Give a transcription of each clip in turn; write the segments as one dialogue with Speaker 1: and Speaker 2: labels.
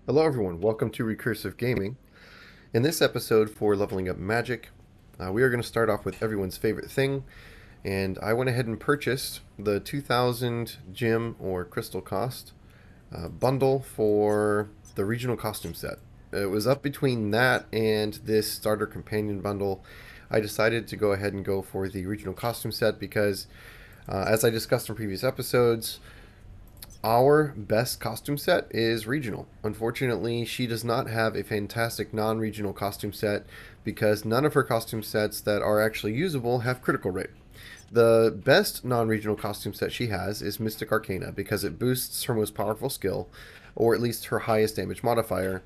Speaker 1: Hello everyone, welcome to Recursive Gaming. In this episode for Leveling Up Magic, we are going to start off with everyone's favorite thing, and I went ahead and purchased the 2000 gem or crystal cost bundle for the regional costume set. It was up between that and this starter companion bundle. I decided to go ahead and go for the regional costume set because, as I discussed in previous episodes, our best costume set is regional. Unfortunately, she does not have a fantastic non-regional costume set because none of her costume sets that are actually usable have critical rate. The best non-regional costume set she has is Mystic Arcana because it boosts her most powerful skill, or at least her highest damage modifier,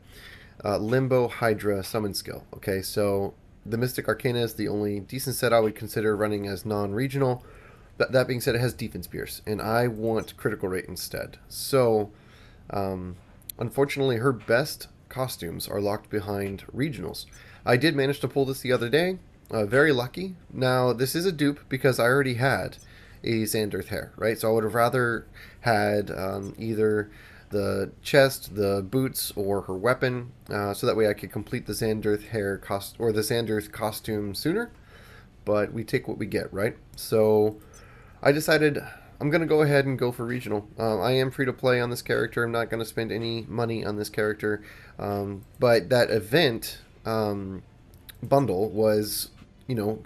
Speaker 1: Limbo Hydra Summon skill. Okay, so the Mystic Arcana is the only decent set I would consider running as non-regional. That being said, it has defense pierce, and I want critical rate instead. So, unfortunately, her best costumes are locked behind regionals. I did manage to pull this the other day. Very lucky. Now, this is a dupe because I already had a Xanderth hair, right? So I would have rather had either the chest, the boots, or her weapon, so that way I could complete the Xanderth hair or the Xanderth costume sooner. But we take what we get, right? So I decided I'm going to go ahead and go for regional. I am free to play on this character. I'm not going to spend any money on this character. But that event bundle was,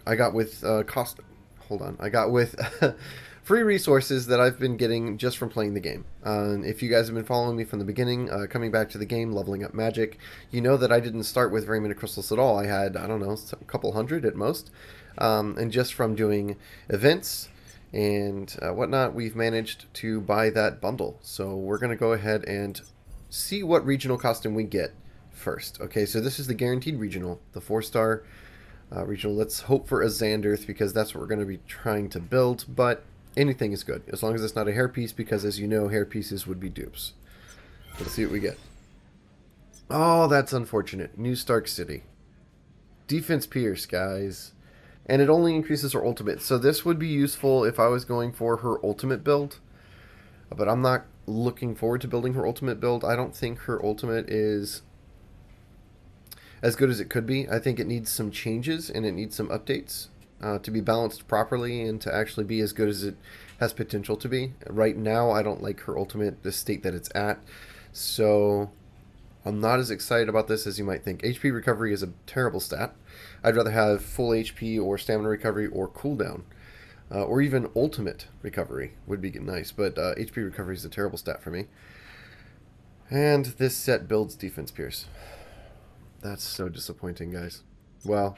Speaker 1: I got with I got with free resources that I've been getting just from playing the game. If you guys have been following me from the beginning, coming back to the game, leveling up Magic, you know that I didn't start with very many crystals at all. I had, I don't know, a couple hundred at most. And just from doing events and whatnot, we've managed to buy that bundle. So we're going to go ahead and see what regional costume we get first. Okay, so this is the guaranteed regional, the 4-star regional. Let's hope for a Xanderth because that's what we're going to be trying to build, but anything is good as long as it's not a hairpiece because, as you know, hairpieces would be dupes. Let's see what we get. Oh, that's unfortunate. New Stark City. Defense Pierce, guys. And it only increases her ultimate. So this would be useful if I was going for her ultimate build. But I'm not looking forward to building her ultimate build. I don't think her ultimate is as good as it could be. I think it needs some changes and it needs some updates to be balanced properly and to actually be as good as it has potential to be. Right now, I don't like her ultimate, the state that it's at. So I'm not as excited about this as you might think. HP recovery is a terrible stat. I'd rather have full HP or stamina recovery or cooldown. Or even ultimate recovery would be nice, but HP recovery is a terrible stat for me. And this set builds defense pierce. That's so disappointing, guys. Well,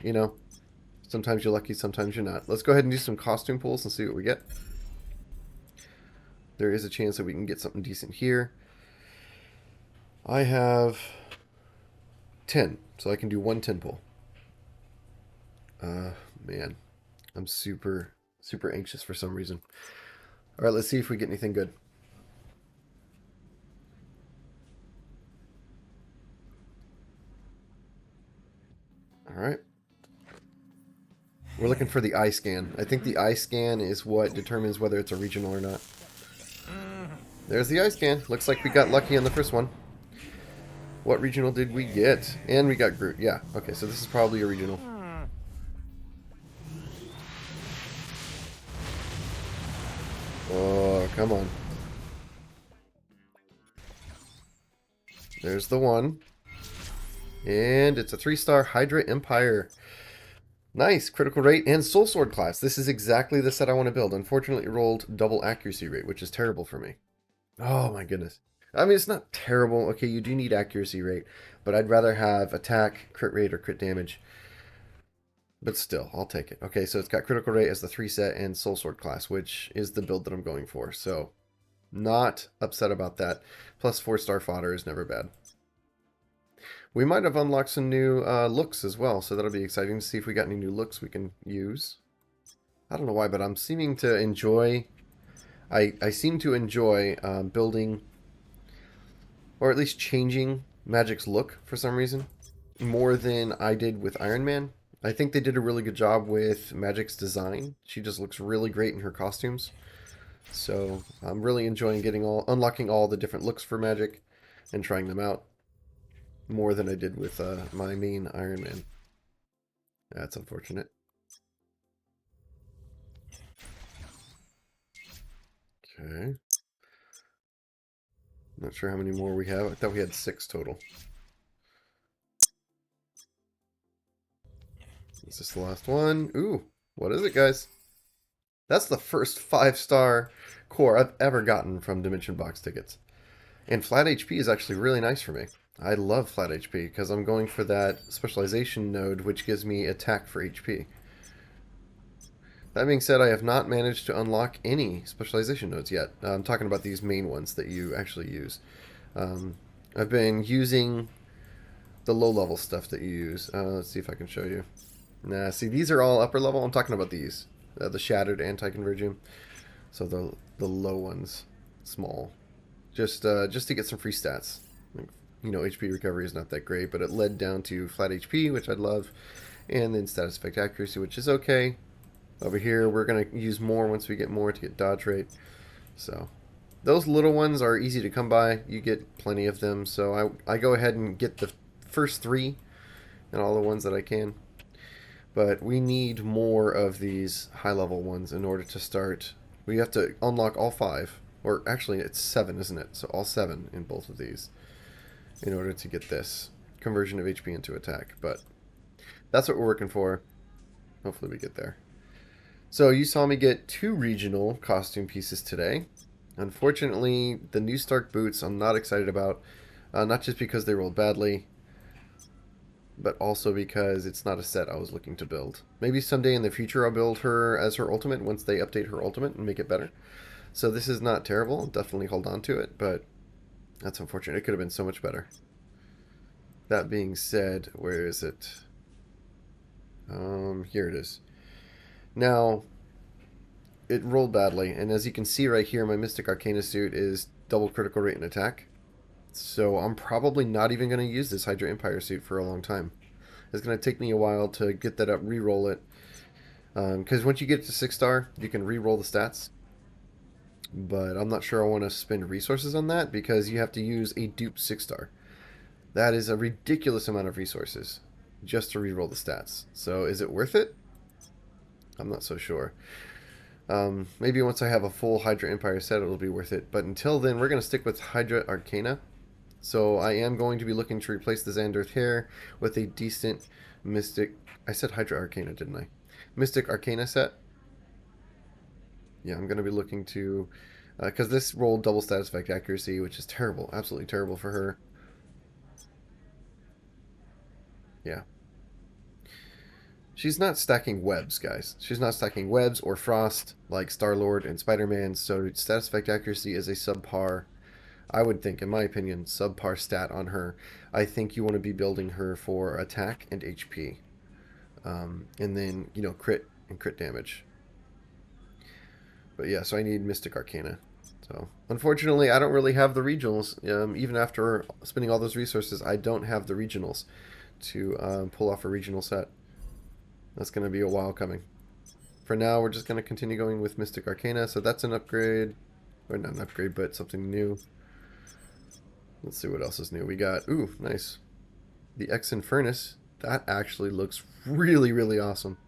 Speaker 1: sometimes you're lucky, sometimes you're not. Let's go ahead and do some costume pulls and see what we get. There is a chance that we can get something decent here. I have 10, so I can do one 10 pull. Man, I'm super anxious for some reason. All right, let's see if we get anything good. All right. We're looking for the eye scan. I think the eye scan is what determines whether it's a regional or not. There's the eye scan. Looks like we got lucky on the first one. What regional did we get? And we got Groot. Yeah, okay, so this is probably a regional. Oh, come on. There's the one. And it's a 3-star Hydra Empire. Nice, critical rate and soul sword class. This is exactly the set I want to build. Unfortunately, it rolled double accuracy rate, which is terrible for me. Oh my goodness. I mean, it's not terrible. Okay, you do need accuracy rate, but I'd rather have attack, crit rate, or crit damage. But still, I'll take it. Okay, so it's got critical rate as the 3 set and soul sword class, which is the build that I'm going for. So, not upset about that. Plus 4-star fodder is never bad. We might have unlocked some new looks as well, so that'll be exciting to see if we got any new looks we can use. I don't know why, but I'm seeming to enjoy... I seem to enjoy building, or at least changing Magik's look for some reason, more than I did with Iron Man. I think they did a really good job with Magik's design. She just looks really great in her costumes. So I'm really enjoying unlocking all the different looks for Magik and trying them out. more than I did with my main Iron Man. That's unfortunate. Okay. Not sure how many more we have. I thought we had 6 total. Is this the last one? Ooh, what is it, guys? That's the first 5-star core I've ever gotten from Dimension Box tickets. And flat HP is actually really nice for me. I love flat HP because I'm going for that specialization node, which gives me attack for HP. That being said, I have not managed to unlock any specialization nodes yet. I'm talking about these main ones that you actually use. Um, I've been using the low-level stuff that you use. Let's see if I can show you. Nah, see, these are all upper level. I'm talking about these. The Shattered Anti-Convergium. So the low ones. Small. Just to get some free stats. Like, you know, HP recovery is not that great, but it led down to flat HP, which I'd love, and then status effect accuracy, which is okay. Over here, we're going to use more once we get more to get dodge rate. So those little ones are easy to come by. You get plenty of them. So I go ahead and get the first 3 and all the ones that I can. But we need more of these high-level ones in order to start. We have to unlock all 5. Or actually, it's 7, isn't it? So all 7 in both of these in order to get this conversion of HP into attack. But that's what we're working for. Hopefully we get there. So you saw me get 2 regional costume pieces today. Unfortunately, the new Stark boots I'm not excited about. Not just because they rolled badly, but also because it's not a set I was looking to build. Maybe someday in the future I'll build her as her ultimate once they update her ultimate and make it better. So this is not terrible. Definitely hold on to it, but that's unfortunate. It could have been so much better. That being said, where is it? Here it is. Now, it rolled badly, and as you can see right here, my Mystic Arcana suit is double critical rate and attack. So I'm probably not even going to use this Hydra Empire suit for a long time. It's going to take me a while to get that up, re-roll it. Because once you get to 6-star, you can re-roll the stats. But I'm not sure I want to spend resources on that because you have to use a dupe 6-star. That is a ridiculous amount of resources just to re-roll the stats. So is it worth it? I'm not so sure. Maybe once I have a full Hydra Empire set, it'll be worth it. But until then, we're going to stick with Hydra Arcana. So I am going to be looking to replace the Xanderth hair with a decent Mystic... I said Hydra Arcana, didn't I? Mystic Arcana set. Yeah, I'm going to be looking to... Because this rolled double status effect accuracy, which is terrible. Absolutely terrible for her. Yeah. She's not stacking webs, guys. She's not stacking webs or frost like Star-Lord and Spider-Man, so status effect accuracy is a subpar, I would think, in my opinion, subpar stat on her. I think you want to be building her for attack and HP. And then, you know, crit and crit damage. But yeah, so I need Mystic Arcana. So, unfortunately, I don't really have the regionals. Even after spending all those resources, I don't have the regionals to pull off a regional set. That's going to be a while coming. For now, we're just going to continue going with Mystic Arcana. So that's an upgrade. Or not an upgrade, but something new. Let's see what else is new. We got, ooh, nice. The Exen Furnace. That actually looks really, really awesome.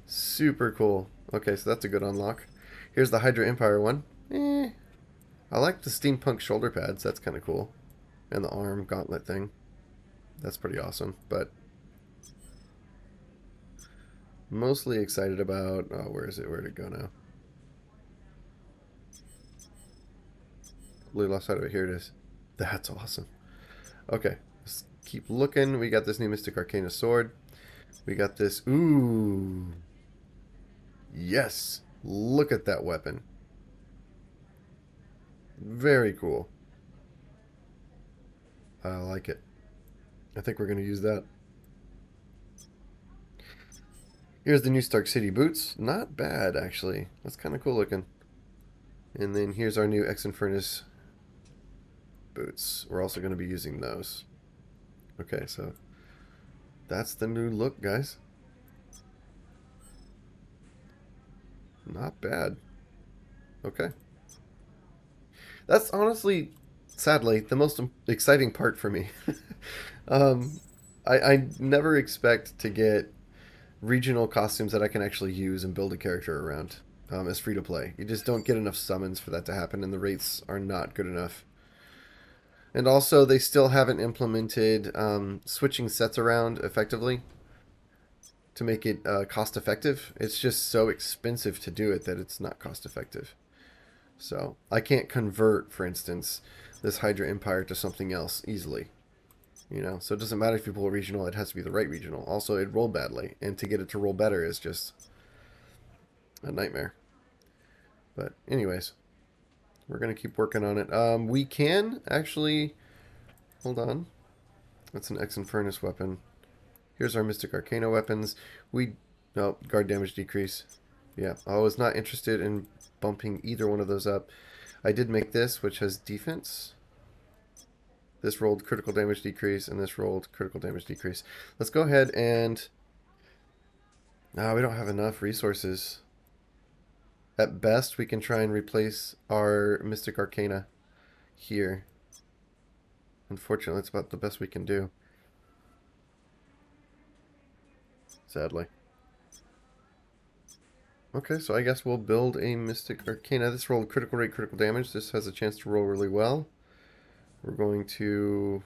Speaker 1: Super cool. Okay, so that's a good unlock. Here's the Hydra Empire one. I like the steampunk shoulder pads. That's kind of cool. And the arm gauntlet thing. That's pretty awesome. But mostly excited about... Oh, where is it? Where'd it go now? Completely lost sight of it. Here it is. That's awesome. Okay, let's keep looking. We got this new Mystic Arcana sword. We got this... Ooh. Yes. Look at that weapon. Very cool. I like it. I think we're going to use that. Here's the new Stark City boots. Not bad, actually. That's kind of cool looking. And then here's our new Exen Furnace boots. We're also going to be using those. Okay, so that's the new look, guys. Not bad. Okay. That's honestly sadly, the most exciting part for me. um, I never expect to get regional costumes that I can actually use and build a character around as free to play. You just don't get enough summons for that to happen, and the rates are not good enough. And also, they still haven't implemented switching sets around effectively to make it cost effective. It's just so expensive to do it that it's not cost effective. So I can't convert, for instance, this Hydra Empire to something else easily. You know, so it doesn't matter if you pull a regional; it has to be the right regional. Also, it rolled badly, and to get it to roll better is just a nightmare. But anyways, we're gonna keep working on it. We can actually hold on. That's an Ex Infernus weapon. Here's our Mystic Arcana weapons. We guard damage decrease. Yeah, I was not interested in bumping either one of those up. I did make this, which has defense. This rolled critical damage decrease, and this rolled critical damage decrease. Let's go ahead and... No, we don't have enough resources. At best, we can try and replace our Mystic Arcana here. Unfortunately, it's about the best we can do. Sadly. Okay, so I guess we'll build a Mystic Arcana. This rolled critical rate, critical damage. This has a chance to roll really well. We're going to...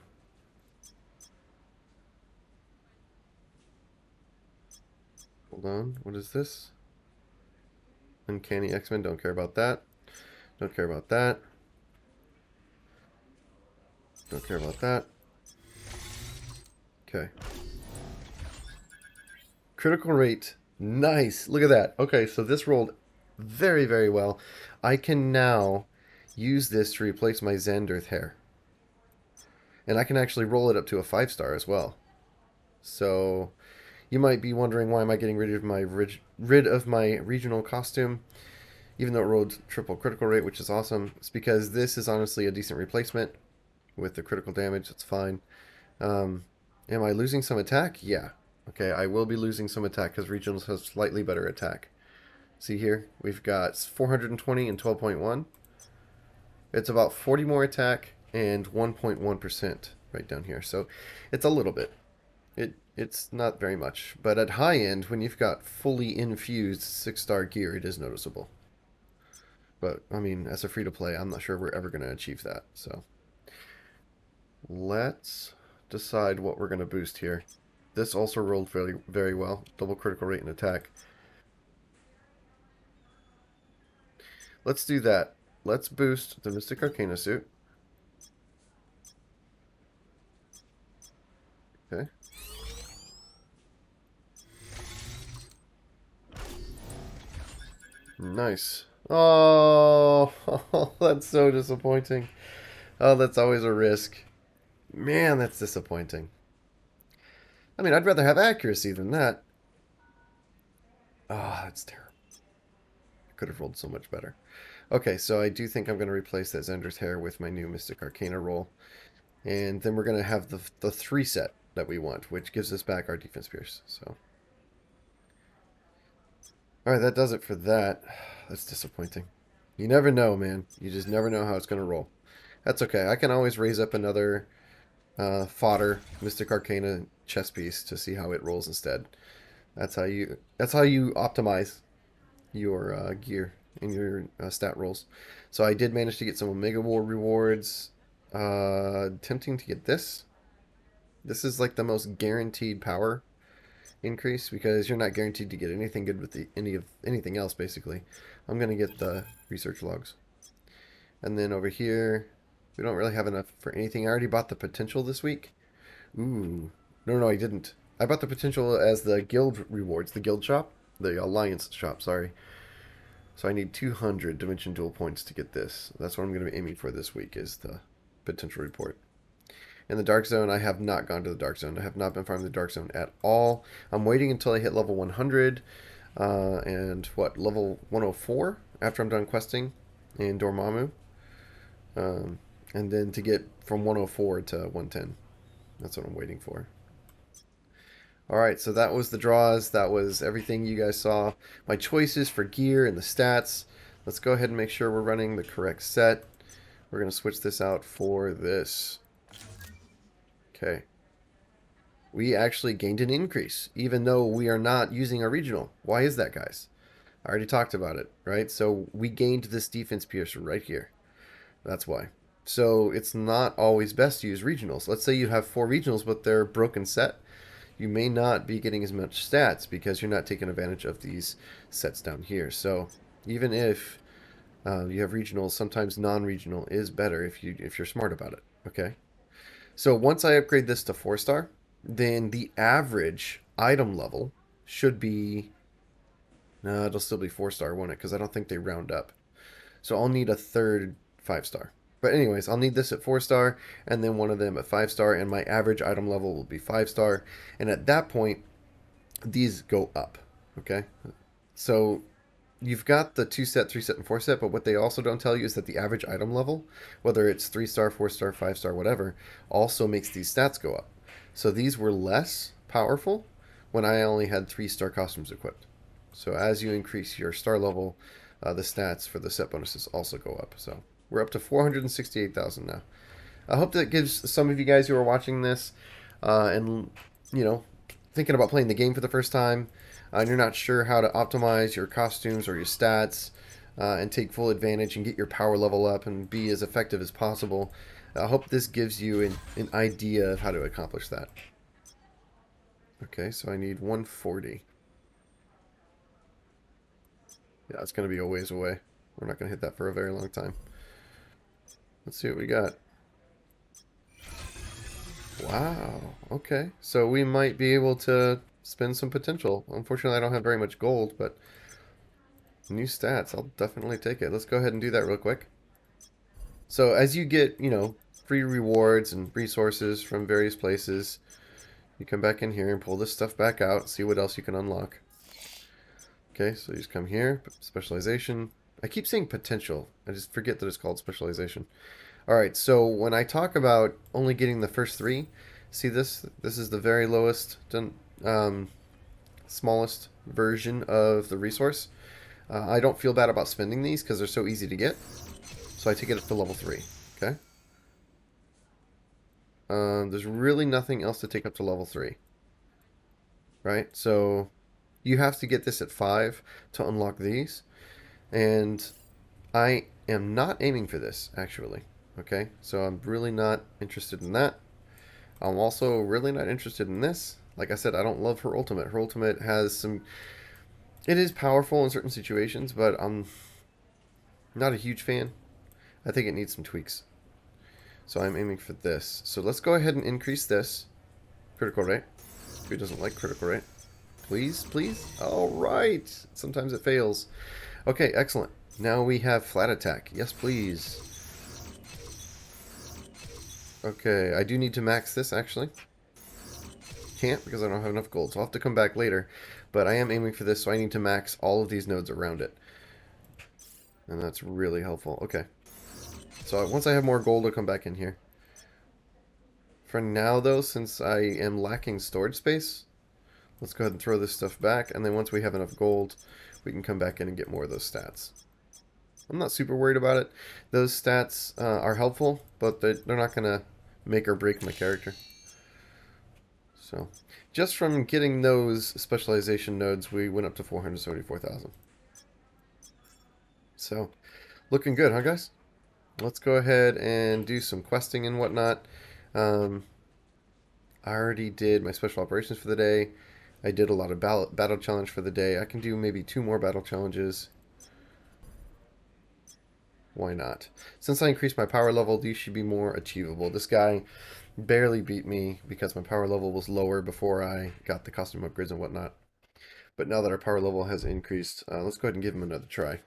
Speaker 1: Hold on, what is this? Uncanny X-Men, don't care about that. Don't care about that. Don't care about that. Okay. Critical rate. Nice. Look at that. Okay, so this rolled very, very well. I can now use this to replace my Xanderth hair. And I can actually roll it up to a 5-star as well. So you might be wondering, why am I getting rid of my regional costume, even though it rolled triple critical rate, which is awesome. It's because this is honestly a decent replacement with the critical damage. It's fine. Am I losing some attack? Yeah. Okay, I will be losing some attack because regionals have slightly better attack. See here, we've got 420 and 12.1. It's about 40 more attack and 1.1% right down here. So it's a little bit. It's not very much. But at high end, when you've got fully infused 6-star gear, it is noticeable. But, I mean, as a free-to-play, I'm not sure we're ever going to achieve that. So let's decide what we're going to boost here. This also rolled very, very well. Double critical rate and attack. Let's do that. Let's boost the Mystic Arcana suit. Okay. Nice. Oh, that's so disappointing. Oh, that's always a risk. Man, that's disappointing. I mean, I'd rather have accuracy than that. Oh, that's terrible. I could have rolled so much better. Okay, so I do think I'm going to replace that Xander's hair with my new Mystic Arcana roll. And then we're going to have the 3 set that we want, which gives us back our defense pierce. So, alright, that does it for that. That's disappointing. You never know, man. You just never know how it's going to roll. That's okay. I can always raise up another fodder Mystic Arcana chess piece to see how it rolls instead. That's how you optimize your gear and your stat rolls. So I did manage to get some Omega War rewards. Tempting to get this. This is like the most guaranteed power increase because you're not guaranteed to get anything good with anything else basically. I'm gonna get the research logs, and then over here we don't really have enough for anything. I already bought the potential this week. Ooh, no, I didn't. I bought the potential as the guild rewards, the guild shop, the alliance shop. Sorry. So I need 200 Dimension Duel points to get this. That's what I'm going to be aiming for this week, is the potential report. In the Dark Zone, I have not gone to the Dark Zone. I have not been farming the Dark Zone at all. I'm waiting until I hit level 100 and level 104 after I'm done questing in Dormammu. And then to get from 104 to 110. That's what I'm waiting for. Alright, so that was the draws. That was everything you guys saw. My choices for gear and the stats. Let's go ahead and make sure we're running the correct set. We're going to switch this out for this. Okay. We actually gained an increase, even though we are not using our regional. Why is that, guys? I already talked about it, right? So we gained this defense piercer right here. That's why. So it's not always best to use regionals. Let's say you have 4 regionals, but they're broken set. You may not be getting as much stats because you're not taking advantage of these sets down here. So even if you have regionals, sometimes non-regional is better if you're smart about it. Okay. So once I upgrade this to 4-star, then the average item level should be. No, it'll still be 4-star, won't it? Because I don't think they round up. So I'll need a third 5-star. But anyways, I'll need this at 4-star, and then one of them at 5-star, and my average item level will be 5-star. And at that point, these go up. Okay? So you've got the 2-set, 3-set, and 4-set, but what they also don't tell you is that the average item level, whether it's 3-star, 4-star, 5-star, whatever, also makes these stats go up. So these were less powerful when I only had 3-star costumes equipped. So as you increase your star level, the stats for the set bonuses also go up. So we're up to 468,000 now. I hope that gives some of you guys who are watching this and, you know, thinking about playing the game for the first time, and you're not sure how to optimize your costumes or your stats and take full advantage and get your power level up and be as effective as possible. I hope this gives you an idea of how to accomplish that. Okay, so I need 140. Yeah, it's going to be a ways away. We're not going to hit that for a very long time. Let's see what we got. Wow. Okay. So we might be able to spend some potential. Unfortunately, I don't have very much gold, but new stats. I'll definitely take it. Let's go ahead and do that real quick. So as you get, you know, free rewards and resources from various places, you come back in here and pull this stuff back out, see what else you can unlock. Okay, so you just come here, specialization. I keep saying potential. I just forget that it's called specialization. Alright, so when I talk about only getting the first 3, see this? This is the very lowest, smallest version of the resource. I don't feel bad about spending these because they're so easy to get. So I take it up to level 3, okay? There's really nothing else to take up to level 3. Right, so you have to get this at 5 to unlock these. And I am not aiming for this, actually. Okay, so I'm really not interested in that. I'm also really not interested in this. Like I said, I don't love her ultimate. Her ultimate has some... It is powerful in certain situations, but I'm not a huge fan. I think it needs some tweaks. So I'm aiming for this. So let's go ahead and increase this. Critical rate. Who doesn't like critical rate? Please, please. All right. Sometimes it fails. Okay, excellent. Now we have flat attack. Yes, please. Okay, I do need to max this, actually. Can't because I don't have enough gold, so I'll have to come back later. But I am aiming for this, so I need to max all of these nodes around it. And that's really helpful. Okay. So once I have more gold, I'll come back in here. For now, though, since I am lacking storage space, let's go ahead and throw this stuff back. And then once we have enough gold, we can come back in and get more of those stats. I'm not super worried about it. Those stats are helpful, but they're not going to make or break my character. So, just from getting those specialization nodes, we went up to 474,000. So, looking good, huh, guys? Let's go ahead and do some questing and whatnot. I already did my special operations for the day. I did a lot of battle challenge for the day. I can do maybe 2 more battle challenges. Why not? Since I increased my power level, these should be more achievable. This guy barely beat me because my power level was lower before I got the costume upgrades and whatnot. But now that our power level has increased, let's go ahead and give him another try.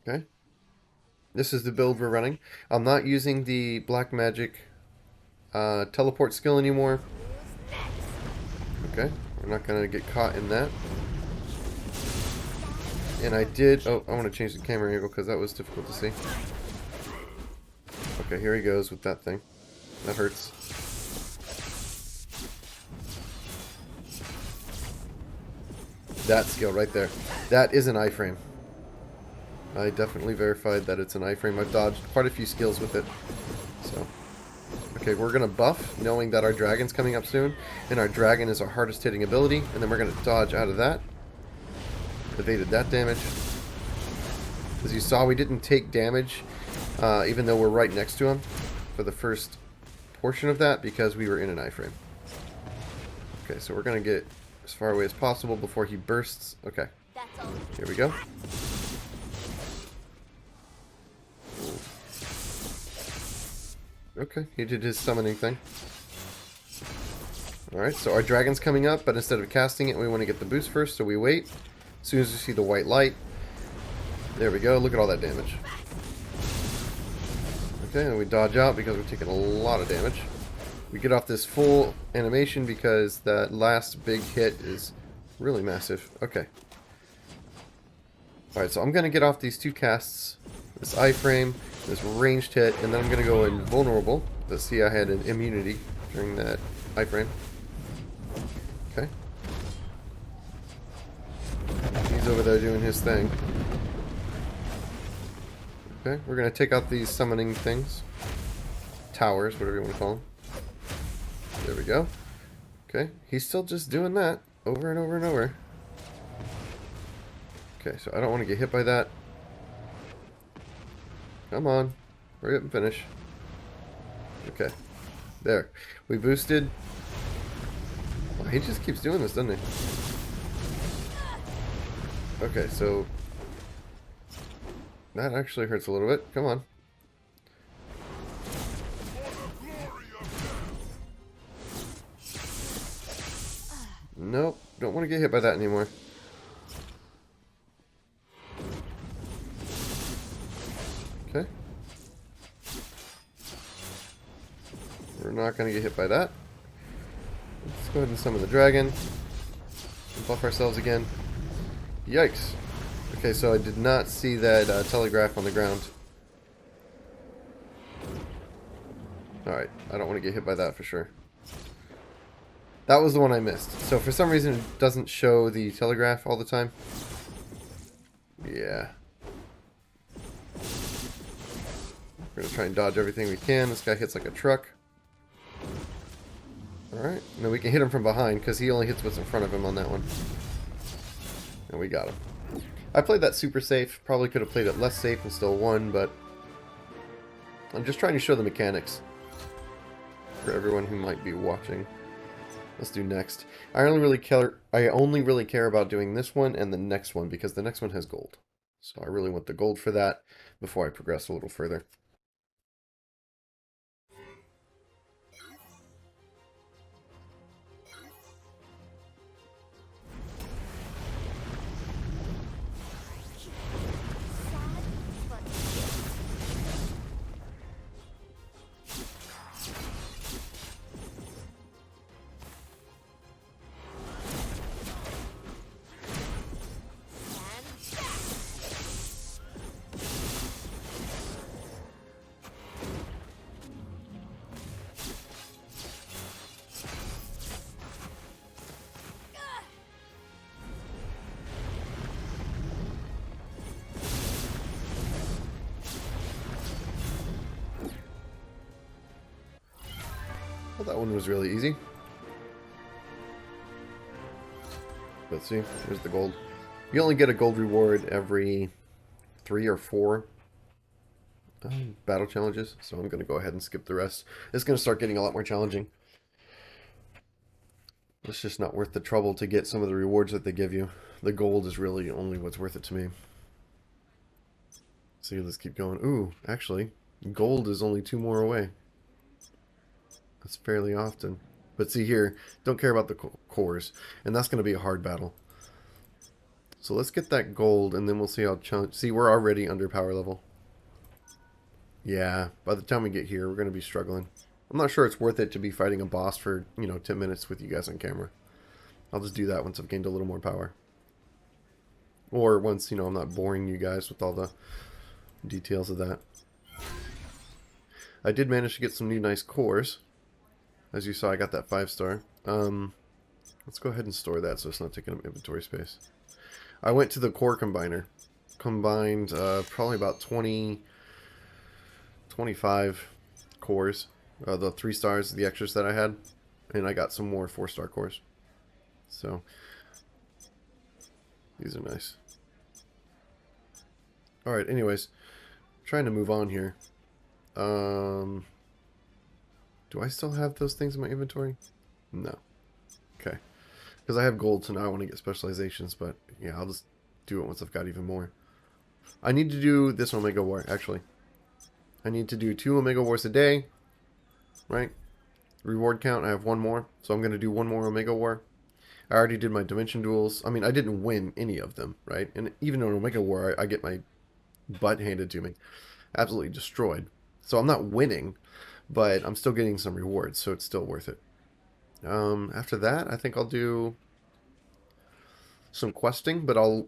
Speaker 1: Okay. This is the build we're running. I'm not using the black magic teleport skill anymore. Okay. We're not going to get caught in that. And I did... Oh, I want to change the camera angle because that was difficult to see. Okay, here he goes with that thing. That hurts. That skill right there. That is an iframe. I definitely verified that it's an iframe. I've dodged quite a few skills with it. So, okay, we're going to buff, knowing that our dragon's coming up soon. And our dragon is our hardest hitting ability. And then we're going to dodge out of that. Evaded that damage. As you saw, we didn't take damage, even though we're right next to him for the first portion of that, because we were in an iframe. Okay, so we're going to get as far away as possible before he bursts. Okay, here we go. Okay, he did his summoning thing. Alright, so our dragon's coming up, but instead of casting it, we want to get the boost first, so we wait. As soon as we see the white light, there we go, look at all that damage. Okay, and we dodge out because we're taking a lot of damage. We get off this full animation because that last big hit is really massive. Okay. Alright, so I'm going to get off these two casts, this iframe, this ranged hit, and then I'm going to go invulnerable. Let's see, I had an immunity during that iframe. Okay. He's over there doing his thing. Okay, we're going to take out these summoning things. Towers, whatever you want to call them. There we go. Okay, he's still just doing that over and over and over. Okay, so I don't want to get hit by that. Come on. Hurry up and finish. Okay. There. We boosted. Well, he just keeps doing this, doesn't he? Okay, so that actually hurts a little bit. Come on. Nope. Don't want to get hit by that anymore. Okay. We're not going to get hit by that. Let's go ahead and summon the dragon. And buff ourselves again. Yikes. Okay, so I did not see that telegraph on the ground. Alright, I don't want to get hit by that for sure. That was the one I missed. So for some reason it doesn't show the telegraph all the time. Yeah. We're going to try and dodge everything we can. This guy hits like a truck. Alright. And then we can hit him from behind because he only hits what's in front of him on that one. And we got him. I played that super safe. Probably could have played it less safe and still won, but I'm just trying to show the mechanics for everyone who might be watching. Let's do next. I only really care about doing this one and the next one because the next one has gold. So I really want the gold for that before I progress a little further. Well, that one was really easy. Let's see. Here's the gold. You only get a gold reward every 3 or 4 battle challenges, so I'm going to go ahead and skip the rest. It's going to start getting a lot more challenging. It's just not worth the trouble to get some of the rewards that they give you. The gold is really only what's worth it to me. See, let's keep going. Ooh, actually, gold is only 2 more away. That's fairly often. But see here, don't care about the cores. And that's going to be a hard battle. So let's get that gold, and then we'll see how challenge... See, we're already under power level. Yeah, by the time we get here, we're going to be struggling. I'm not sure it's worth it to be fighting a boss for, 10 minutes with you guys on camera. I'll just do that once I've gained a little more power. Or once, I'm not boring you guys with all the details of that. I did manage to get some new nice cores. As you saw, I got that 5-star. Let's go ahead and store that so it's not taking up inventory space. I went to the core combiner combined probably about 25 cores. The 3 stars, the extras that I had. And I got some more 4-star cores. So, these are nice. Alright, anyways. Trying to move on here. Do I still have those things in my inventory? No. Okay. Because I have gold, so now I want to get specializations, but yeah, I'll just do it once I've got even more. I need to do this Omega War, actually. I need to do 2 Omega Wars a day, right? Reward count, I have 1 more, so I'm going to do 1 more Omega War. I already did my Dimension Duels. I mean, I didn't win any of them, right? And even in Omega War, I get my butt handed to me. Absolutely destroyed. So I'm not winning, but I'm still getting some rewards, so it's still worth it. After that, I think I'll do some questing, but I'll...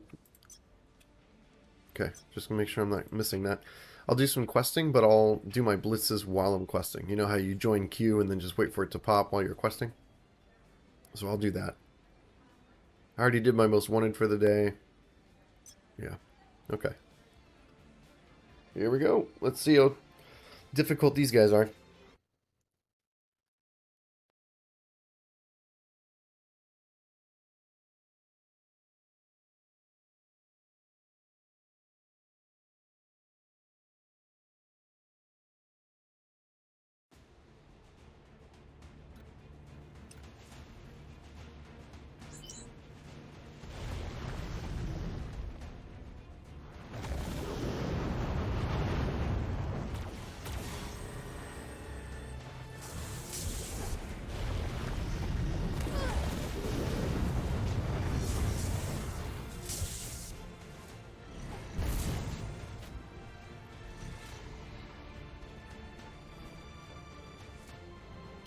Speaker 1: Okay, just to make sure I'm not missing that. I'll do some questing, but I'll do my blitzes while I'm questing. You know how you join queue and then just wait for it to pop while you're questing? So I'll do that. I already did my most wanted for the day. Yeah. Okay. Here we go. Let's see how difficult these guys are.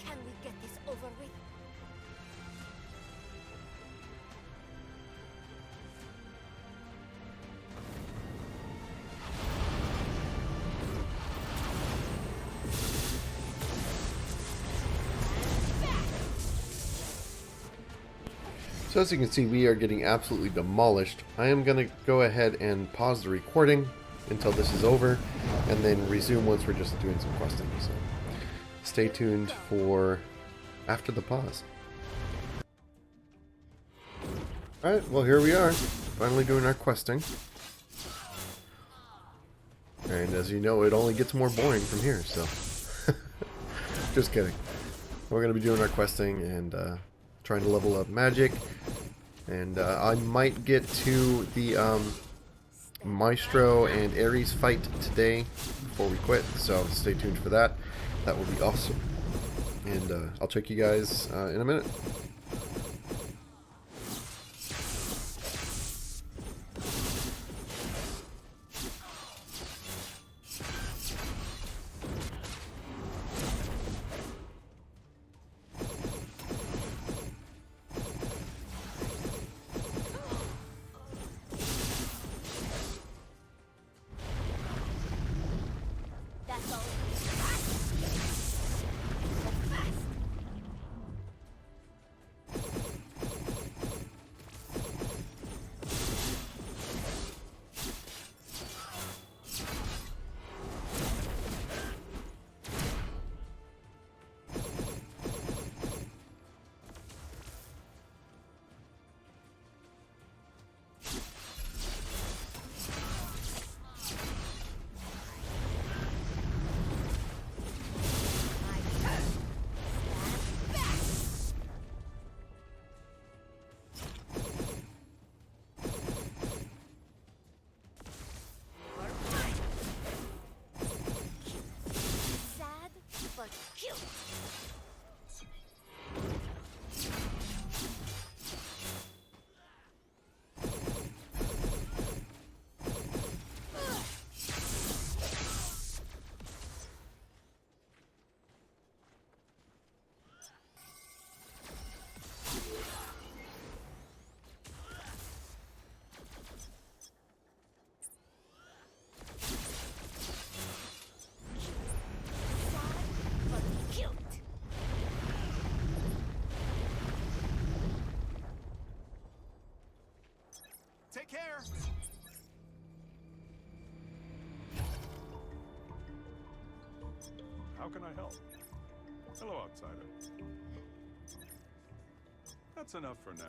Speaker 2: Can we get this over with?
Speaker 1: So as you can see, we are getting absolutely demolished. I am going to go ahead and pause the recording until this is over, and then resume once we're just doing some questing. So stay tuned for after the pause. Alright, well here we are, finally doing our questing. And as you know, it only gets more boring from here, so... Just kidding. We're going to be doing our questing and trying to level up Magik. And I might get to the Maestro and Ares fight today before we quit, so stay tuned for that. That will be awesome. And I'll check you guys in a minute.
Speaker 2: That's all. But cute.
Speaker 3: Take care. How can I help? Hello, outsider. That's enough for now.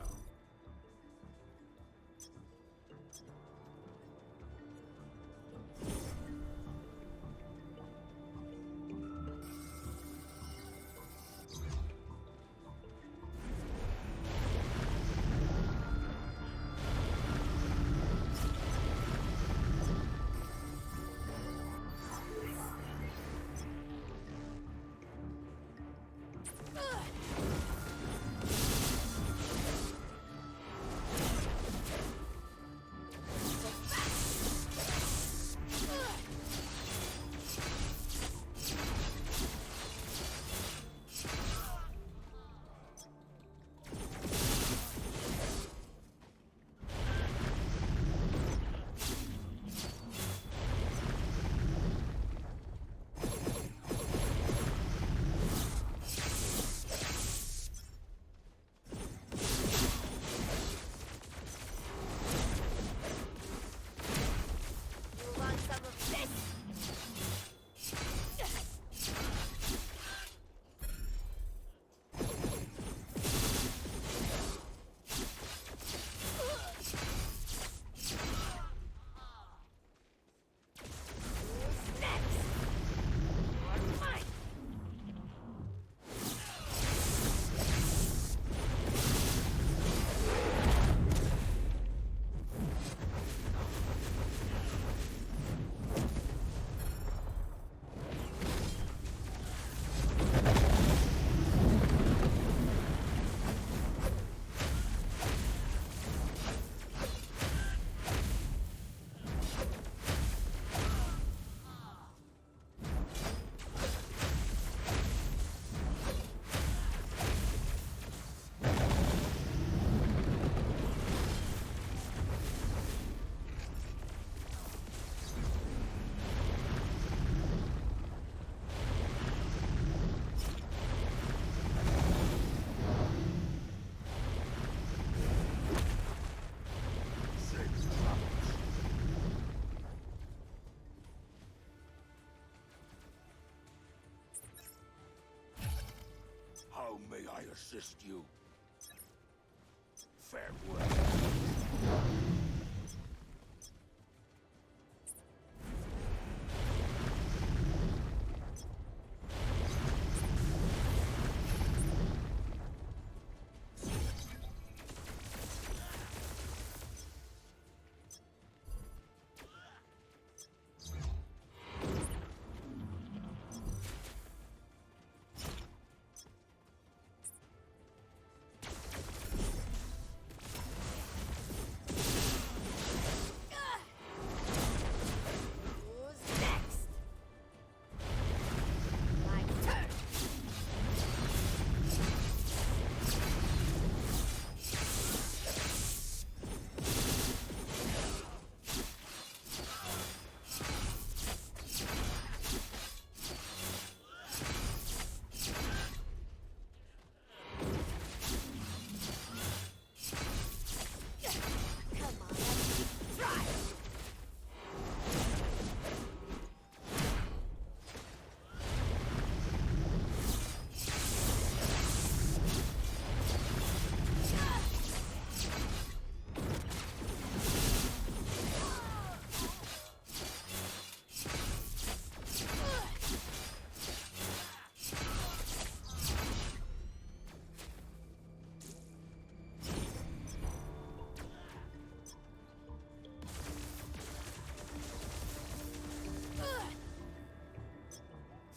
Speaker 4: How may I assist you? Farewell.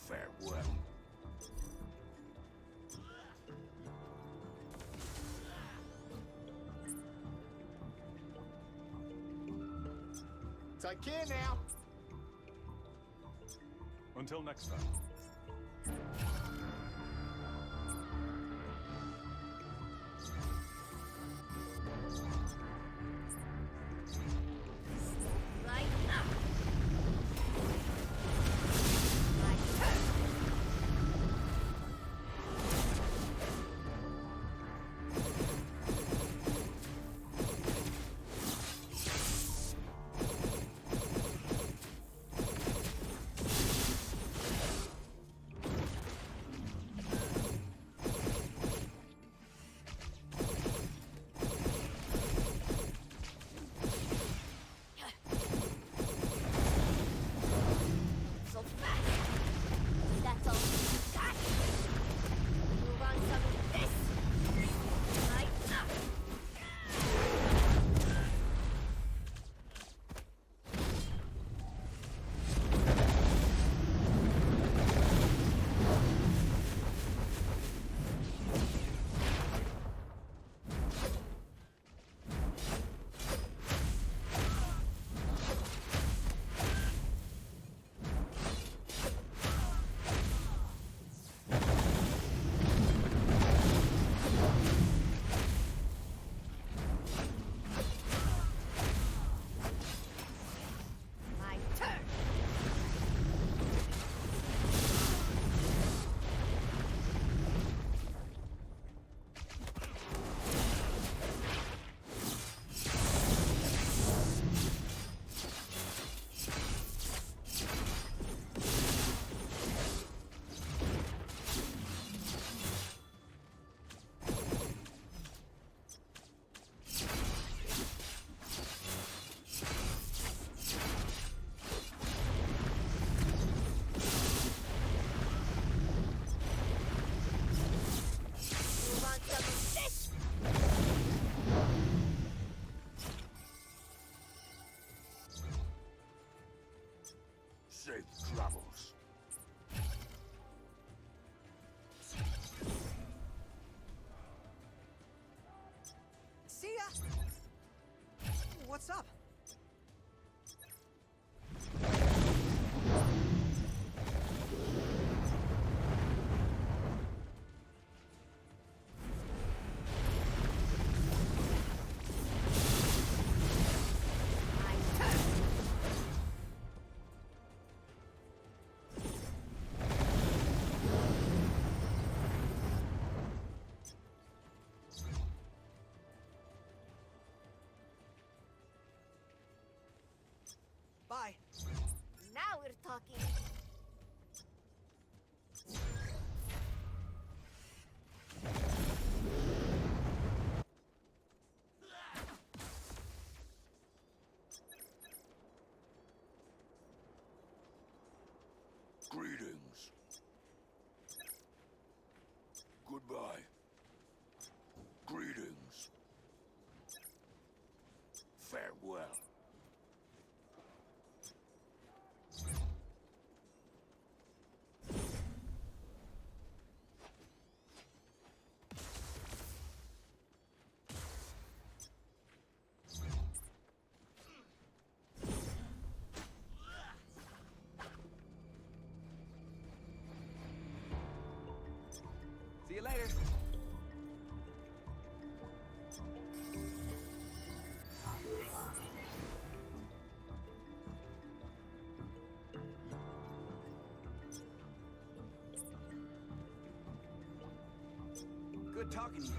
Speaker 4: Farewell.
Speaker 5: Take care now.
Speaker 3: Until next time.
Speaker 2: Right now.
Speaker 5: What's up? Bye.
Speaker 2: Now we're talking.
Speaker 4: Greetings. Goodbye. Greetings. Farewell.
Speaker 5: See you later. Good talking to you.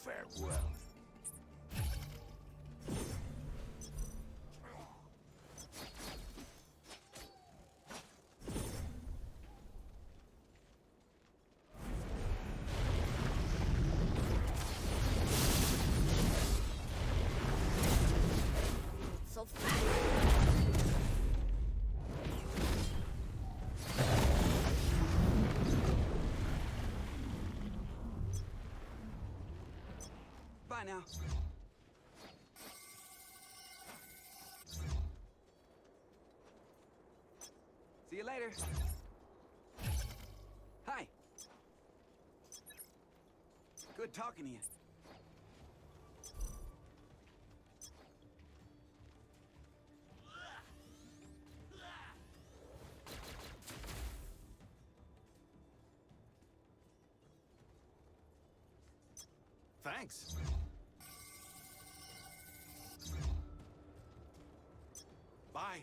Speaker 4: Farewell.
Speaker 2: So fast.
Speaker 5: Bye now. See you later. Hi. Good talking to you.
Speaker 6: Thanks. Bye.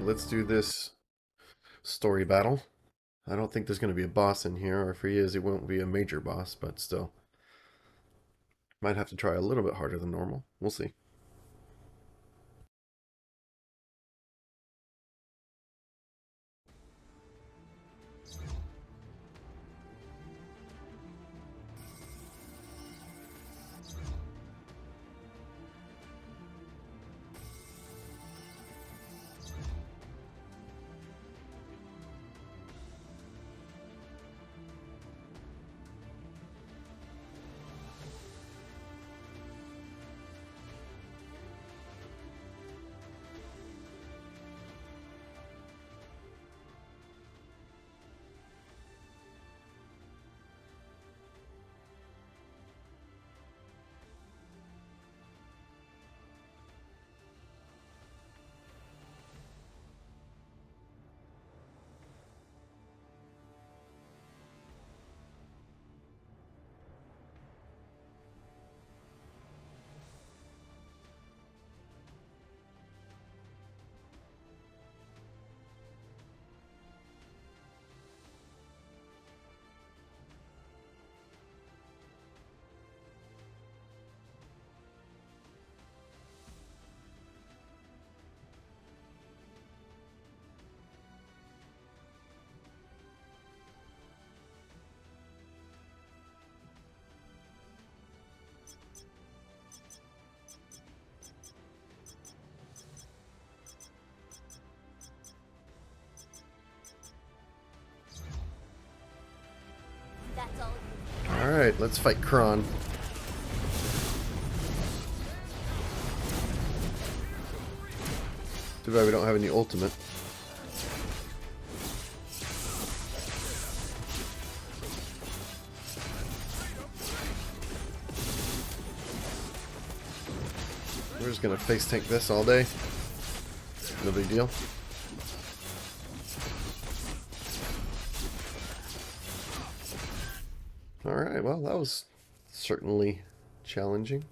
Speaker 1: let's do this story battle. I don't think there's going to be a boss in here, or if he is, it won't be a major boss, but still. Might have to try a little bit harder than normal. We'll see.
Speaker 2: That's all you
Speaker 1: Alright, let's fight Kron. Too bad we don't have any ultimate. We're just gonna face tank this all day. No big deal. Alright, well, that was certainly challenging.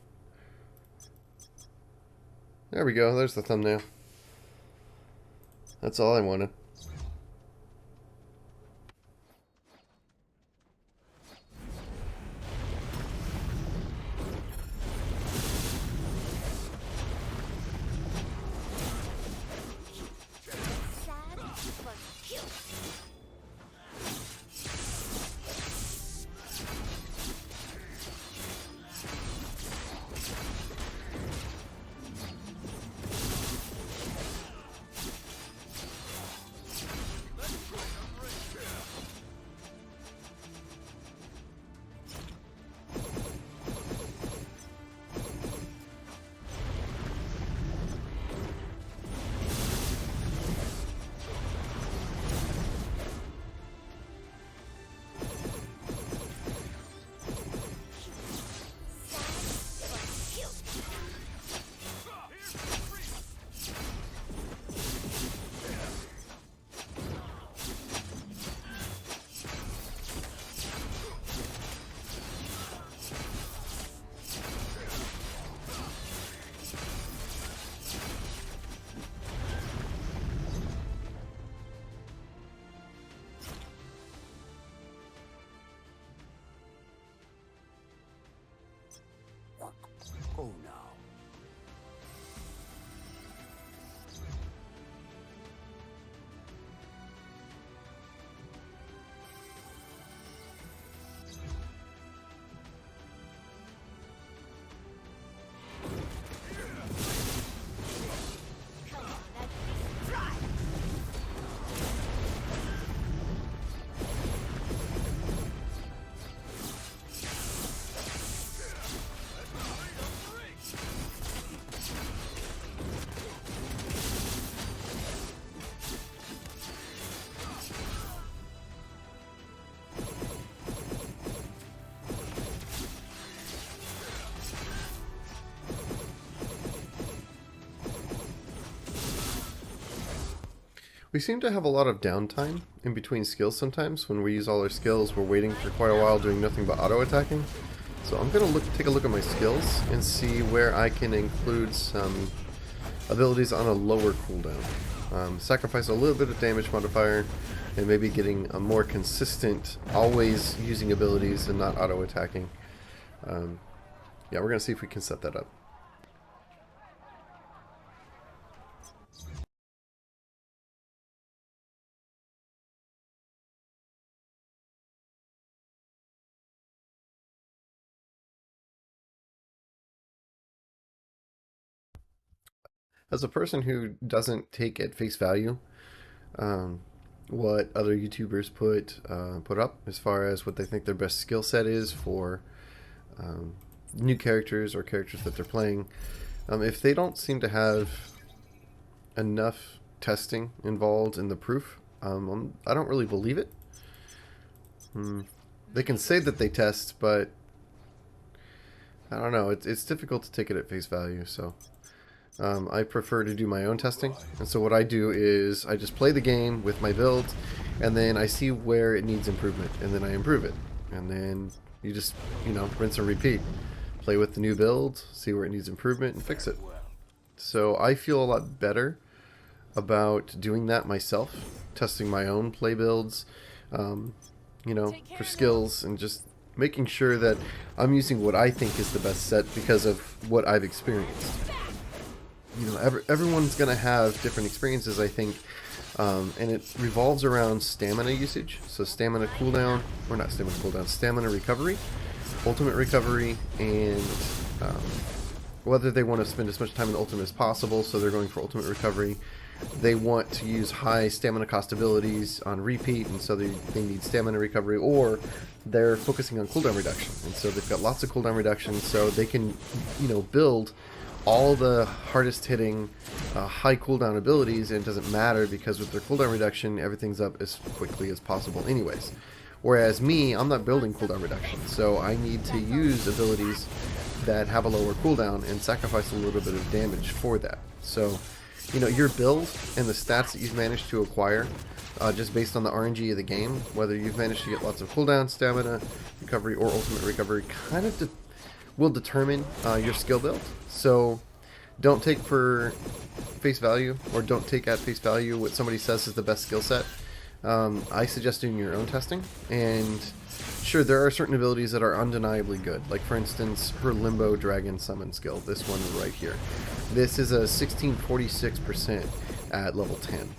Speaker 1: There we go, there's the thumbnail. That's all I wanted.
Speaker 2: sad but cute.
Speaker 4: Oh, now.
Speaker 2: Come on, at least try.
Speaker 1: We seem to have a lot of downtime in between skills sometimes. When we use all our skills, we're waiting for quite a while doing nothing but auto-attacking. So I'm going to take a look at my skills and see where I can include some abilities on a lower cooldown. Sacrifice a little bit of damage modifier, and maybe getting a more consistent, always using abilities and not auto-attacking. Yeah, we're going to see if we can set that up. As a person who doesn't take at face value what other YouTubers put up as far as what they think their best skill set is for new characters or characters that they're playing, if they don't seem to have enough testing involved in the proof, I don't really believe it. They can say that they test, but I don't know. It's difficult to take it at face value, so I prefer to do my own testing. And so what I do is I just play the game with my build, and then I see where it needs improvement, and then I improve it. And then you just, rinse and repeat. Play with the new build, see where it needs improvement, and fix it. So I feel a lot better about doing that myself, testing my own play builds, for skills, and just making sure that I'm using what I think is the best set because of what I've experienced. Everyone's going to have different experiences, I think, and it revolves around stamina usage. So stamina cooldown, or not stamina cooldown, stamina recovery, ultimate recovery, and whether they want to spend as much time in ultimate as possible, so they're going for ultimate recovery. They want to use high stamina cost abilities on repeat, and so they need stamina recovery, or they're focusing on cooldown reduction, and so they've got lots of cooldown reduction, so they can, build all the hardest hitting high cooldown abilities, and it doesn't matter because with their cooldown reduction everything's up as quickly as possible anyways. Whereas me, I'm not building cooldown reduction, so I need to use abilities that have a lower cooldown and sacrifice a little bit of damage for that. So your build and the stats that you've managed to acquire just based on the RNG of the game, whether you've managed to get lots of cooldown, stamina recovery, or ultimate recovery, kind of will determine your skill build. So don't take for face value, or don't take at face value what somebody says is the best skill set. I suggest doing your own testing, and sure, there are certain abilities that are undeniably good, like for instance her Limbo Dragon Summon skill, this one right here. This is a 1646% at level 10.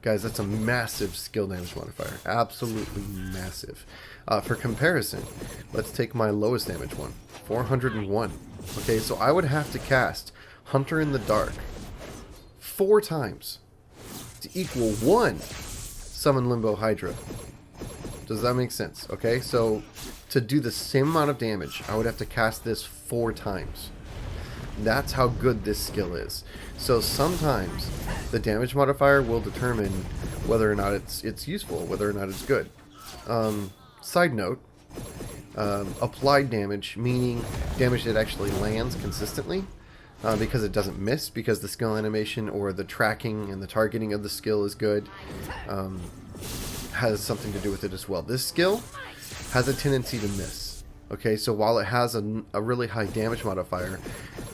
Speaker 1: Guys, that's a massive skill damage modifier, absolutely massive. For comparison, let's take my lowest damage one, 401. Okay, so I would have to cast Hunter in the Dark 4 times to equal 1 Summon Limbo Hydra. Does that make sense? Okay, so to do the same amount of damage, I would have to cast this 4 times. That's how good this skill is. So sometimes the damage modifier will determine whether or not it's useful, whether or not it's good. Side note, applied damage, meaning damage that actually lands consistently, because it doesn't miss, because the skill animation or the tracking and the targeting of the skill is good, has something to do with it as well. This skill has a tendency to miss. Okay, so while it has a really high damage modifier,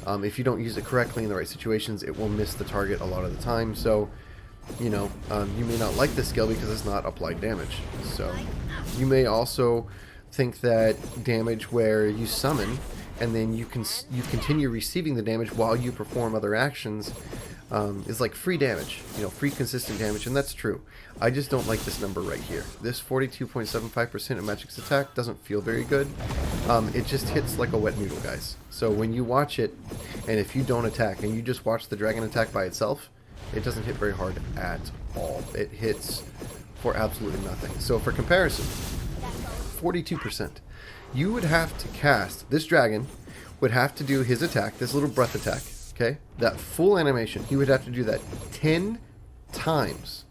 Speaker 1: if you don't use it correctly in the right situations, it will miss the target a lot of the time. So, you may not like this skill because it's not applied damage. So, you may also think that damage where you summon and then you continue receiving the damage while you perform other actions is like free damage, free consistent damage, and that's true. I just don't like this number right here. This 42.75% of Magik's attack doesn't feel very good. It just hits like a wet noodle, guys. So when you watch it, and if you don't attack and you just watch the dragon attack by itself, it doesn't hit very hard at all. It hits for absolutely nothing. So for comparison, 42%. You would have to cast, this dragon would have to do his attack, this little breath attack, okay? That full animation, he would have to do that 10 times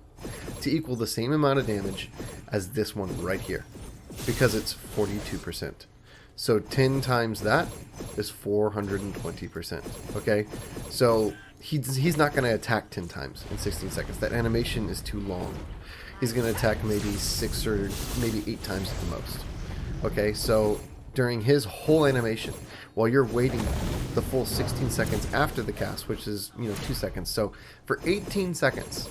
Speaker 1: to equal the same amount of damage as this one right here, because it's 42%. So 10 times that is 420%, okay? So he's not going to attack 10 times in 16 seconds. That animation is too long. He's going to attack maybe 6 or maybe 8 times at the most. Okay, so during his whole animation, while you're waiting the full 16 seconds after the cast, which is, 2 seconds. So for 18 seconds,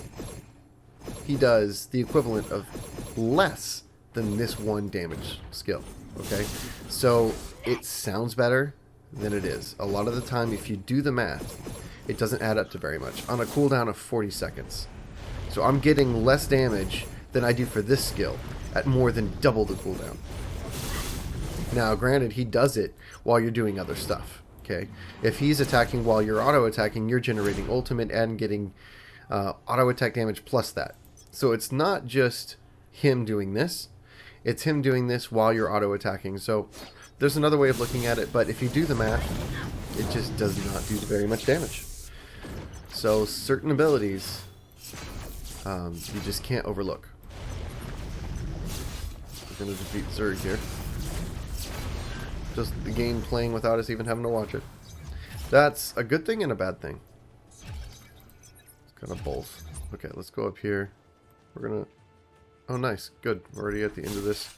Speaker 1: he does the equivalent of less than this one damage skill. Okay? So it sounds better than it is. A lot of the time, if you do the math, it doesn't add up to very much. On a cooldown of 40 seconds. So I'm getting less damage than I do for this skill at more than double the cooldown. Now, granted, he does it while you're doing other stuff. Okay? If he's attacking while you're auto-attacking, you're generating ultimate and getting auto-attack damage plus that. So it's not just him doing this. It's him doing this while you're auto-attacking. So there's another way of looking at it, but if you do the math, it just does not do very much damage. So certain abilities, you just can't overlook. We're going to defeat Zerg here. Just the game playing without us even having to watch it. That's a good thing and a bad thing. It's kind of both. Okay, let's go up here. We're going to... Oh, nice. Good. We're already at the end of this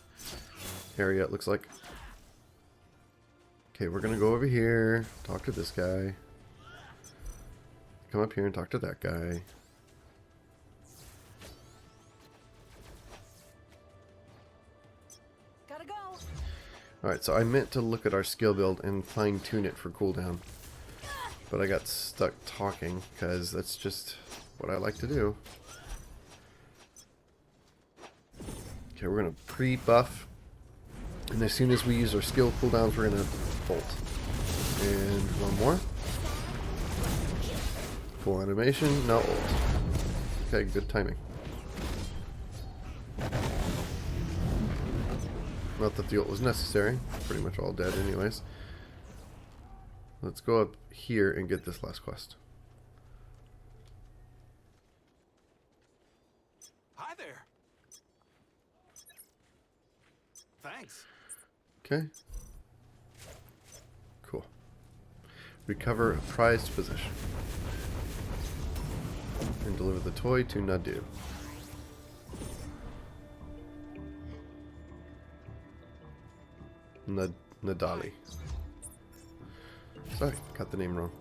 Speaker 1: area, it looks like. Okay, we're going to go over here, talk to this guy. Come up here and talk to that guy.
Speaker 2: Gotta go.
Speaker 1: Alright, so I meant to look at our skill build and fine-tune it for cooldown. But I got stuck talking, because that's just what I like to do. Okay, we're going to pre-buff. And as soon as we use our skill cooldowns, we're going to bolt. And one more. Full animation, no ult. Okay, good timing. Not that the ult was necessary. Pretty much all dead anyways. Let's go up here and get this last quest.
Speaker 6: Hi there. Thanks.
Speaker 1: Okay. Cool. Recover a prized possession. And deliver the toy to Nadu. Nadali. Sorry, got the name wrong.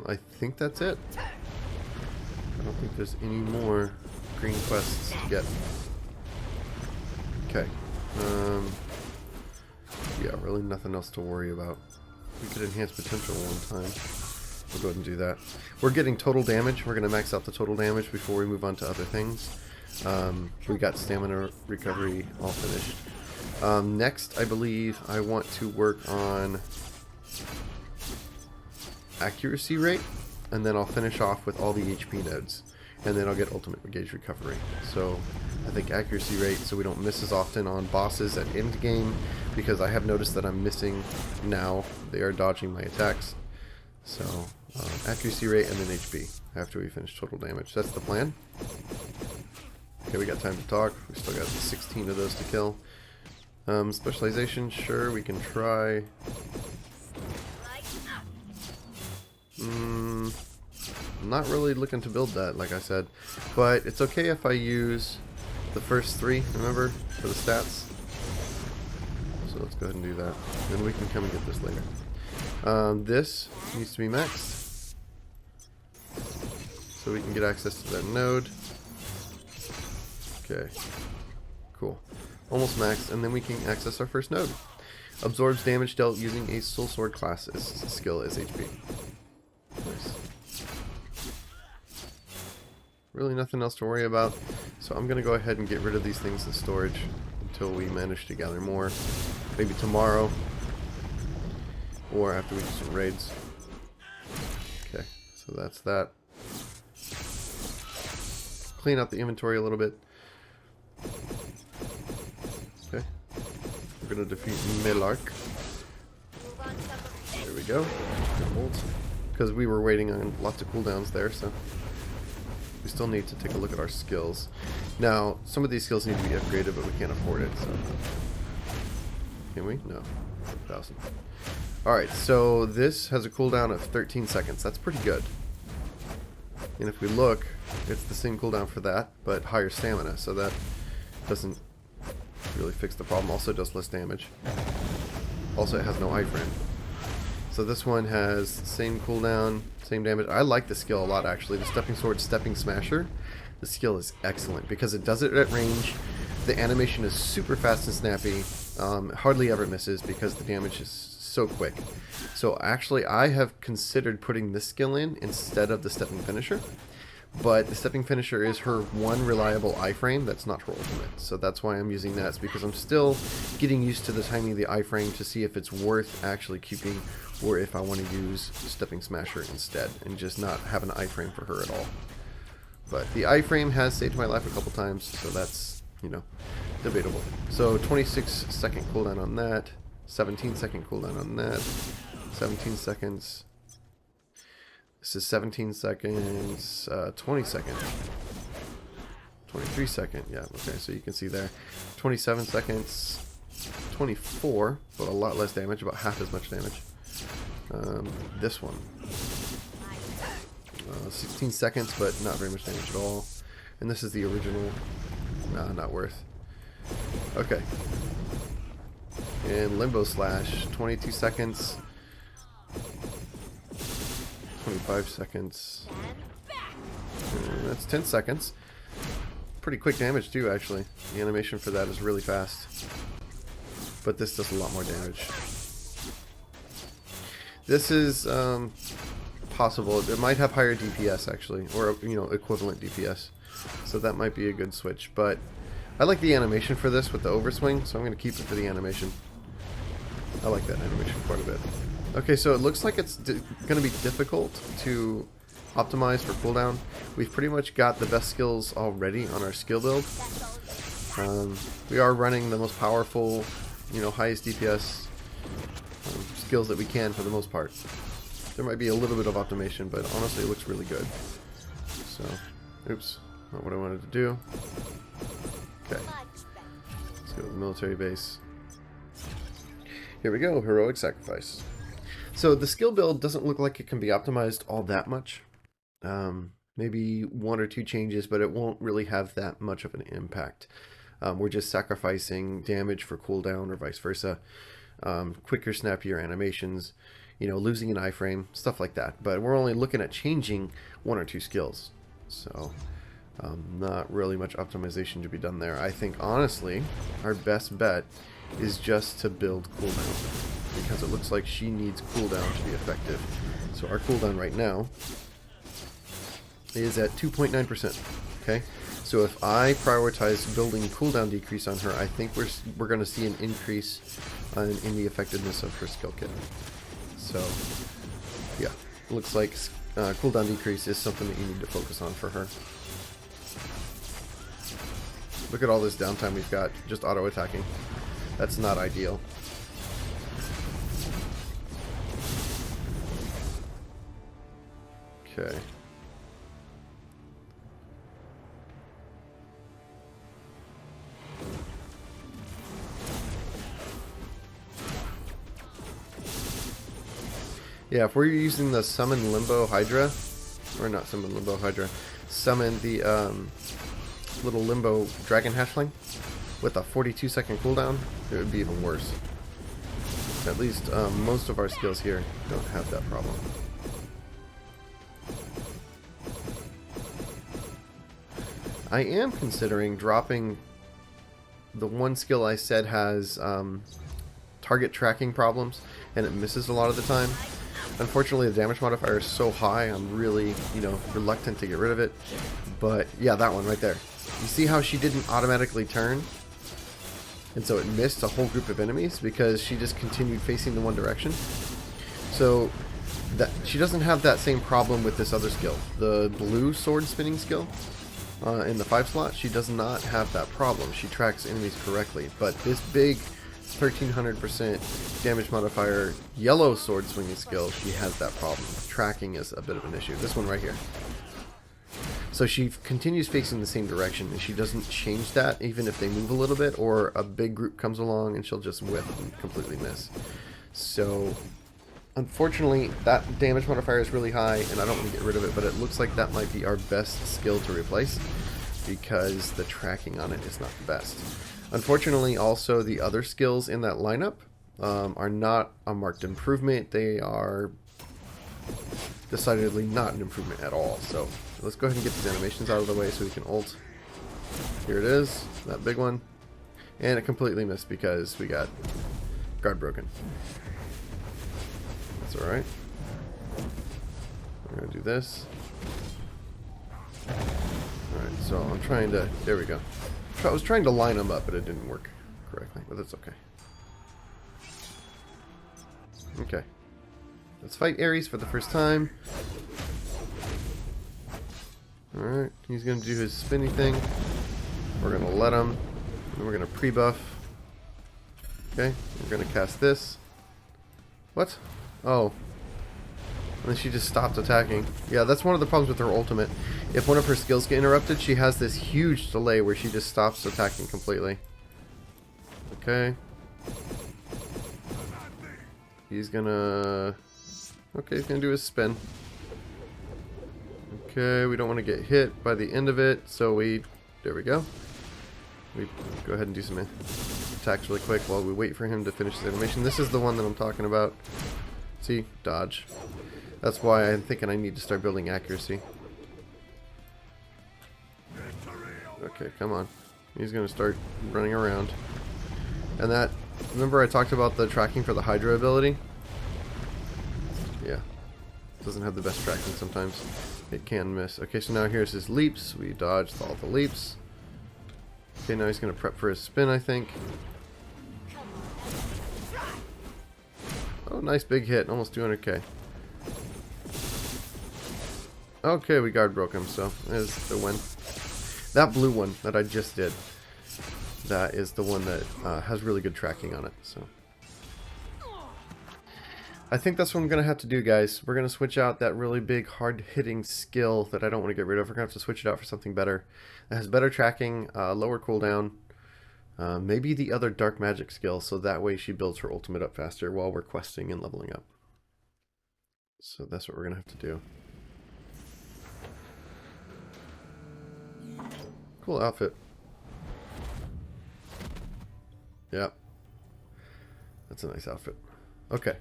Speaker 1: I think that's it. I don't think there's any more green quests to get. Okay. Yeah, really nothing else to worry about. We could enhance potential one time. We'll go ahead and do that. We're getting total damage. We're going to max out the total damage before we move on to other things. We got stamina recovery all finished. Next, I believe I want to work on accuracy rate, and then I'll finish off with all the HP nodes, and then I'll get ultimate gauge recovery. So I think accuracy rate, so we don't miss as often on bosses at end game, because I have noticed that I'm missing now. They are dodging my attacks. So accuracy rate and then HP after we finish total damage. That's the plan. Okay, we got time to talk. We still got 16 of those to kill. Specialization, sure, we can try. I'm not really looking to build that, like I said. But it's okay if I use the first 3, remember, for the stats. So let's go ahead and do that. Then we can come and get this later. This needs to be maxed. So we can get access to that node. Okay. Cool. Almost maxed, and then we can access our first node. Absorbs damage dealt using a soul sword class skill as HP. Nice. Really nothing else to worry about. So I'm going to go ahead and get rid of these things in storage until we manage to gather more. Maybe tomorrow. Or after we do some raids. Okay, so that's that. Clean out the inventory a little bit. Okay. We're going to defeat Melark. There we go. Because we were waiting on lots of cooldowns there, so we still need to take a look at our skills. Now, some of these skills need to be upgraded, but we can't afford it, so... Can we? No. 1,000. Alright, so this has a cooldown of 13 seconds. That's pretty good. And if we look, it's the same cooldown for that, but higher stamina, so that doesn't really fix the problem. Also does less damage. Also, it has no iframe. So this one has same cooldown, same damage. I like the skill a lot actually. The Stepping Sword, Stepping Smasher. The skill is excellent because it does it at range. The animation is super fast and snappy. Hardly ever misses because the damage is so quick. So actually I have considered putting this skill in instead of the Stepping Finisher. But the Stepping Finisher is her one reliable iframe. That's not her ultimate. So that's why I'm using that. It's because I'm still getting used to the timing of the iframe to see if it's worth actually keeping, or if I want to use Stepping Smasher instead and just not have an iframe for her at all. But the iframe has saved my life a couple times, so that's, you know, debatable. So 26-second cooldown on that, 17-second cooldown on that, 17 seconds. This is 17 seconds, 20 seconds, 23 second, yeah, okay, so you can see there, 27 seconds, 24, but a lot less damage, about half as much damage. This one, 16 seconds, but not very much damage at all. And this is the original, nah, not worth. Okay. And Limbo Slash, 22 seconds. 25 seconds. And that's 10 seconds. Pretty quick damage too, actually. The animation for that is really fast. But this does a lot more damage. This is possible. It might have higher DPS actually, or you know, equivalent DPS. So that might be a good switch. But I like the animation for this with the overswing, so I'm going to keep it for the animation. I like that animation quite a bit. Okay, so it looks like it's going to be difficult to optimize for cooldown. We've pretty much got the best skills already on our skill build. We are running the most powerful, you know, highest DPS skills that we can for the most part. There might be a little bit of optimization, but honestly it looks really good. So, oops, not what I wanted to do. Okay, let's go to the military base. Here we go, Heroic Sacrifice. So the skill build doesn't look like it can be optimized all that much. Maybe one or two changes, but it won't really have that much of an impact. We're just sacrificing damage for cooldown or vice versa. Quicker, snappier animations, you know, losing an iframe, stuff like that. But we're only looking at changing one or two skills. So not really much optimization to be done there. I think honestly our best bet is just to build cooldown, because it looks like she needs cooldown to be effective. So our cooldown right now is at 2.9%. Okay, so if I prioritize building cooldown decrease on her, I think we're going to see an increase in the effectiveness of her skill kit. So yeah, it looks like cooldown decrease is something that you need to focus on for her. Look at all this downtime we've got just auto attacking. That's not ideal. Okay. Yeah, if we're using the Summon Limbo Hydra, or not Summon Limbo Hydra, summon the little Limbo Dragon Hatchling with a 42-second cooldown, it would be even worse. At least most of our skills here don't have that problem. I am considering dropping the one skill I said has target tracking problems, and it misses a lot of the time. Unfortunately, the damage modifier is so high, I'm really, you know, reluctant to get rid of it. But yeah, that one right there. You see how she didn't automatically turn? And so it missed a whole group of enemies because she just continued facing the one direction. So that she doesn't have that same problem with this other skill, the blue sword spinning skill. In the 5 slot, she does not have that problem. She tracks enemies correctly. But this big 1300% damage modifier yellow sword swinging skill, she has that problem. Tracking is a bit of an issue. This one right here. So she continues facing the same direction, and she doesn't change that even if they move a little bit or a big group comes along, and she'll just whip and completely miss. So unfortunately that damage modifier is really high and I don't want to get rid of it, but it looks like that might be our best skill to replace because the tracking on it is not the best. Unfortunately also the other skills in that lineup are not a marked improvement. They are decidedly not an improvement at all. So let's go ahead and get these animations out of the way so we can ult. Here it is, that big one. And it completely missed because we got guard broken. That's alright. We're going to do this. Alright, so I'm trying to... There we go. I was trying to line them up, but it didn't work correctly. But that's okay. Okay. Let's fight Ares for the first time. Alright, he's going to do his spinny thing. We're going to let him. And we're going to pre-buff. Okay, we're going to cast this. What? Oh. And then she just stopped attacking. Yeah, that's one of the problems with her ultimate. If one of her skills get interrupted, she has this huge delay where she just stops attacking completely. Okay. He's gonna... Okay, he's gonna do his spin. Okay, we don't want to get hit by the end of it, so we... There we go. We go ahead and do some attacks really quick while we wait for him to finish the animation. This is the one that I'm talking about. See? Dodge. That's why I'm thinking I need to start building accuracy. Okay, come on. He's gonna start running around. And that... Remember I talked about the tracking for the Hydra ability? Yeah. Doesn't have the best tracking sometimes. It can miss. Okay, so now here's his leaps. We dodged all the leaps. Okay, now he's going to prep for his spin, I think. Oh, nice big hit. Almost 200k. Okay, we guard broke him, so there's the win. That blue one that I just did, that is the one that has really good tracking on it. So I think that's what I'm going to have to do, guys. We're going to switch out that really big, hard-hitting skill that I don't want to get rid of. We're going to have to switch it out for something better. That has better tracking, lower cooldown, maybe the other dark magic skill, so that way she builds her ultimate up faster while we're questing and leveling up. So that's what we're going to have to do. Cool outfit. Yep. That's a nice outfit. Okay.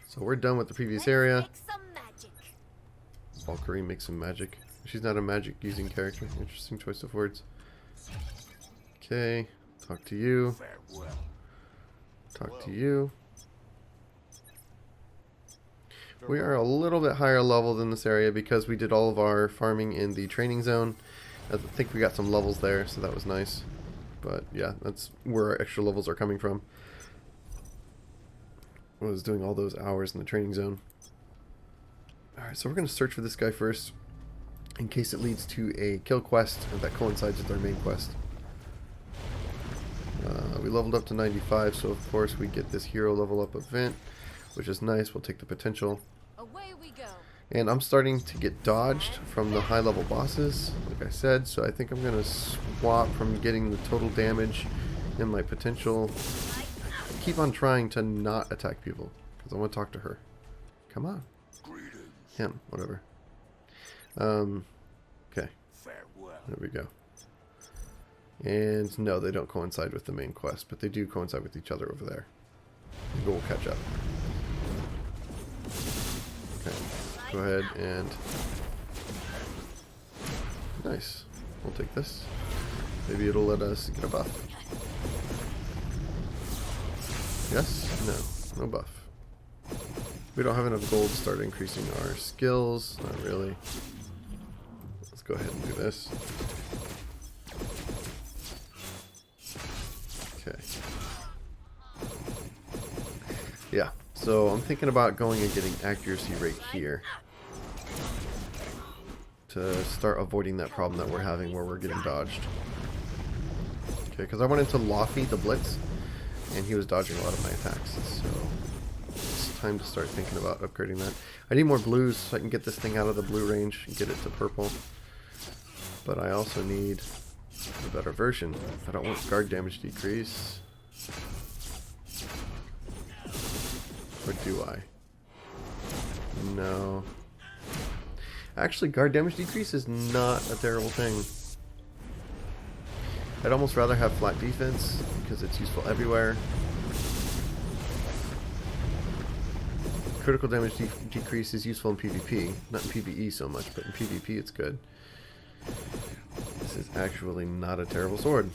Speaker 1: So we're done with the previous area.
Speaker 2: Make some magic.
Speaker 1: Valkyrie makes some magic. She's not a magic using character. Interesting choice of words. Okay. Talk to you.
Speaker 4: Farewell.
Speaker 1: Talk to you. We are a little bit higher level than this area because we did all of our farming in the training zone. I think we got some levels there, so that was nice. But yeah, that's where our extra levels are coming from. I was doing all those hours in the training zone. Alright, so we're going to search for this guy first, in case it leads to a kill quest that coincides with our main quest. We leveled up to 95, so of course we get this hero level up event, which is nice. We'll take the potential.
Speaker 2: Away we go.
Speaker 1: And I'm starting to get dodged from the high level bosses, like I said, so I think I'm going to swap from getting the total damage and my potential. Keep on trying to not attack people, because I want to talk to her. Come on. Him, whatever. Okay.
Speaker 4: Farewell.
Speaker 1: There we go. And no, they don't coincide with the main quest, but they do coincide with each other over there. Maybe we'll catch up. Okay. Go ahead and... Nice. We'll take this. Maybe it'll let us get a buff. Yes? No. No buff. We don't have enough gold to start increasing our skills. Not really. Let's go ahead and do this. Okay. Yeah. So I'm thinking about going and getting accuracy right here to start avoiding that problem that we're having where we're getting dodged. Okay, because I went into Laufey, the Blitz, and he was dodging a lot of my attacks. So it's time to start thinking about upgrading that. I need more blues so I can get this thing out of the blue range and get it to purple. But I also need a better version. I don't want guard damage decrease. Or do I? No. Actually, guard damage decrease is not a terrible thing. I'd almost rather have flat defense because it's useful everywhere. critical damage decrease is useful in PvP. Not in PvE so much, but in PvP it's good. This is actually not a terrible sword.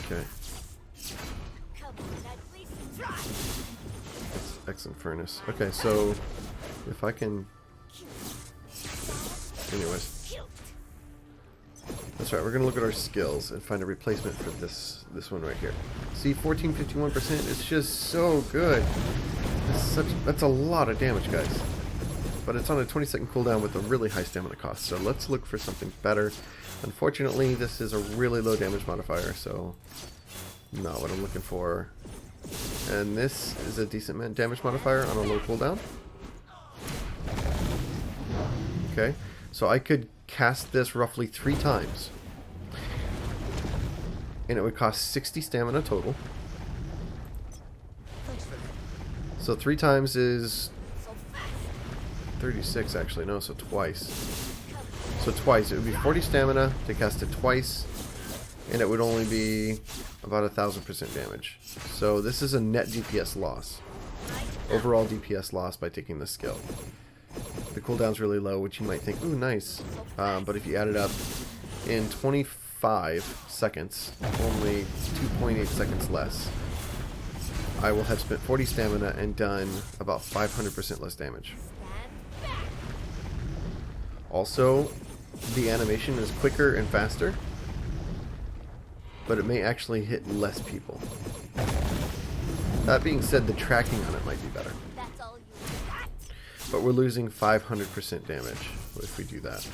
Speaker 1: Okay.
Speaker 2: Come on, at least try.
Speaker 1: Excellent furnace. Okay, so if I can... Anyways. That's right, we're going to look at our skills and find a replacement for this one right here. See, 1451%, it's just so good. That's a lot of damage, guys. But it's on a 20-second cooldown with a really high stamina cost, so let's look for something better. Unfortunately, this is a really low damage modifier, so not what I'm looking for. And this is a decent damage modifier on a low cooldown. Okay, so I could cast this roughly 3 times. And it would cost 60 stamina total. So 3 times is 36 actually, no, so twice. So twice, it would be 40 stamina to cast it twice. And it would only be about 1000% damage. So this is a net DPS loss. Overall DPS loss by taking this skill. The cooldown's really low, which you might think, ooh, nice. But if you add it up, in 25 seconds, only 2.8 seconds less, I will have spent 40 stamina and done about 500% less damage. Also, the animation is quicker and faster, but it may actually hit less people. That being said, the tracking on it might be better.
Speaker 2: That's all you got.
Speaker 1: But we're losing 500% damage if we do that.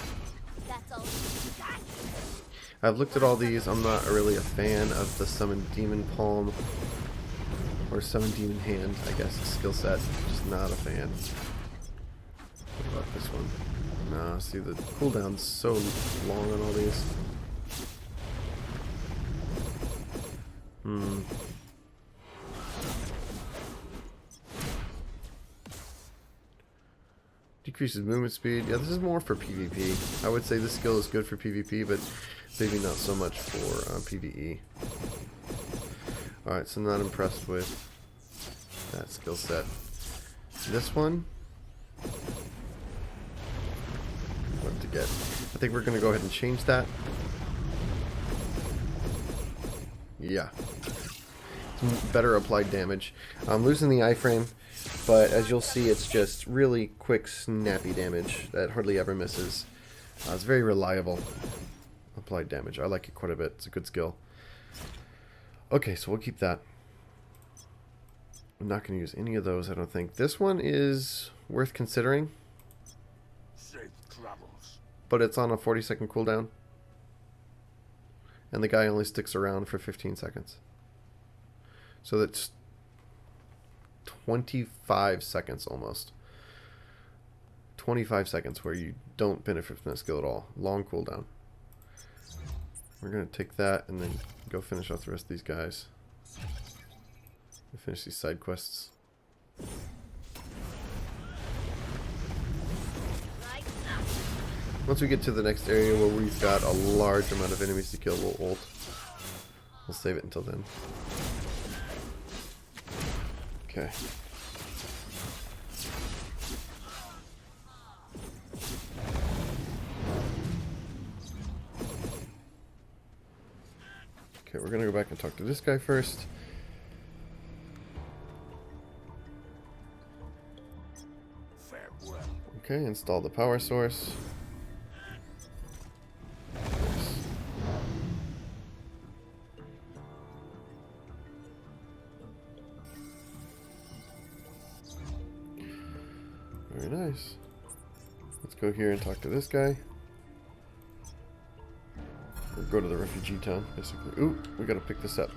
Speaker 2: That's all you got.
Speaker 1: I've looked at all these. I'm not really a fan of the Summon Demon Palm or Summon Demon Hand, I guess, skill set. Just not a fan. What about this one? No, see, the cooldown's so long on all these. Decreases movement speed. Yeah, this is more for PvP. I would say this skill is good for PvP, but maybe not so much for PvE. Alright, so I'm not impressed with that skill set. This one, what to get? I think we're going to go ahead and change that. Yeah. It's better applied damage. I'm losing the iframe, but as you'll see, it's just really quick, snappy damage that hardly ever misses. It's very reliable applied damage. I like it quite a bit. It's a good skill. Okay, so we'll keep that. I'm not going to use any of those, I don't think. This one is worth considering,
Speaker 6: Safe travels.
Speaker 1: but it's on a 40-second cooldown. And the guy only sticks around for 15 seconds. So that's 25 seconds almost. 25 seconds where you don't benefit from that skill at all. Long cooldown. We're going to take that and then go finish off the rest of these guys. And finish these side quests. Once we get to the next area where we've got a large amount of enemies to kill, we'll ult. We'll save it until then. Okay. Okay, we're gonna go back and talk to this guy first.
Speaker 6: Farewell.
Speaker 1: Okay, install the power source. Nice. Very nice. Let's go here and talk to this guy. Or go to the refugee town, basically. Ooh, we gotta pick this up.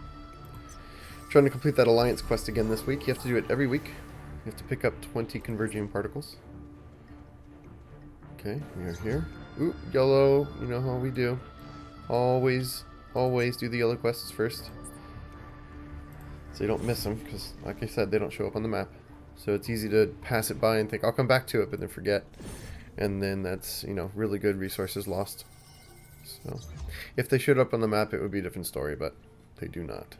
Speaker 1: Trying to complete that alliance quest again this week. You have to do it every week. You have to pick up 20 converging particles. Okay, we are here. Ooh, yellow. You know how we do. Always do the yellow quests first. So you don't miss them, because, like I said, they don't show up on the map. So it's easy to pass it by and think, I'll come back to it, but then forget. And then that's, you know, really good resources lost. So, if they showed up on the map, it would be a different story, but they do not.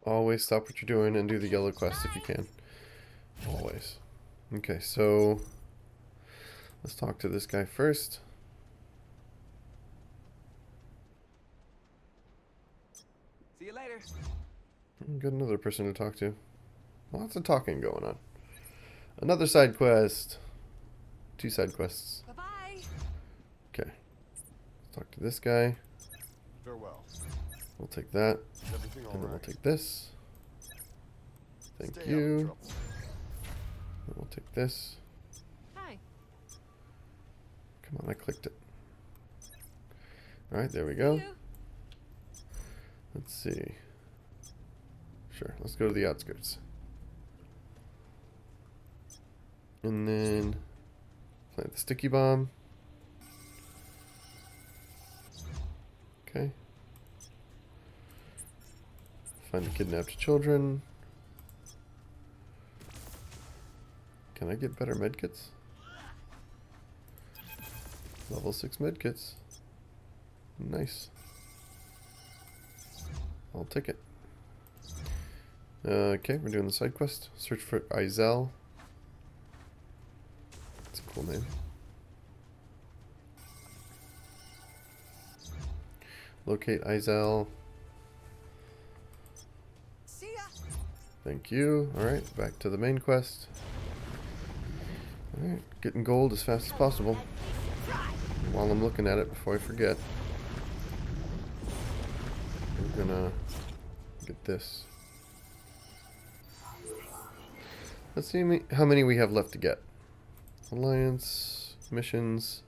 Speaker 1: Always stop what you're doing and do the yellow quest if you can. Always. Okay, so let's talk to this guy first.
Speaker 5: See you later.
Speaker 1: Got another person to talk to. Lots of talking going on. Another side quest. 2 side quests.
Speaker 2: Bye-bye.
Speaker 1: Okay. Let's talk to this guy.
Speaker 3: Farewell.
Speaker 1: We'll take that.
Speaker 3: Everything all
Speaker 1: And then we'll
Speaker 3: right?
Speaker 1: take this. Thank
Speaker 3: Stay out of
Speaker 1: you.
Speaker 3: trouble.
Speaker 1: And we'll take this.
Speaker 2: Hi.
Speaker 1: Come on, I clicked it. Alright, there we go.
Speaker 2: You.
Speaker 1: Let's see. Sure, let's go to the outskirts. And then plant the sticky bomb. Okay. Find the kidnapped children. Can I get better medkits? Level 6 medkits. Nice. I'll take it. Okay, we're doing the side quest. Search for Iselle. That's a cool name. Locate Iselle.
Speaker 2: See ya.
Speaker 1: Thank you. Alright, back to the main quest. Alright, getting gold as fast as possible. While I'm looking at it before I forget. We're gonna get this. Let's see how many we have left to get. Alliance, missions,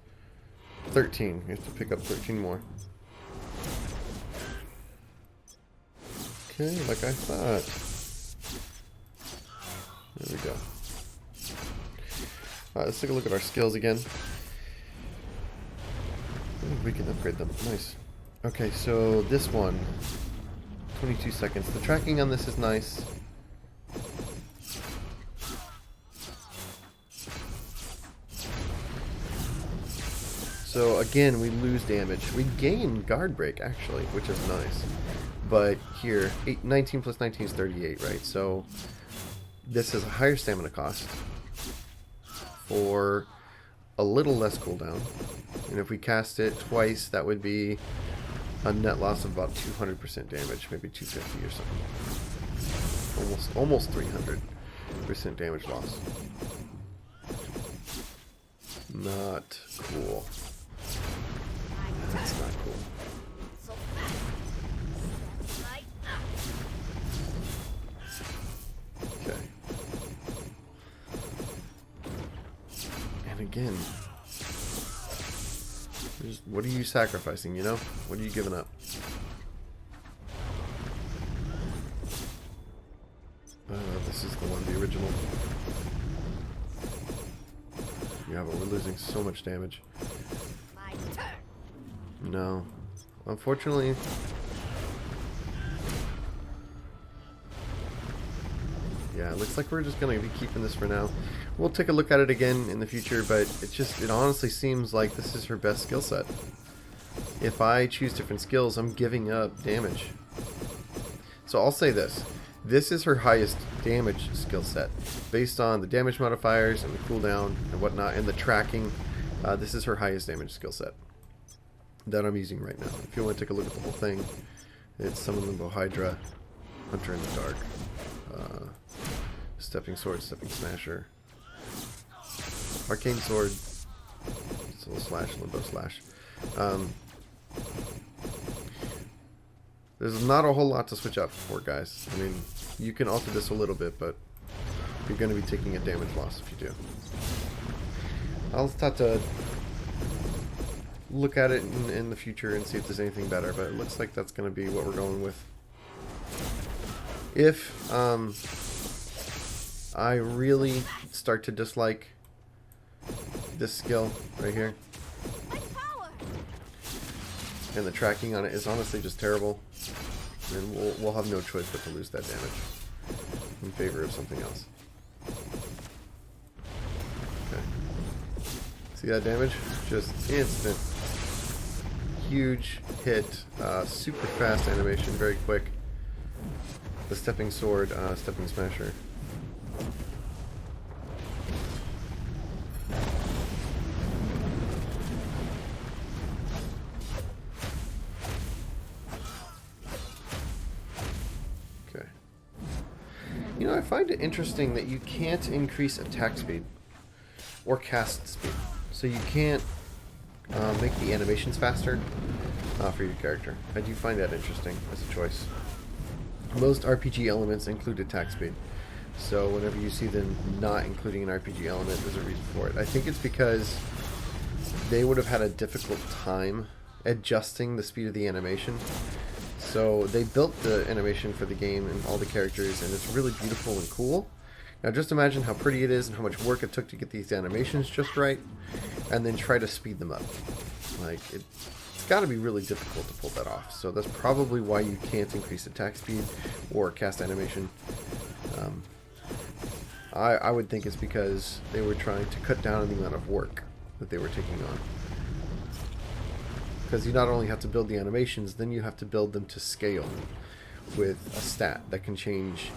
Speaker 1: 13. We have to pick up 13 more. Okay, like I thought. There we go. Alright, let's take a look at our skills again. Ooh, we can upgrade them. Nice. Okay, so this one, 22 seconds. The tracking on this is nice. So again, we lose damage. We gain guard break actually, which is nice. But here, 19 plus 19 is 38, right? So this is a higher stamina cost for a little less cooldown. And if we cast it twice, that would be a net loss of about 200% damage, maybe 250 or something. Almost 300% damage loss. Not cool. That's not cool.
Speaker 2: So fast. Step right up.
Speaker 1: Okay. And again, what are you sacrificing, you know? What are you giving up? This is the one, the original. Yeah, but we're losing so much damage.
Speaker 2: My turn.
Speaker 1: No. Unfortunately... Yeah, it looks like we're just going to be keeping this for now. We'll take a look at it again in the future, but it honestly seems like this is her best skill set. If I choose different skills, I'm giving up damage. So I'll say this. This is her highest damage skill set. Based on the damage modifiers and the cooldown and whatnot and the tracking, this is her highest damage skill set that I'm using right now. If you want to take a look at the whole thing, it's Summon Limbo Hydra, Hunter in the Dark, Stepping Sword, Stepping Smasher, Arcane Sword, Soul Slash, Limbo Slash. There's not a whole lot to switch up for, guys. I mean, you can alter this a little bit, but you're going to be taking a damage loss if you do. I'll start to look at it in the future and see if there's anything better, but it looks like that's going to be what we're going with. If I really start to dislike this skill right here,
Speaker 2: Like power.
Speaker 1: and the tracking on it is honestly just terrible, then we'll have no choice but to lose that damage in favor of something else. Okay. See that damage? Just instant. Huge hit. Super fast animation, very quick. the stepping sword, stepping smasher. Okay. You know, I find it interesting that you can't increase attack speed or cast speed. So you can't make the animations faster for your character. I do find that interesting as a choice. Most RPG elements include attack speed. So whenever you see them not including an RPG element, there's a reason for it. I think it's because they would have had a difficult time adjusting the speed of the animation. So they built the animation for the game and all the characters, and it's really beautiful and cool. Now just imagine how pretty it is and how much work it took to get these animations just right, and then try to speed them up. Like, it's got to be really difficult to pull that off. So that's probably why you can't increase attack speed or cast animation. I would think it's because they were trying to cut down on the amount of work that they were taking on. Because you not only have to build the animations, then you have to build them to scale with a stat that can change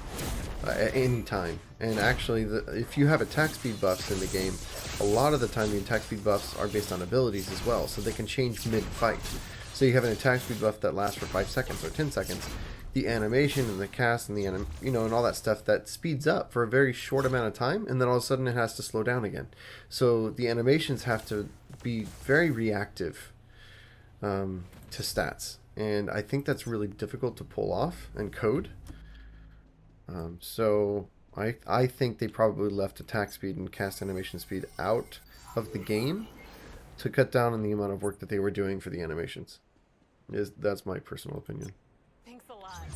Speaker 1: at any time. And actually, if you have attack speed buffs in the game, a lot of the time the attack speed buffs are based on abilities as well, so they can change mid-fight. So you have an attack speed buff that lasts for 5 seconds or 10 seconds. The animation and the cast and the and all that stuff, that speeds up for a very short amount of time, and then all of a sudden it has to slow down again. So the animations have to be very reactive to stats, and I think that's really difficult to pull off and code. So I think they probably left attack speed and cast animation speed out of the game to cut down on the amount of work that they were doing for the animations. That's my personal opinion.
Speaker 2: Thanks a lot.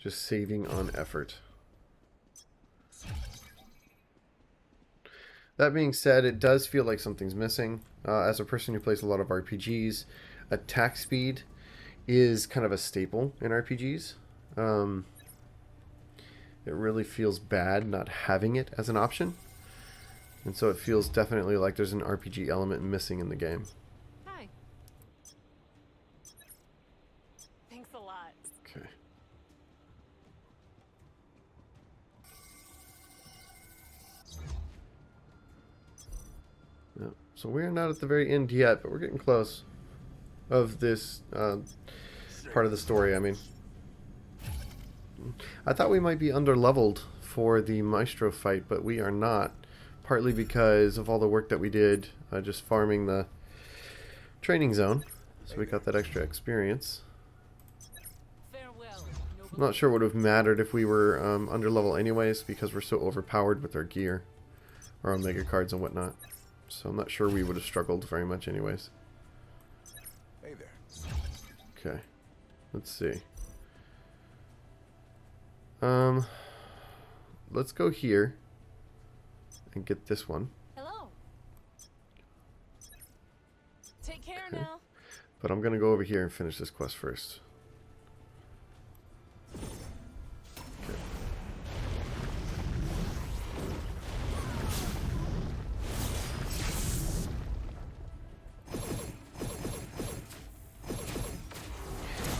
Speaker 1: Just saving on effort. That being said, it does feel like something's missing. As a person who plays a lot of RPGs, attack speed is kind of a staple in RPGs. It really feels bad not having it as an option. And so it feels definitely like there's an RPG element missing in the game.
Speaker 2: Hi. Thanks a lot.
Speaker 1: Okay. Yeah. So we're not at the very end yet, but we're getting close of this part of the story, I mean. I thought we might be underleveled for the Maestro fight, but we are not. Partly because of all the work that we did just farming the training zone. So we got that extra experience.
Speaker 2: Farewell, noble.
Speaker 1: I'm not sure it would have mattered if we were under level anyways, because we're so overpowered with our gear, our Omega cards and whatnot. So I'm not sure we would have struggled very much anyways.
Speaker 6: Hey there.
Speaker 1: Okay, let's see. Let's go here and get this one.
Speaker 2: Hello. Take care
Speaker 1: Okay.
Speaker 2: now.
Speaker 1: But I'm gonna go over here and finish this quest first. Okay.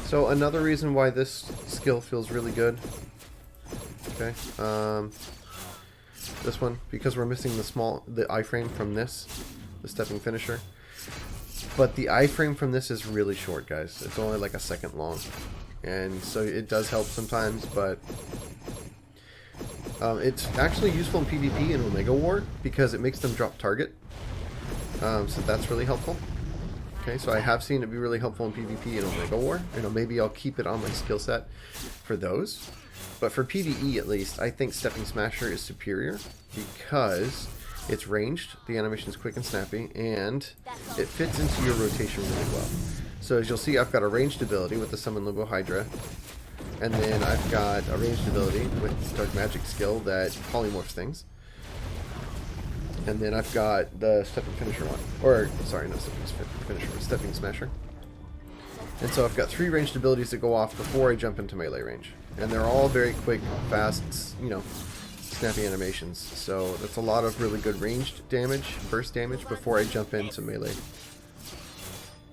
Speaker 1: So another reason why this skill feels really good. Okay. This one, because we're missing the iframe from this, the stepping finisher. But the iframe from this is really short, guys. It's only like a second long. And so it does help sometimes, but it's actually useful in PvP and Omega War because it makes them drop target. So that's really helpful. Okay, so I have seen it be really helpful in PvP and Omega War. Maybe I'll keep it on my skill set for those. But for PvE at least, I think Stepping Smasher is superior because it's ranged, the animation is quick and snappy, and it fits into your rotation really well. So as you'll see, I've got a ranged ability with the Summon Limbo Hydra, and then I've got a ranged ability with Dark Magic skill that polymorphs things. And then I've got the Stepping Finisher one. Or, sorry, not Stepping Finisher, Stepping Smasher. And so I've got 3 ranged abilities that go off before I jump into melee range. And they're all very quick, fast, snappy animations. So that's a lot of really good ranged damage, burst damage, before I jump into melee.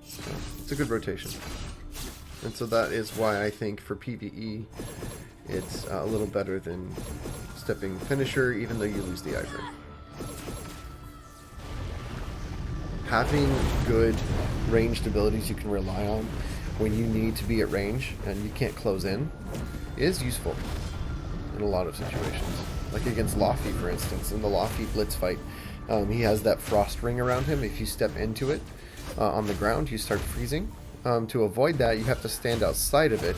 Speaker 1: So it's a good rotation. And so that is why I think for PvE, it's a little better than stepping finisher, even though you lose the iframe. Having good ranged abilities you can rely on when you need to be at range and you can't close in is useful in a lot of situations. Like against Laufey, for instance, in the Laufey Blitz fight, he has that frost ring around him. If you step into it on the ground, you start freezing. To avoid that, you have to stand outside of it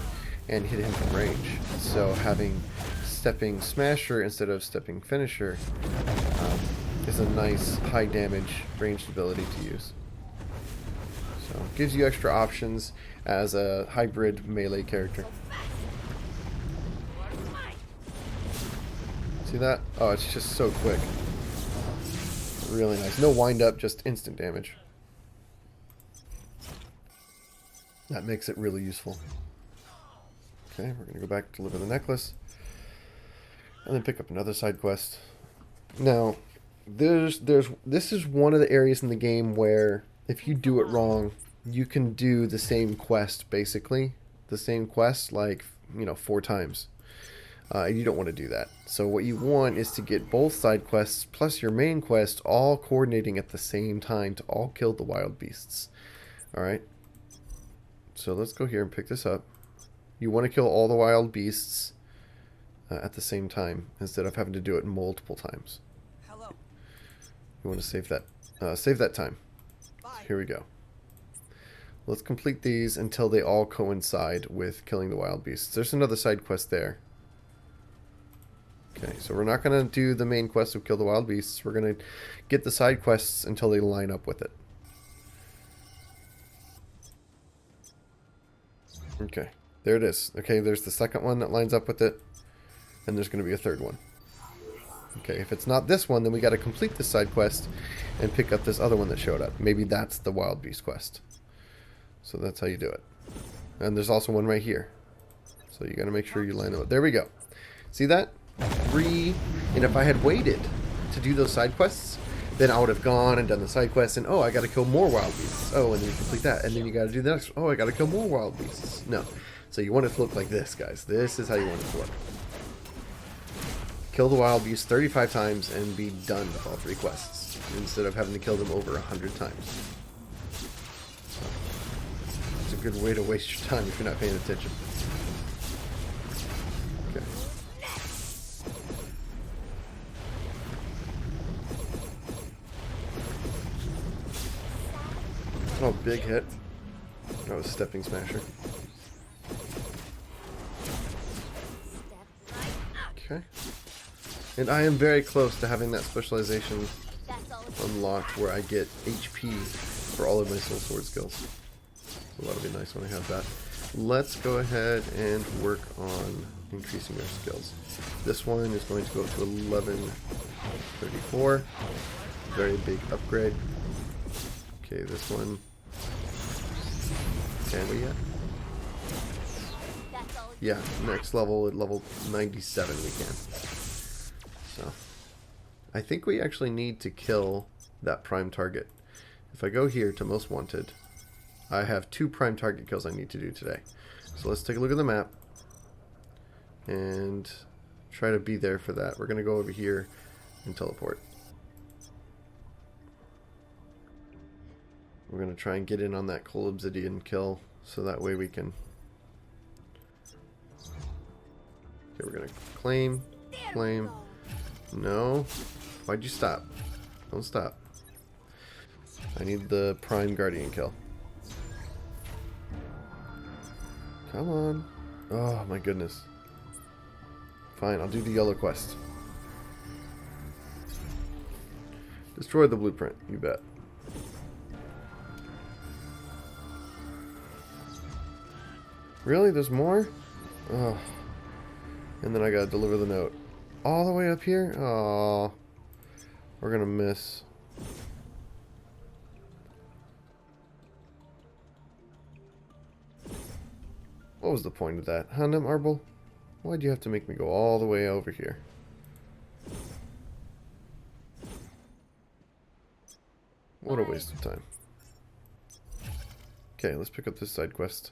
Speaker 1: and hit him from range. So having stepping smasher instead of stepping finisher is a nice high damage ranged ability to use. So it gives you extra options as a hybrid melee character. See that? Oh, it's just so quick. Really nice. No wind up, just instant damage. That makes it really useful. Okay, we're going to go back, deliver the necklace, and then pick up another side quest. Now, this is one of the areas in the game where if you do it wrong, you can do the same quest, basically. The same quest, like, 4 times. You don't want to do that. So what you want is to get both side quests plus your main quest all coordinating at the same time to all kill the wild beasts. Alright? So let's go here and pick this up. You want to kill all the wild beasts at the same time instead of having to do it multiple times.
Speaker 5: Hello.
Speaker 1: You want to save that time. So here we go. Let's complete these until they all coincide with killing the wild beasts. There's another side quest there. Okay, so we're not going to do the main quest of kill the wild beasts. We're going to get the side quests until they line up with it. Okay, there it is. Okay, there's the second one that lines up with it, and there's going to be a third one. Okay, if it's not this one, then we got to complete this side quest and pick up this other one that showed up. Maybe that's the wild beast quest. So that's how you do it. And there's also one right here. So you got to make sure you line up. There we go. See that? 3. And if I had waited to do those side quests, then I would have gone and done the side quest, and oh, I got to kill more wild beasts. Oh, and then you complete that, and then you got to do the next. Oh, I got to kill more wild beasts. No, so you want it to look like this, guys. This is how you want it to look. Kill the wild beasts 35 times and be done with all 3 quests, instead of having to kill them over 100 times. So, it's a good way to waste your time if you're not paying attention. Okay. Oh, big hit. That was stepping smasher. Okay. And I am very close to having that specialization unlocked where I get HP for all of my soul sword skills. So that'll be nice when I have that. Let's go ahead and work on increasing our skills. This one is going to go to 1134. Very big upgrade. Okay, this one. Can we yet? Yeah, next level at level 97 we can. So, I think we actually need to kill that prime target. If I go here to most wanted, I have 2 prime target kills I need to do today. So let's take a look at the map and try to be there for that. We're going to go over here and teleport. We're going to try and get in on that coal obsidian kill so that way we can... Okay, we're going to claim. No. Why'd you stop? Don't stop. I need the prime guardian kill. Come on. Oh my goodness. Fine, I'll do the yellow quest. Destroy the blueprint, you bet. Really? There's more? Oh. And then I gotta deliver the note. All the way up here? Oh. We're gonna miss. What was the point of that? Huh, Marble? Why'd you have to make me go all the way over here? What a waste of time. Okay, let's pick up this side quest.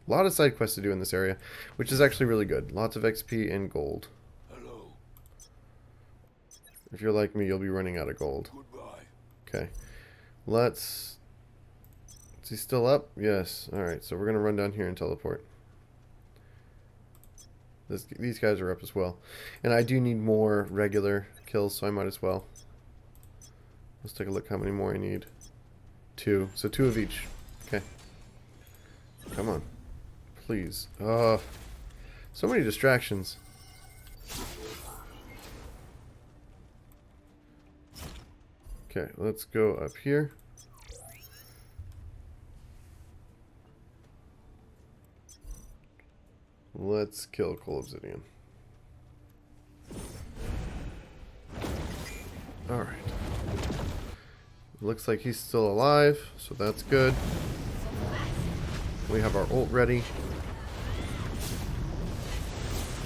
Speaker 1: A lot of side quests to do in this area, which is actually really good. Lots of XP and gold.
Speaker 6: Hello.
Speaker 1: If you're like me, you'll be running out of gold.
Speaker 6: Goodbye.
Speaker 1: Okay. Let's... Is he still up? Yes. Alright, so we're going to run down here and teleport. These guys are up as well. And I do need more regular kills, so I might as well. Let's take a look how many more I need. 2. So 2 of each. Okay. Come on. Please. So many distractions. Okay, let's go up here. Let's kill Coal Obsidian. Alright. Looks like he's still alive, so that's good. We have our ult ready.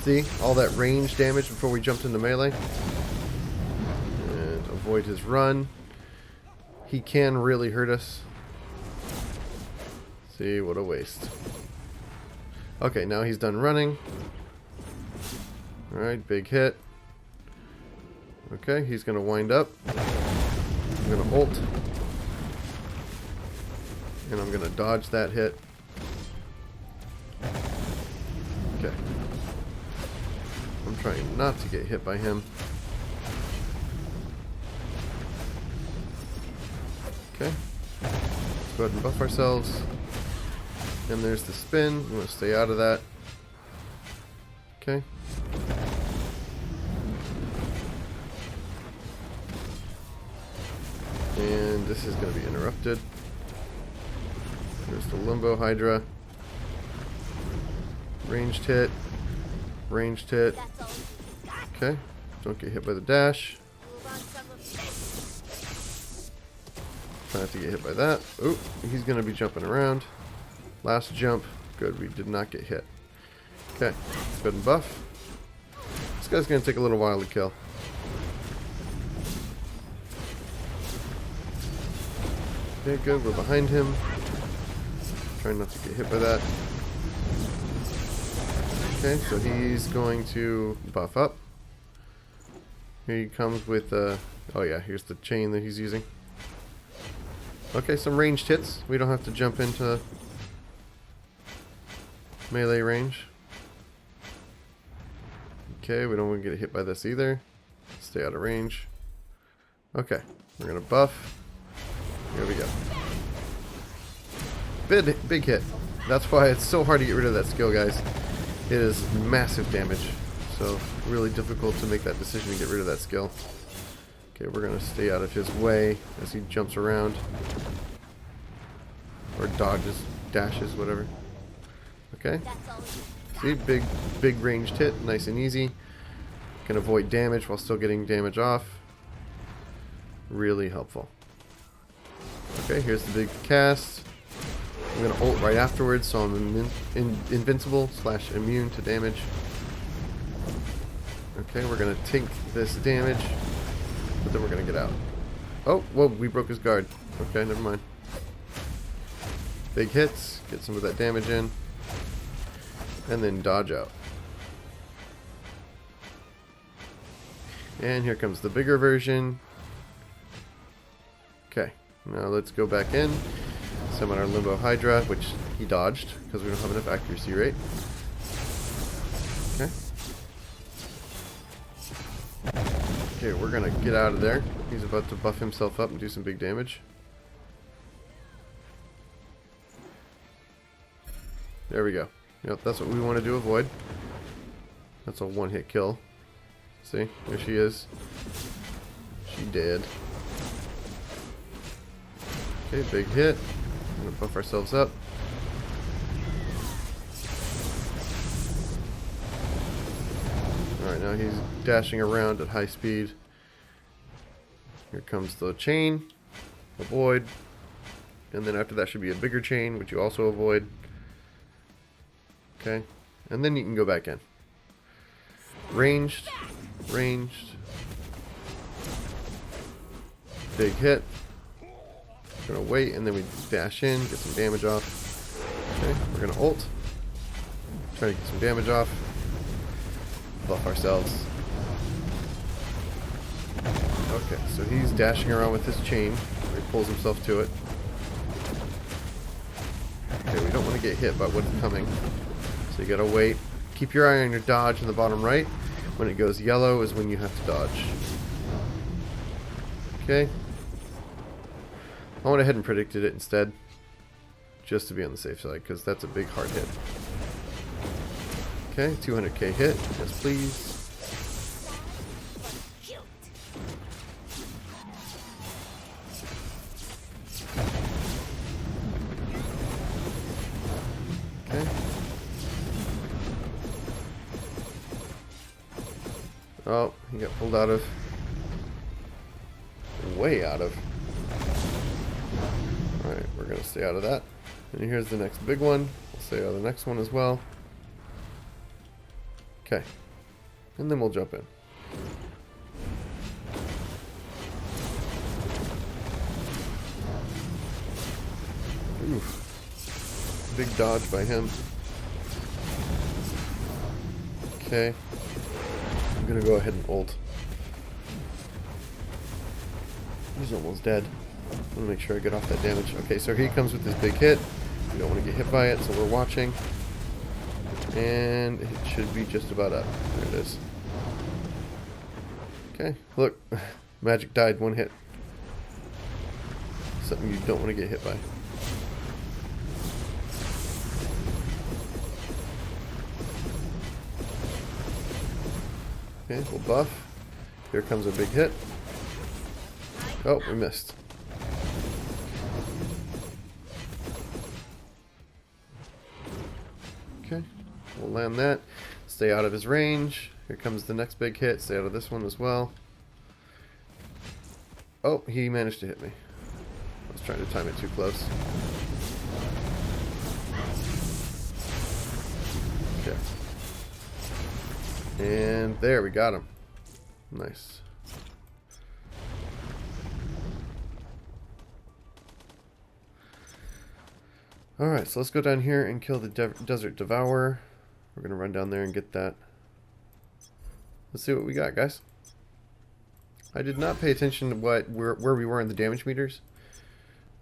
Speaker 1: See? All that range damage before we jumped into melee. And avoid his run. He can really hurt us. See, what a waste. Okay, now he's done running. Alright, big hit. Okay, he's going to wind up. I'm going to ult. And I'm going to dodge that hit. Okay. I'm trying not to get hit by him. Okay. Let's go ahead and buff ourselves. And there's the spin. I'm going to stay out of that. Okay. And this is going to be interrupted. There's the Limbo Hydra. Ranged hit. Ranged hit.
Speaker 2: That's all you got.
Speaker 1: Okay. Don't get hit by the dash.
Speaker 2: Move on some of this.
Speaker 1: Try not to get hit by that. Oh, he's going to be jumping around. Last jump. Good, we did not get hit. Okay, let's go ahead and buff. This guy's going to take a little while to kill. Okay, good, we're behind him. Trying not to get hit by that. Okay, so he's going to buff up. Here he comes with, oh yeah, here's the chain that he's using. Okay, some ranged hits. We don't have to jump into melee range. Okay, we don't want to get hit by this either. Stay out of range. Okay, we're going to buff. Here we go. Big hit. That's why it's so hard to get rid of that skill, guys. It is massive damage. So, really difficult to make that decision to get rid of that skill. Okay, we're going to stay out of his way as he jumps around. Or dodges, dashes, whatever. Okay. See, big ranged hit, nice and easy. Can avoid damage while still getting damage off. Really helpful. Okay, here's the big cast. I'm going to ult right afterwards, so I'm invincible / immune to damage. Okay, we're going to take this damage, but then we're going to get out. Oh, whoa, we broke his guard. Okay, never mind. Big hits, get some of that damage in, and then dodge out. And here comes the bigger version. Okay, now let's go back in. Summon our Limbo Hydra, which he dodged because we don't have enough accuracy rate. Okay. Okay, we're gonna get out of there. He's about to buff himself up and do some big damage. There we go. Yep, that's what we want to do, avoid. That's a one-hit kill. See, there she is. She did. Okay, big hit. I'm gonna buff ourselves up. Alright, now he's dashing around at high speed. Here comes the chain. Avoid. And then after that should be a bigger chain, which you also avoid. Okay. And then you can go back in. Ranged. Ranged. Big hit. Gonna wait and then we dash in, get some damage off. Okay, we're gonna ult. Trying to get some damage off. Buff ourselves. Okay, so he's dashing around with his chain. He pulls himself to it. Okay, we don't want to get hit by what's coming. So you gotta wait. Keep your eye on your dodge in the bottom right. When it goes yellow is when you have to dodge. Okay. I went ahead and predicted it instead. Just to be on the safe side, because that's a big hard hit. Okay, 200k hit. Yes, please.
Speaker 2: Cute.
Speaker 1: Okay. Oh, he got pulled out of. Way out of. Alright, we're going to stay out of that. And here's the next big one. We'll stay out of the next one as well. Okay. And then we'll jump in. Oof. Big dodge by him. Okay. I'm going to go ahead and ult. He's almost dead. I want to make sure I get off that damage. Okay, so here he comes with this big hit. We don't want to get hit by it, so we're watching. And it should be just about up. There it is. Okay, look. Magik died, one hit. Something you don't want to get hit by. Okay, we'll buff. Here comes a big hit. Oh, we missed. Okay, we'll land that. Stay out of his range. Here comes the next big hit. Stay out of this one as well. Oh, he managed to hit me. I was trying to time it too close. Okay. And there, we got him. Nice. Alright, so let's go down here and kill the Desert Devourer. We're going to run down there and get that. Let's see what we got, guys. I did not pay attention to where we were in the damage meters.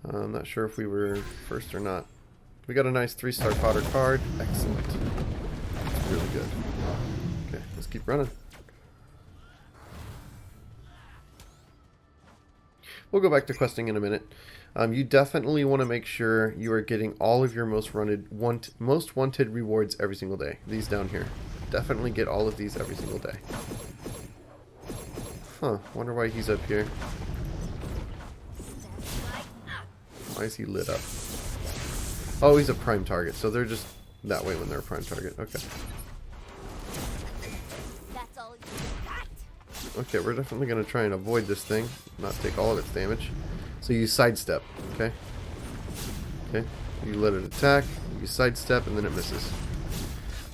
Speaker 1: I'm not sure if we were first or not. We got a nice 3-star fodder card. Excellent. That's really good. Okay, let's keep running. We'll go back to questing in a minute. You definitely want to make sure you are getting all of your most wanted rewards every single day. These down here. Definitely get all of these every single day. Huh, wonder why he's up here. Why is he lit up? Oh, he's a prime target, so they're just that way when they're a prime target. Okay.
Speaker 2: That's all you got.
Speaker 1: Okay, we're definitely going to try and avoid this thing, not take all of its damage. So you sidestep, okay? Okay, you let it attack, you sidestep, and then it misses.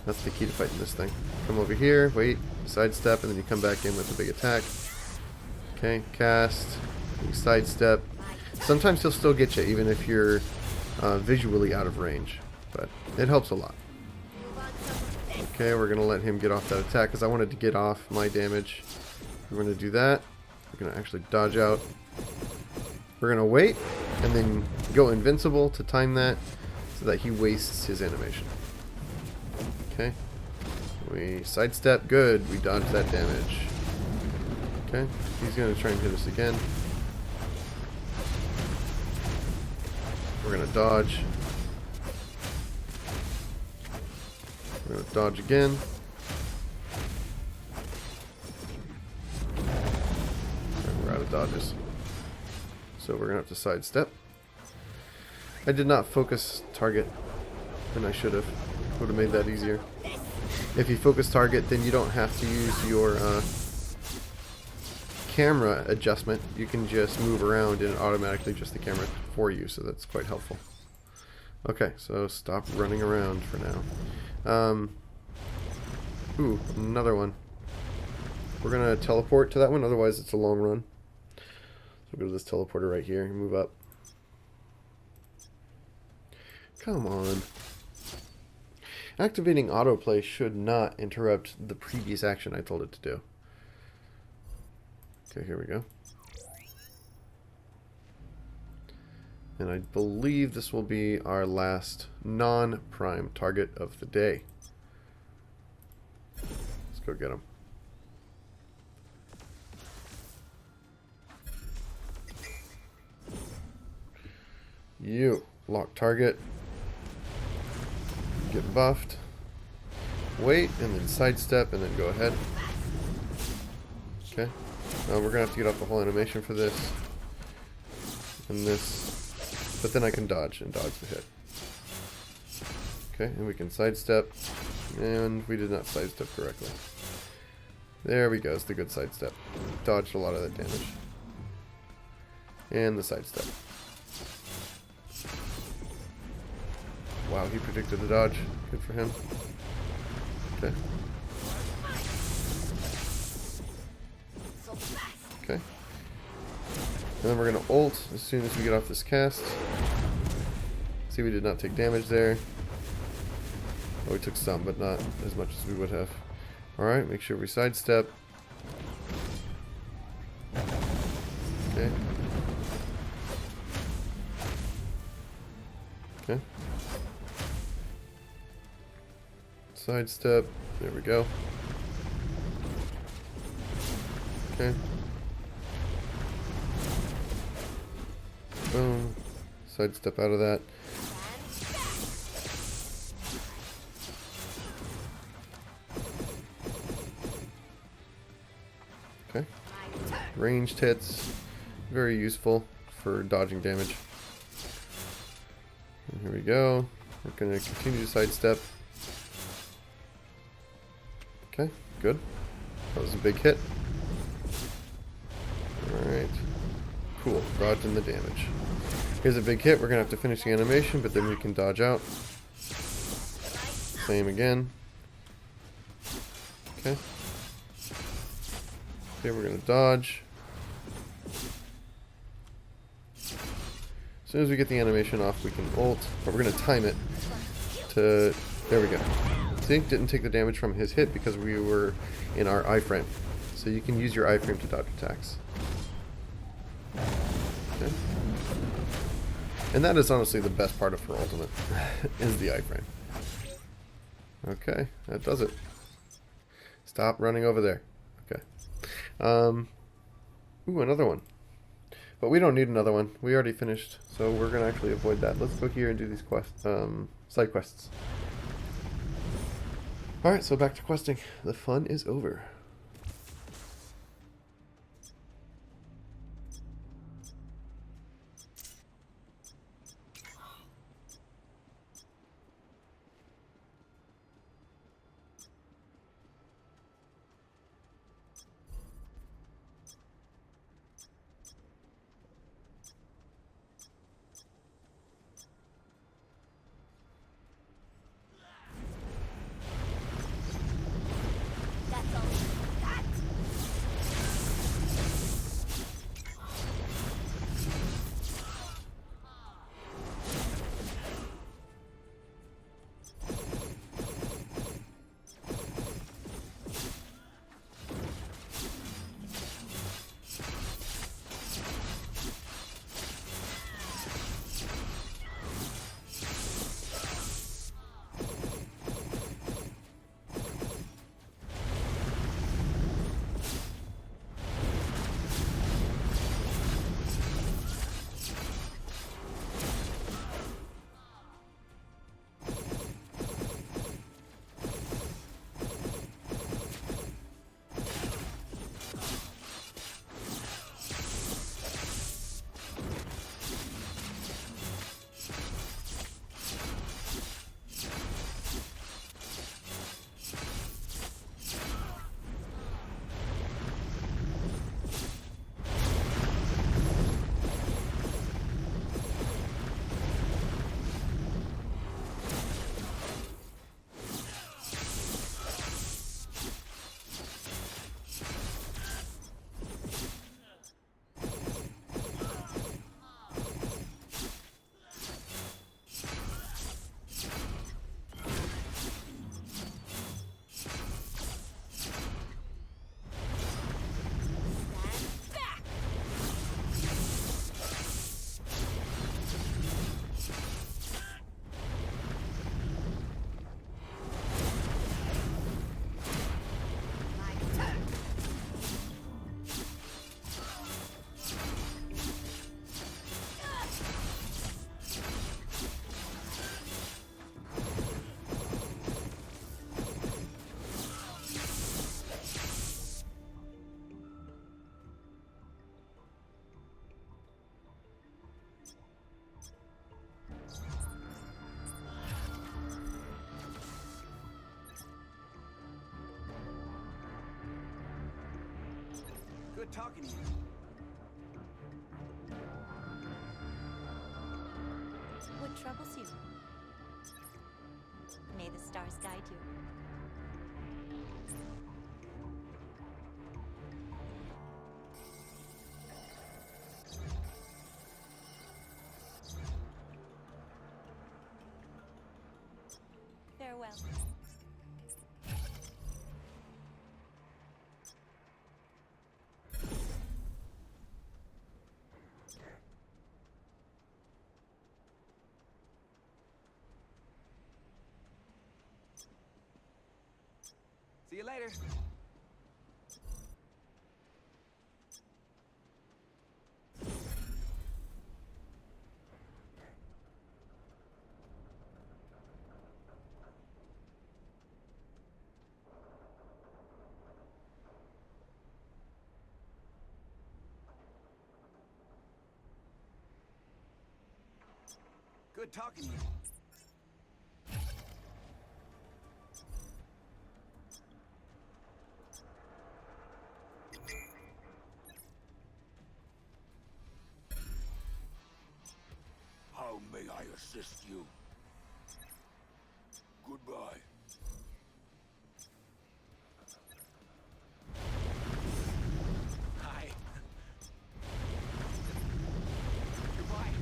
Speaker 1: That's the key to fighting this thing. Come over here, wait, sidestep, and then you come back in with a big attack. Okay, cast, you sidestep. Sometimes he'll still get you, even if you're visually out of range, but it helps a lot. Okay, we're going to let him get off that attack, because I wanted to get off my damage. We're going to do that. We're going to actually dodge out. We're going to wait, and then go invincible to time that, so that he wastes his animation. Okay. We sidestep. Good. We dodge that damage. Okay. He's going to try and hit us again. We're going to dodge. We're going to dodge again. And we're out of dodges. So we're going to have to sidestep. I did not focus target, and I should have. Would have made that easier. If you focus target, then you don't have to use your camera adjustment. You can just move around and it automatically adjusts the camera for you, so that's quite helpful. Okay, so stop running around for now. Ooh, another one. We're going to teleport to that one, otherwise it's a long run. So we'll go to this teleporter right here and move up. Come on. Activating autoplay should not interrupt the previous action I told it to do. Okay, here we go. And I believe this will be our last non-prime target of the day. Let's go get him. You. Lock target. Get buffed. Wait, and then sidestep, and then go ahead. Okay. Now we're going to have to get off the whole animation for this. And this. But then I can dodge and dodge the hit. Okay, and we can sidestep. And we did not sidestep correctly. There we go, it's the good sidestep. Dodged a lot of that damage. And the sidestep. Wow, he predicted the dodge. Good for him. Okay. Okay. And then we're going to ult as soon as we get off this cast. See, we did not take damage there. Oh, we took some, but not as much as we would have. Alright, make sure we sidestep. Okay. Okay. Sidestep. There we go. Okay. Boom. Sidestep out of that. Okay. Ranged hits. Very useful for dodging damage. And here we go. We're going to continue to sidestep. Okay, good. That was a big hit. Alright. Cool. Dodging the damage. Here's a big hit. We're going to have to finish the animation, but then we can dodge out. Same again. Okay. Okay, we're going to dodge. As soon as we get the animation off, we can ult. But we're going to time it to... There we go. See? Didn't take the damage from his hit because we were in our iframe. So you can use your iframe to dodge attacks. Okay. And that is honestly the best part of her ultimate, is the iframe. Okay, that does it. Stop running over there. Okay. Ooh, another one. But we don't need another one. We already finished, so we're going to actually avoid that. Let's go here and do these side quests. Alright, so back to questing. The fun is over.
Speaker 2: That's all.
Speaker 5: talking to you.
Speaker 2: What troubles you? May the stars guide you. Farewell.
Speaker 5: See you later. Good talking to you.
Speaker 4: How may I assist you? Goodbye.
Speaker 5: Hi. Goodbye.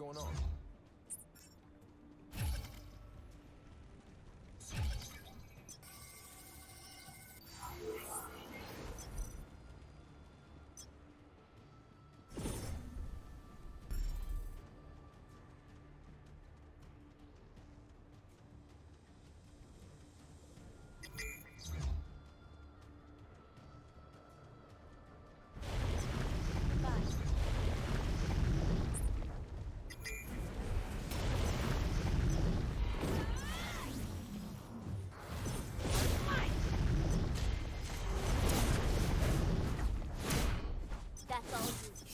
Speaker 6: going on?
Speaker 2: Goodbye. That's all you.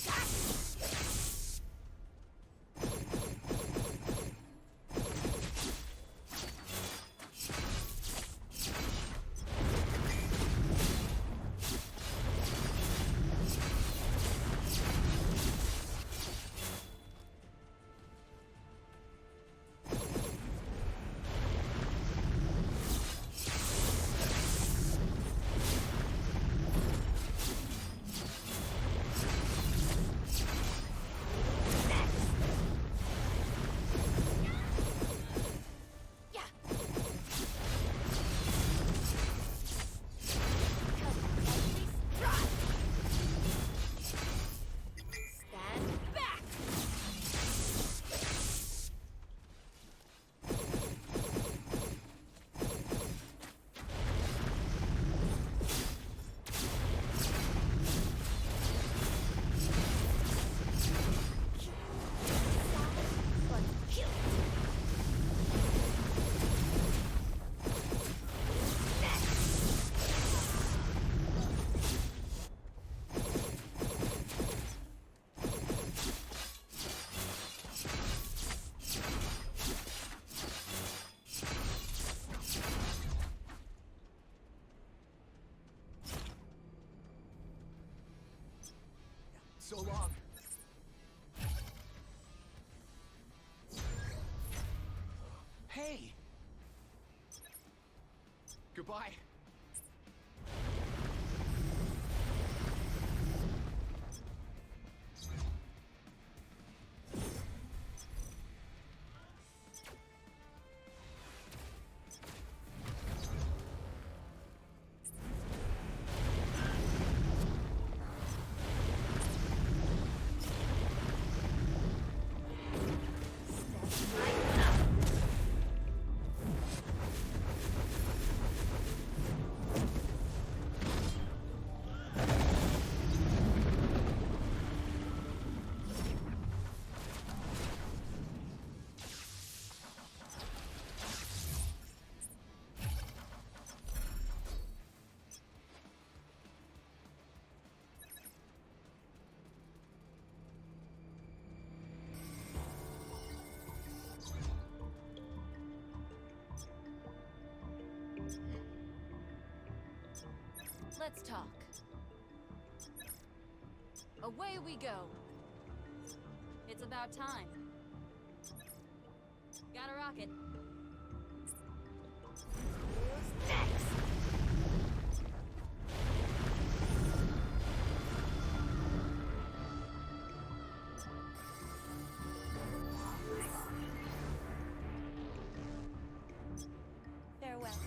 Speaker 2: Yeah. Come on, at least try. Stand back. But kill.
Speaker 5: So long. Hey! Goodbye.
Speaker 2: Let's talk. Away we go. It's about time. Got a rocket. Who's next? Farewell.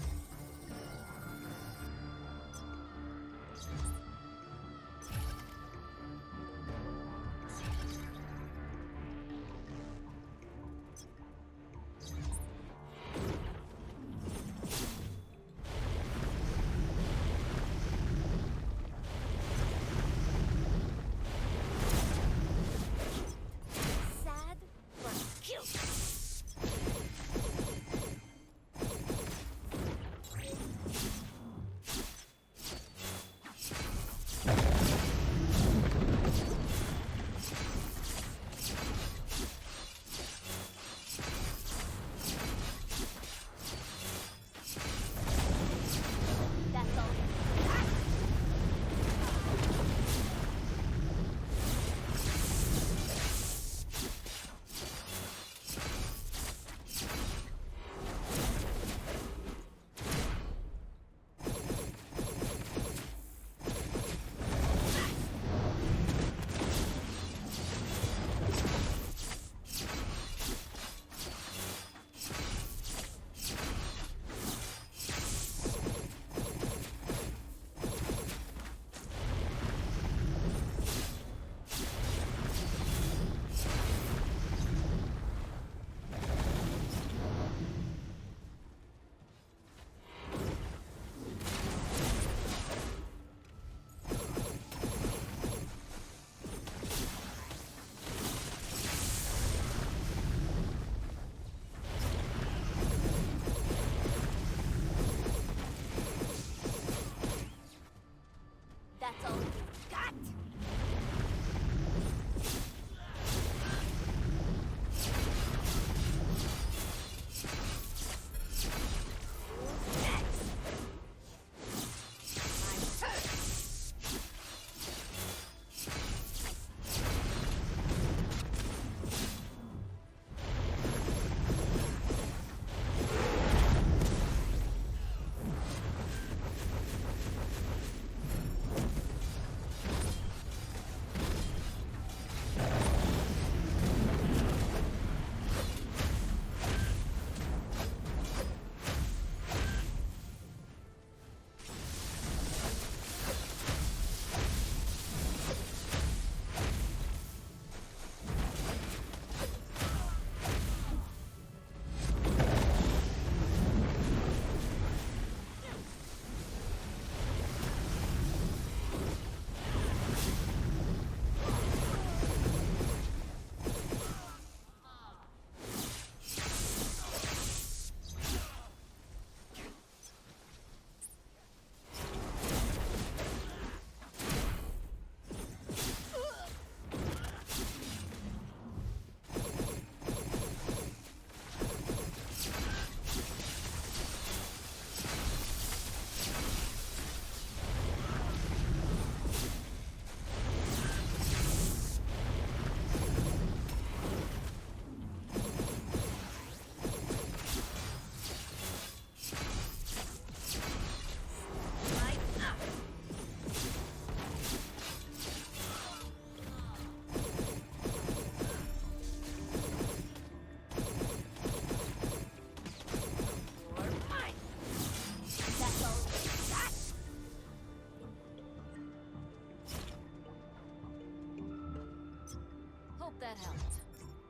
Speaker 2: that helps.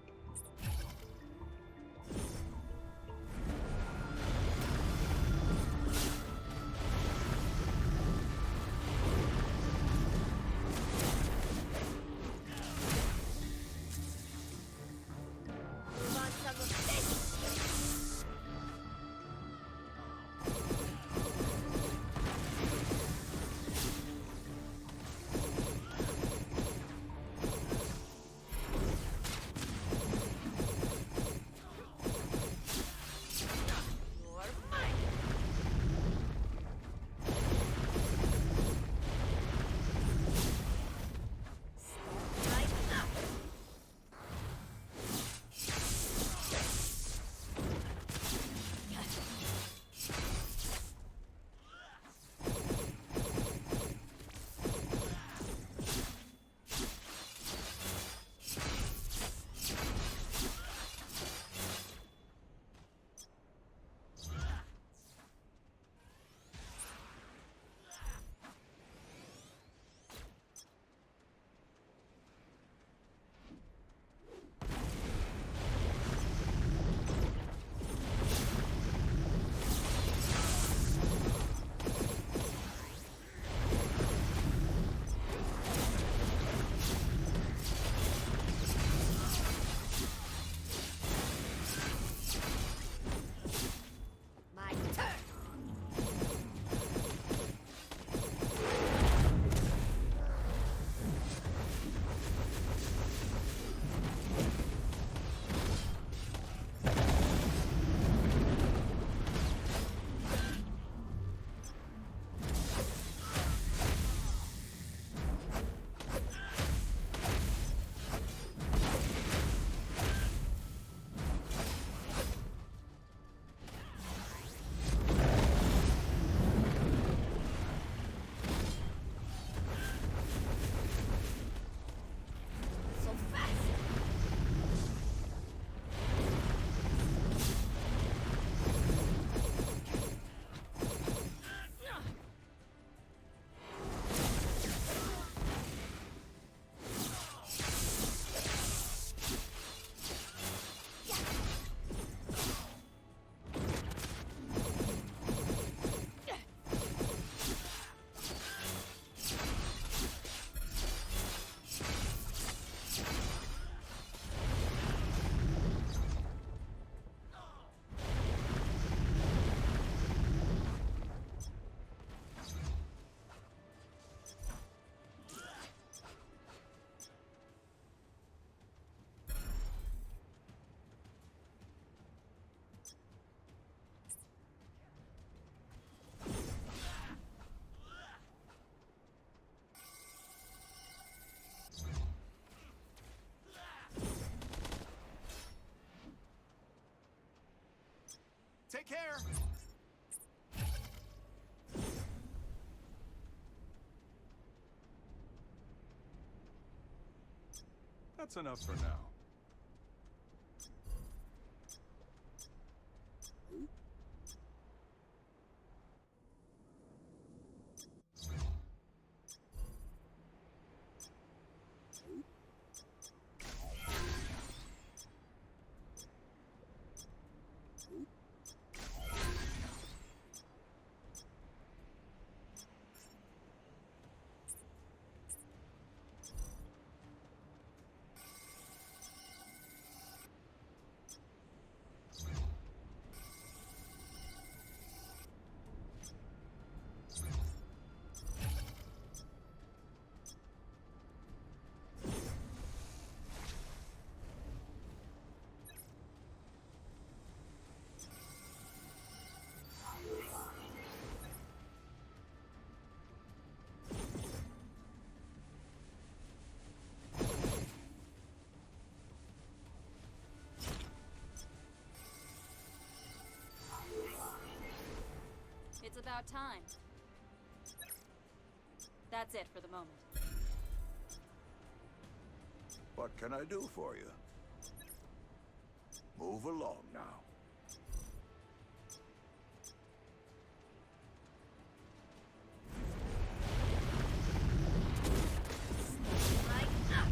Speaker 7: You want some of this? You're mine. Step right up. My turn. So fast.
Speaker 5: Take care.
Speaker 3: That's enough for now.
Speaker 2: It's about time. That's it for the moment.
Speaker 4: What can I do for you? Move along now.
Speaker 7: Right up.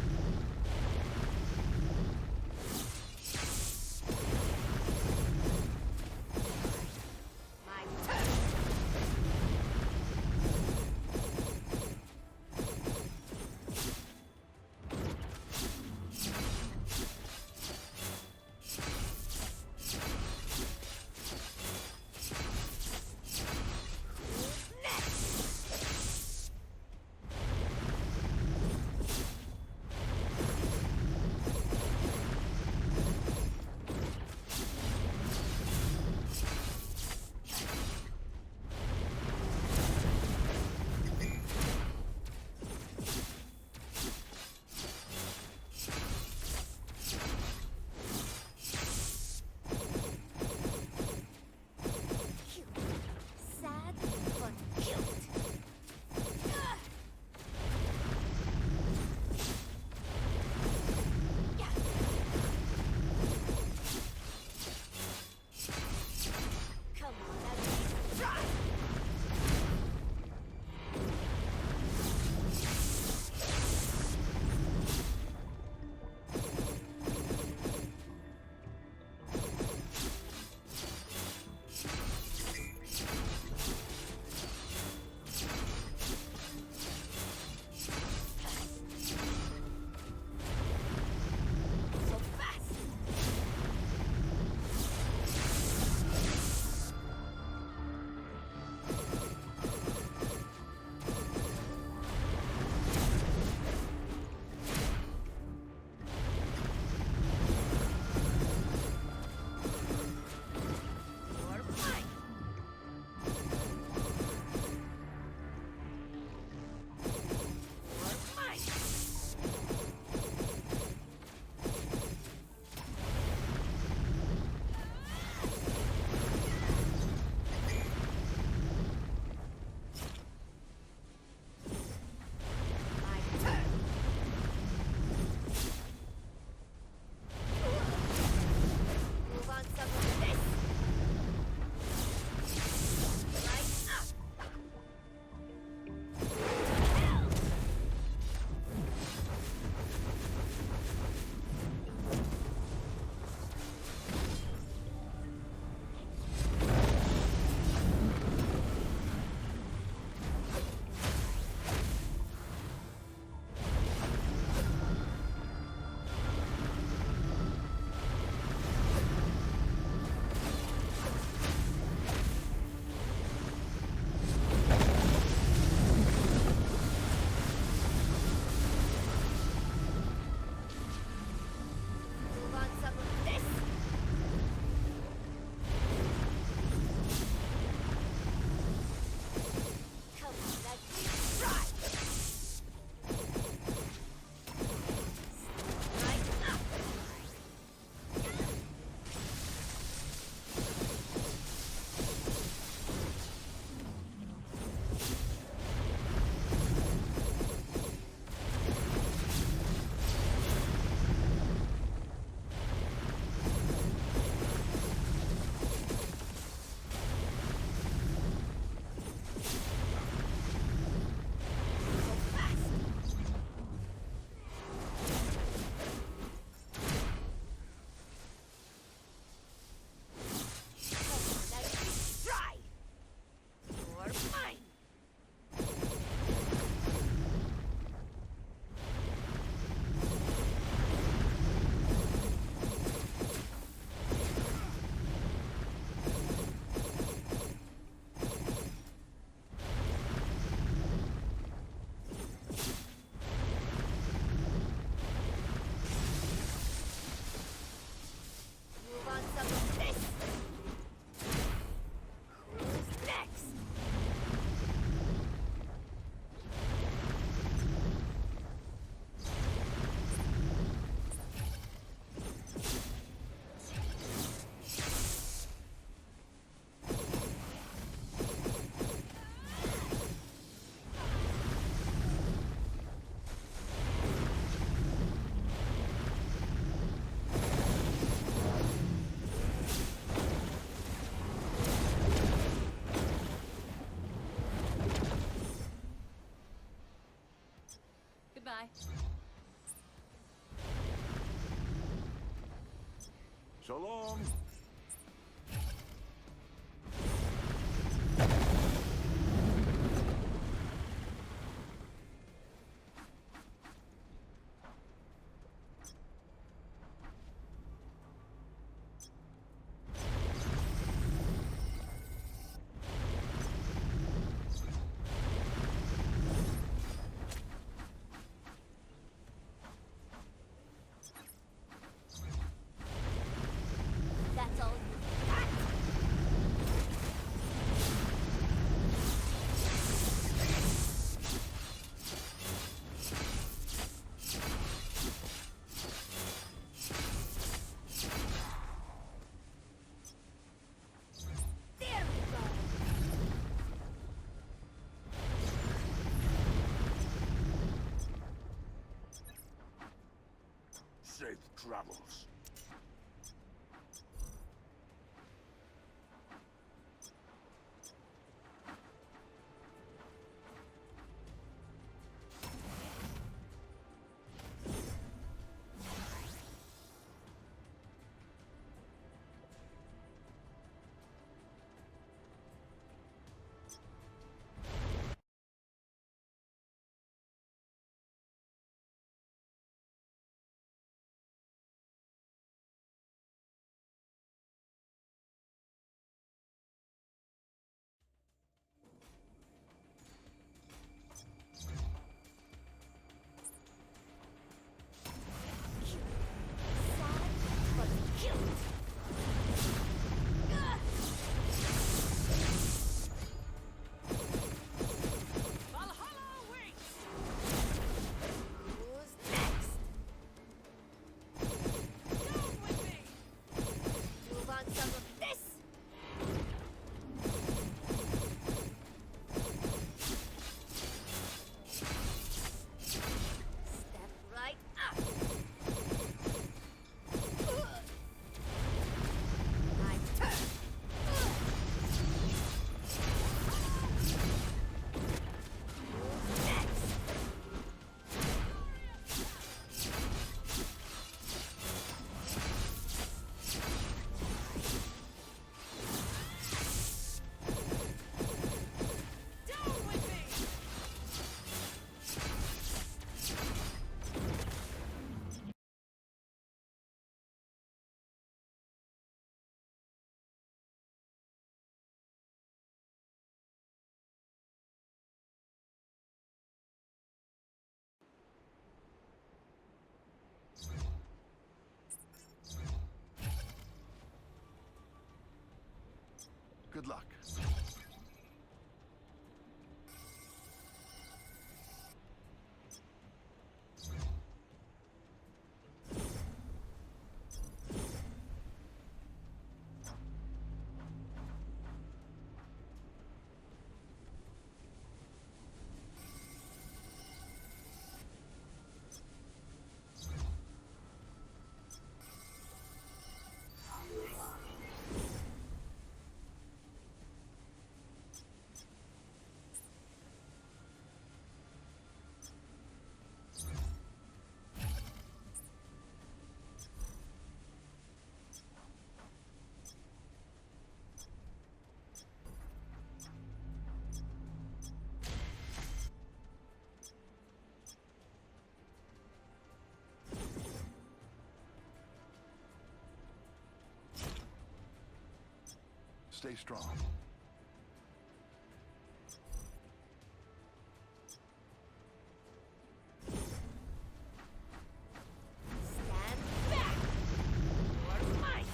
Speaker 4: So long.
Speaker 7: That's all you got. There we go.
Speaker 4: Safe travels.
Speaker 7: Sad, but cute.
Speaker 2: Valhalla waits!
Speaker 7: Who's next?
Speaker 2: Down with me!
Speaker 7: You want some of this? Step right up. My turn. Who's next?
Speaker 2: Down with me!
Speaker 6: Good luck. Stay strong.
Speaker 7: Stand back. You're mine.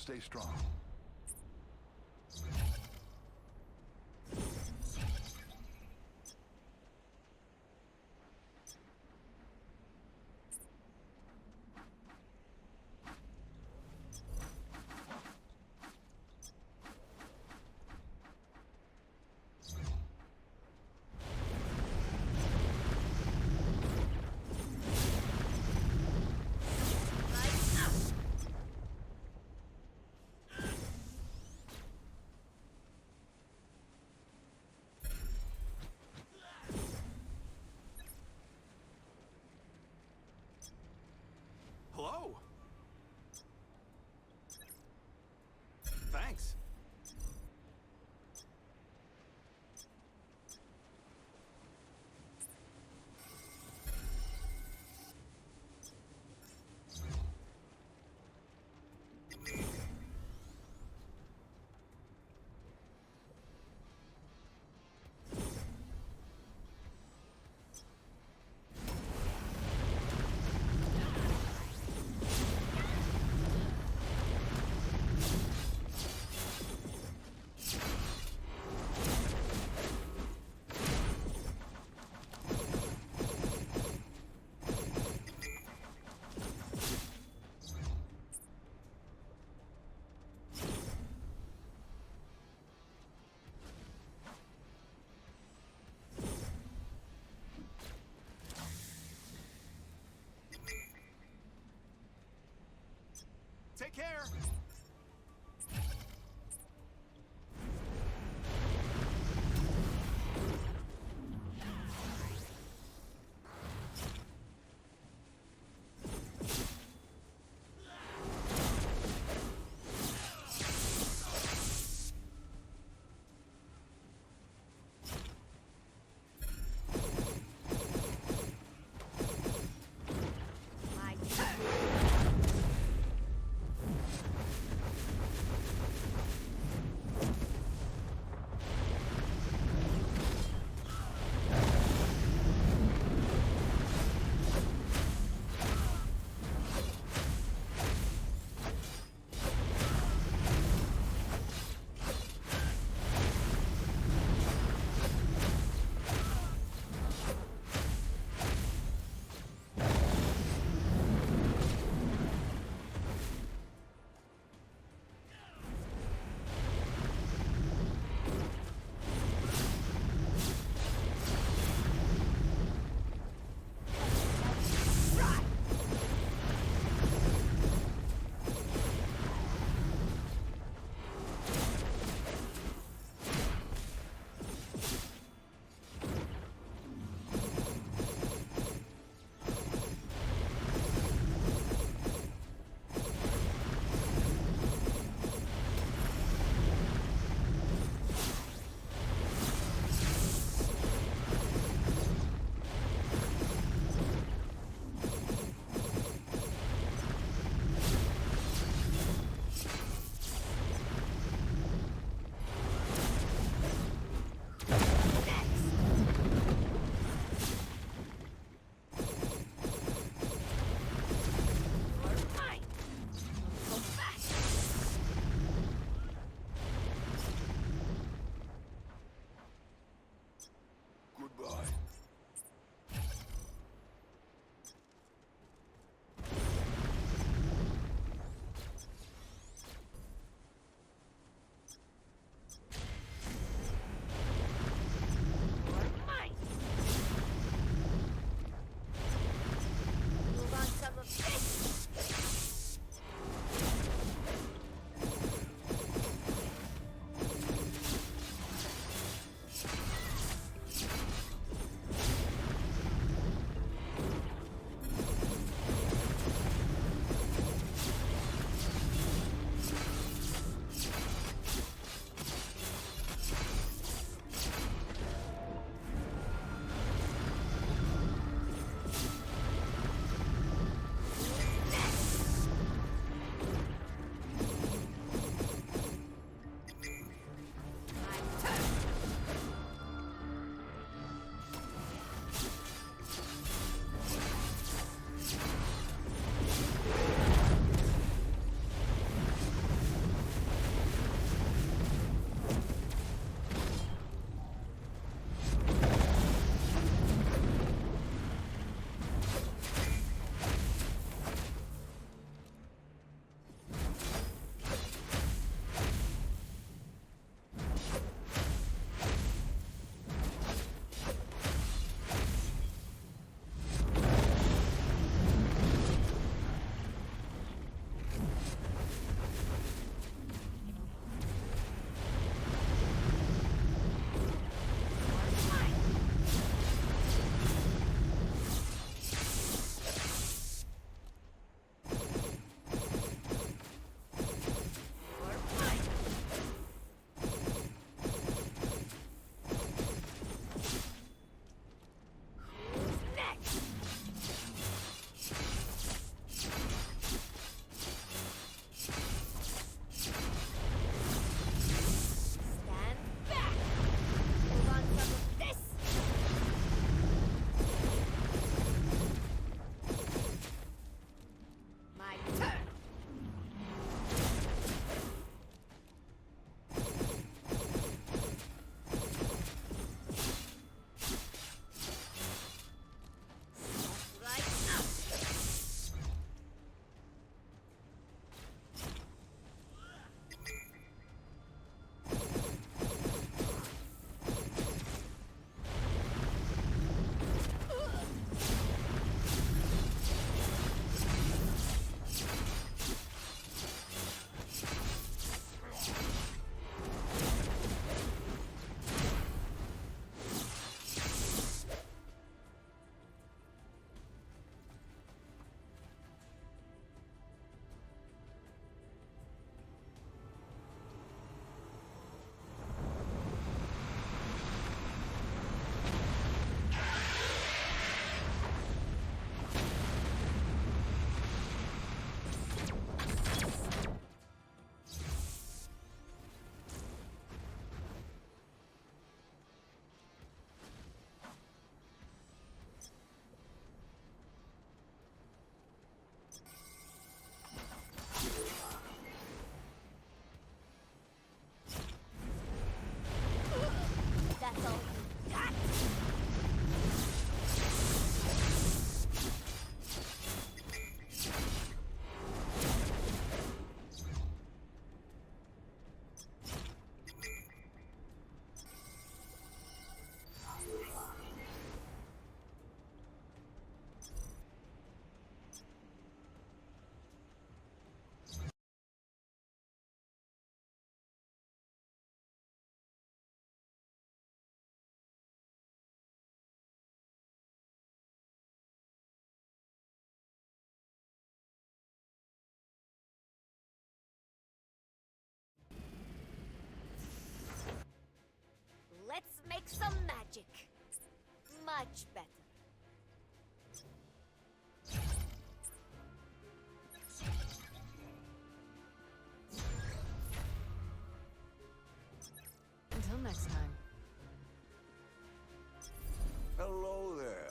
Speaker 6: Stay strong.
Speaker 5: Hello. Thanks. Take care.
Speaker 7: My turn. like some magic. Much better.
Speaker 2: Until next time.
Speaker 4: Hello there.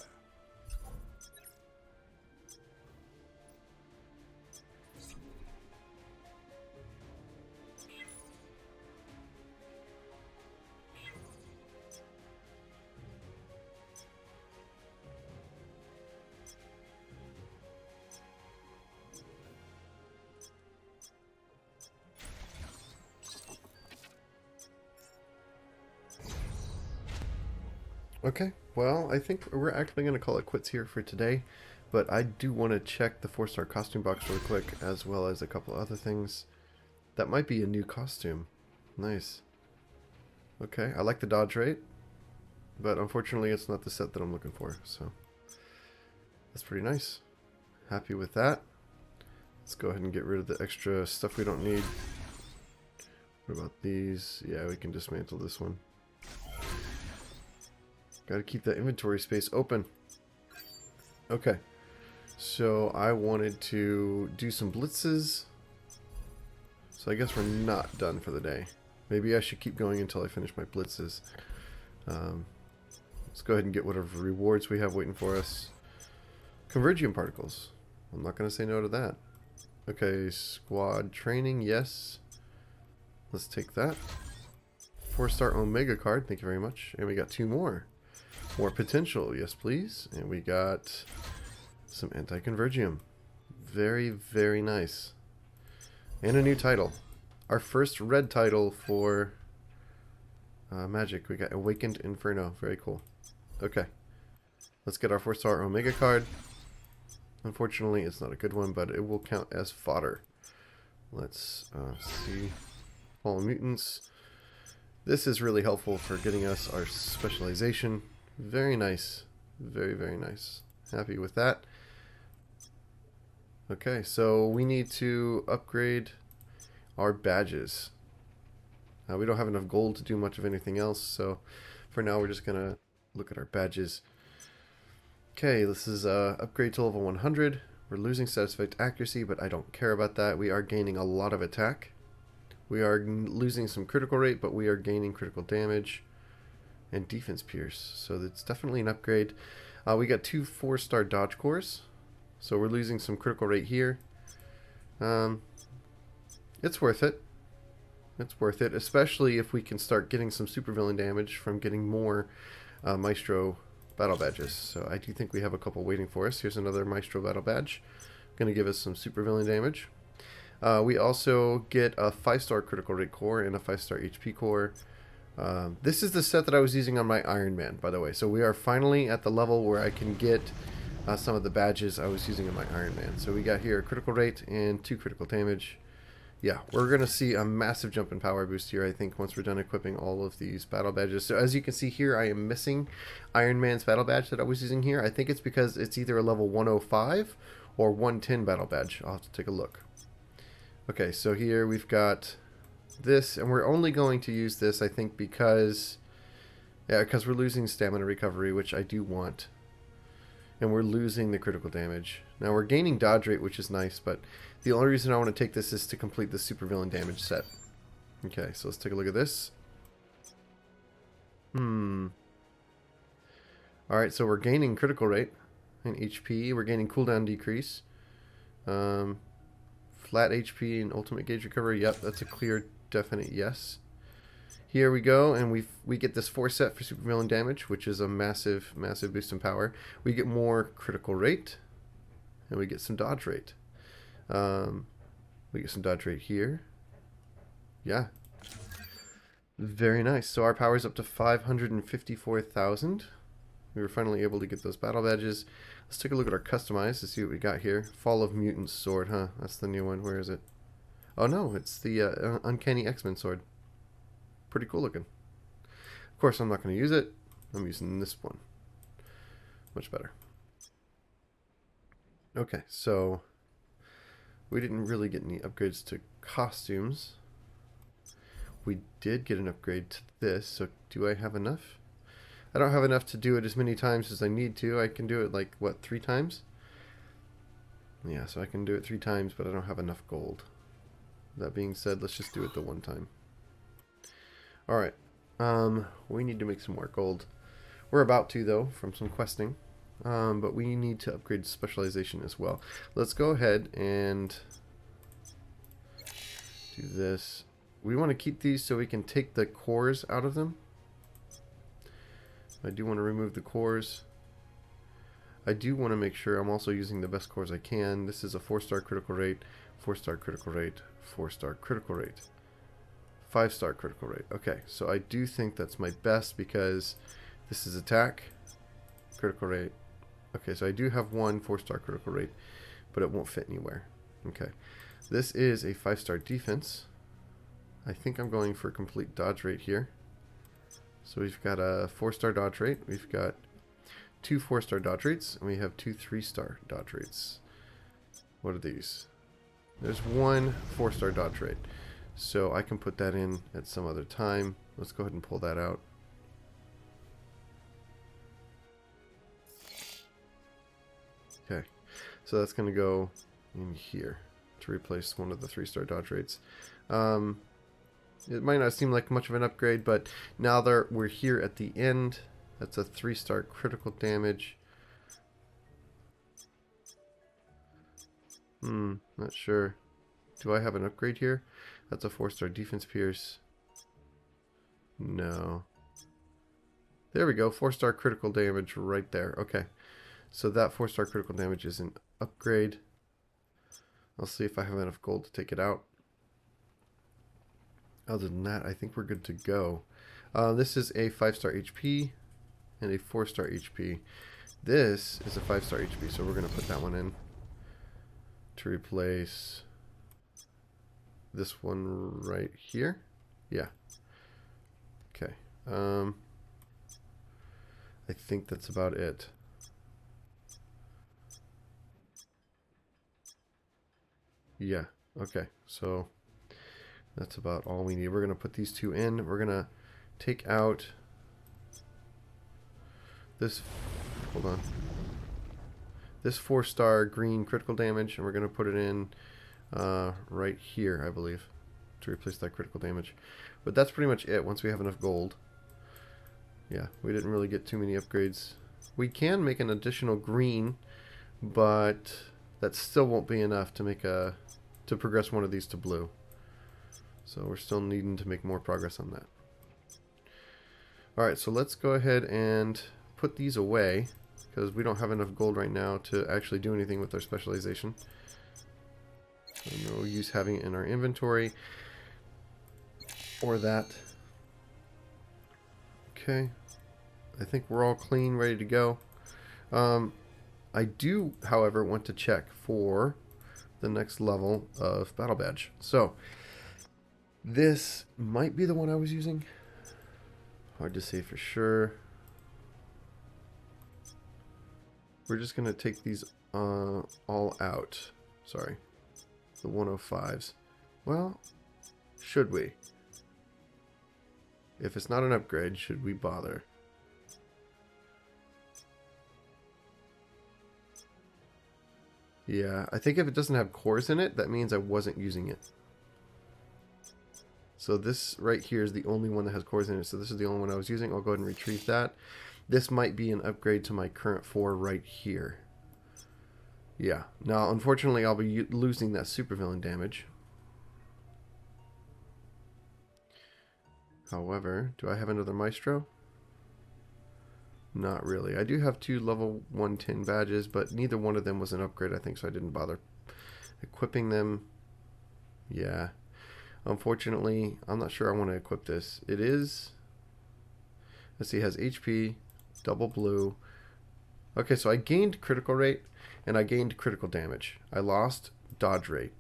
Speaker 1: Okay, well, I think we're actually going to call it quits here for today, but I do want to check the 4-star costume box really quick, as well as a couple other things. That might be a new costume. Nice. Okay, I like the dodge rate, but unfortunately it's not the set that I'm looking for, so that's pretty nice. Happy with that. Let's go ahead and get rid of the extra stuff we don't need. What about these? Yeah, we can dismantle this one. Gotta keep that inventory space open. Okay, so I wanted to do some blitzes. So I guess we're not done for the day. Maybe I should keep going until I finish my blitzes. Let's go ahead and get whatever rewards we have waiting for us. Convergium particles. I'm not going to say no to that. Okay, squad training, yes. Let's take that. 4-star Omega card, thank you very much. And we got 2 more. More potential, yes please. And we got some anti-convergium. Very, very nice. And a new title. Our first red title for Magik. We got Awakened Inferno. Very cool. Okay. Let's get our 4-star Omega card. Unfortunately, it's not a good one, but it will count as fodder. Let's see. Fallen Mutants. This is really helpful for getting us our specialization. Very nice. Very, very nice. Happy with that. Okay, so we need to upgrade our badges. We don't have enough gold to do much of anything else, so for now we're just going to look at our badges. Okay, this is upgrade to level 100. We're losing satisfied accuracy, but I don't care about that. We are gaining a lot of attack. We are losing some critical rate, but we are gaining critical damage and defense pierce. So that's definitely an upgrade. We got 2 4-star dodge cores. So we're losing some critical rate here. It's worth it. It's worth it, especially if we can start getting some supervillain damage from getting more Maestro battle badges. So I do think we have a couple waiting for us. Here's another Maestro battle badge. Going to give us some supervillain damage. We also get a 5-star critical rate core and a 5-star HP core. This is the set that I was using on my Iron Man, by the way. So we are finally at the level where I can get some of the badges I was using on my Iron Man. So we got here a critical rate and 2 critical damage. Yeah, we're going to see a massive jump in power boost here, I think, once we're done equipping all of these battle badges. So as you can see here, I am missing Iron Man's battle badge that I was using here. I think it's because it's either a level 105 or 110 battle badge. I'll have to take a look. Okay, so here we've got this, and we're only going to use this, I think, because we're losing stamina recovery, which I do want. And we're losing the critical damage. Now we're gaining dodge rate, which is nice, but the only reason I want to take this is to complete the supervillain damage set. Okay, so let's take a look at this. Alright, so we're gaining critical rate and HP. We're gaining cooldown decrease. Flat HP and ultimate gauge recovery. Yep, that's a clear, definite yes. Here we go, and we get this 4 set for supervillain damage, which is a massive, massive boost in power. We get more critical rate, and we get some dodge rate. We get some dodge rate here. Yeah. Very nice. So our power is up to 554,000. We were finally able to get those battle badges. Let's take a look at our customize to see what we got here. Fall of Mutants sword, huh? That's the new one. Where is it? Oh no, it's the Uncanny X-Men sword. Pretty cool looking. Of course, I'm not going to use it. I'm using this one. Much better. Okay, so we didn't really get any upgrades to costumes. We did get an upgrade to this, so do I have enough? I don't have enough to do it as many times as I need to. I can do it like, what, 3 times? Yeah, so I can do it 3 times, but I don't have enough gold. That being said, let's just do it the 1 time. Alright. We need to make some more gold. We're about to, though, from some questing. But we need to upgrade specialization as well. Let's go ahead and do this. We want to keep these so we can take the cores out of them. I do want to remove the cores. I do want to make sure I'm also using the best cores I can. This is a 4-star critical rate, 4-star critical rate, 4-star critical rate, 5-star critical rate. Okay, so I do think that's my best because this is attack, critical rate. Okay, so I do have one 4-star critical rate, but it won't fit anywhere. Okay, this is a 5-star defense. I think I'm going for complete dodge rate here. So we've got a 4-star dodge rate. We've got 2 4-star dodge rates, and we have 2 3-star dodge rates. What are these? There's 1 4-star dodge rate. So I can put that in at some other time. Let's go ahead and pull that out. Okay, so that's going to go in here to replace one of the 3-star dodge rates. It might not seem like much of an upgrade, but now that we're here at the end, that's a 3-star critical damage. Not sure. Do I have an upgrade here? That's a 4-star defense pierce. No. There we go, 4-star critical damage right there. Okay. So that 4-star critical damage is an upgrade. I'll see if I have enough gold to take it out. Other than that, I think we're good to go. This is a 5-star HP and a 4-star HP. This is a 5-star HP, so we're going to put that one in to replace this one right here. Yeah. Okay. I think that's about it. Yeah. Okay. So that's about all we need. We're going to put these 2 in. We're going to take out this, hold on, this 4-star green critical damage, and we're going to put it in right here, I believe, to replace that critical damage. But that's pretty much it once we have enough gold. Yeah, we didn't really get too many upgrades. We can make an additional green, but that still won't be enough to make to progress one of these to blue. So we're still needing to make more progress on that. Alright, so let's go ahead and put these away, because we don't have enough gold right now to actually do anything with our specialization. So no use having it in our inventory or that. Okay, I think we're all clean, ready to go. I do, however, want to check for the next level of battle badge. So this might be the one I was using. Hard to say for sure. We're just going to take these all out. Sorry. The 105s. Well, should we? If it's not an upgrade, should we bother? Yeah, I think if it doesn't have cores in it, that means I wasn't using it. So this right here is the only one that has cores in it. So this is the only one I was using. I'll go ahead and retrieve that. This might be an upgrade to my current 4 right here. Yeah. Now, unfortunately, I'll be losing that supervillain damage. However, do I have another Maestro? Not really. I do have 2 level 110 badges, but neither one of them was an upgrade, I think, so I didn't bother equipping them. Yeah. Unfortunately, I'm not sure I want to equip this. It is, let's see, it has HP, double blue. Okay, so I gained critical rate, and I gained critical damage. I lost dodge rate.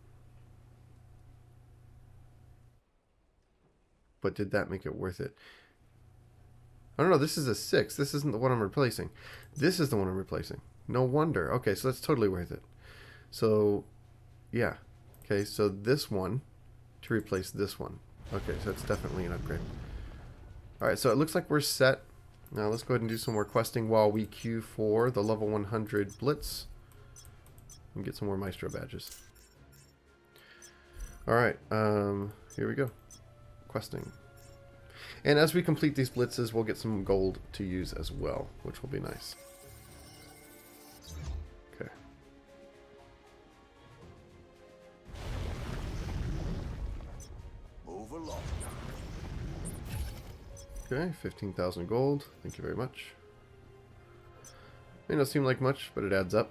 Speaker 1: But did that make it worth it? I don't know, this is a 6. This isn't the one I'm replacing. This is the one I'm replacing. No wonder. Okay, so that's totally worth it. So, yeah. Okay, so this one to replace this one. Okay, so it's definitely an upgrade. Alright, so it looks like we're set Now let's go ahead and do some more questing while we queue for the level 100 Blitz. And get some more Maestro badges. Alright, here we go. Questing. And as we complete these blitzes, we'll get some gold to use as well, which will be nice. Okay.
Speaker 4: Move along.
Speaker 1: Okay, 15,000 gold. Thank you very much. May not seem like much, but it adds up.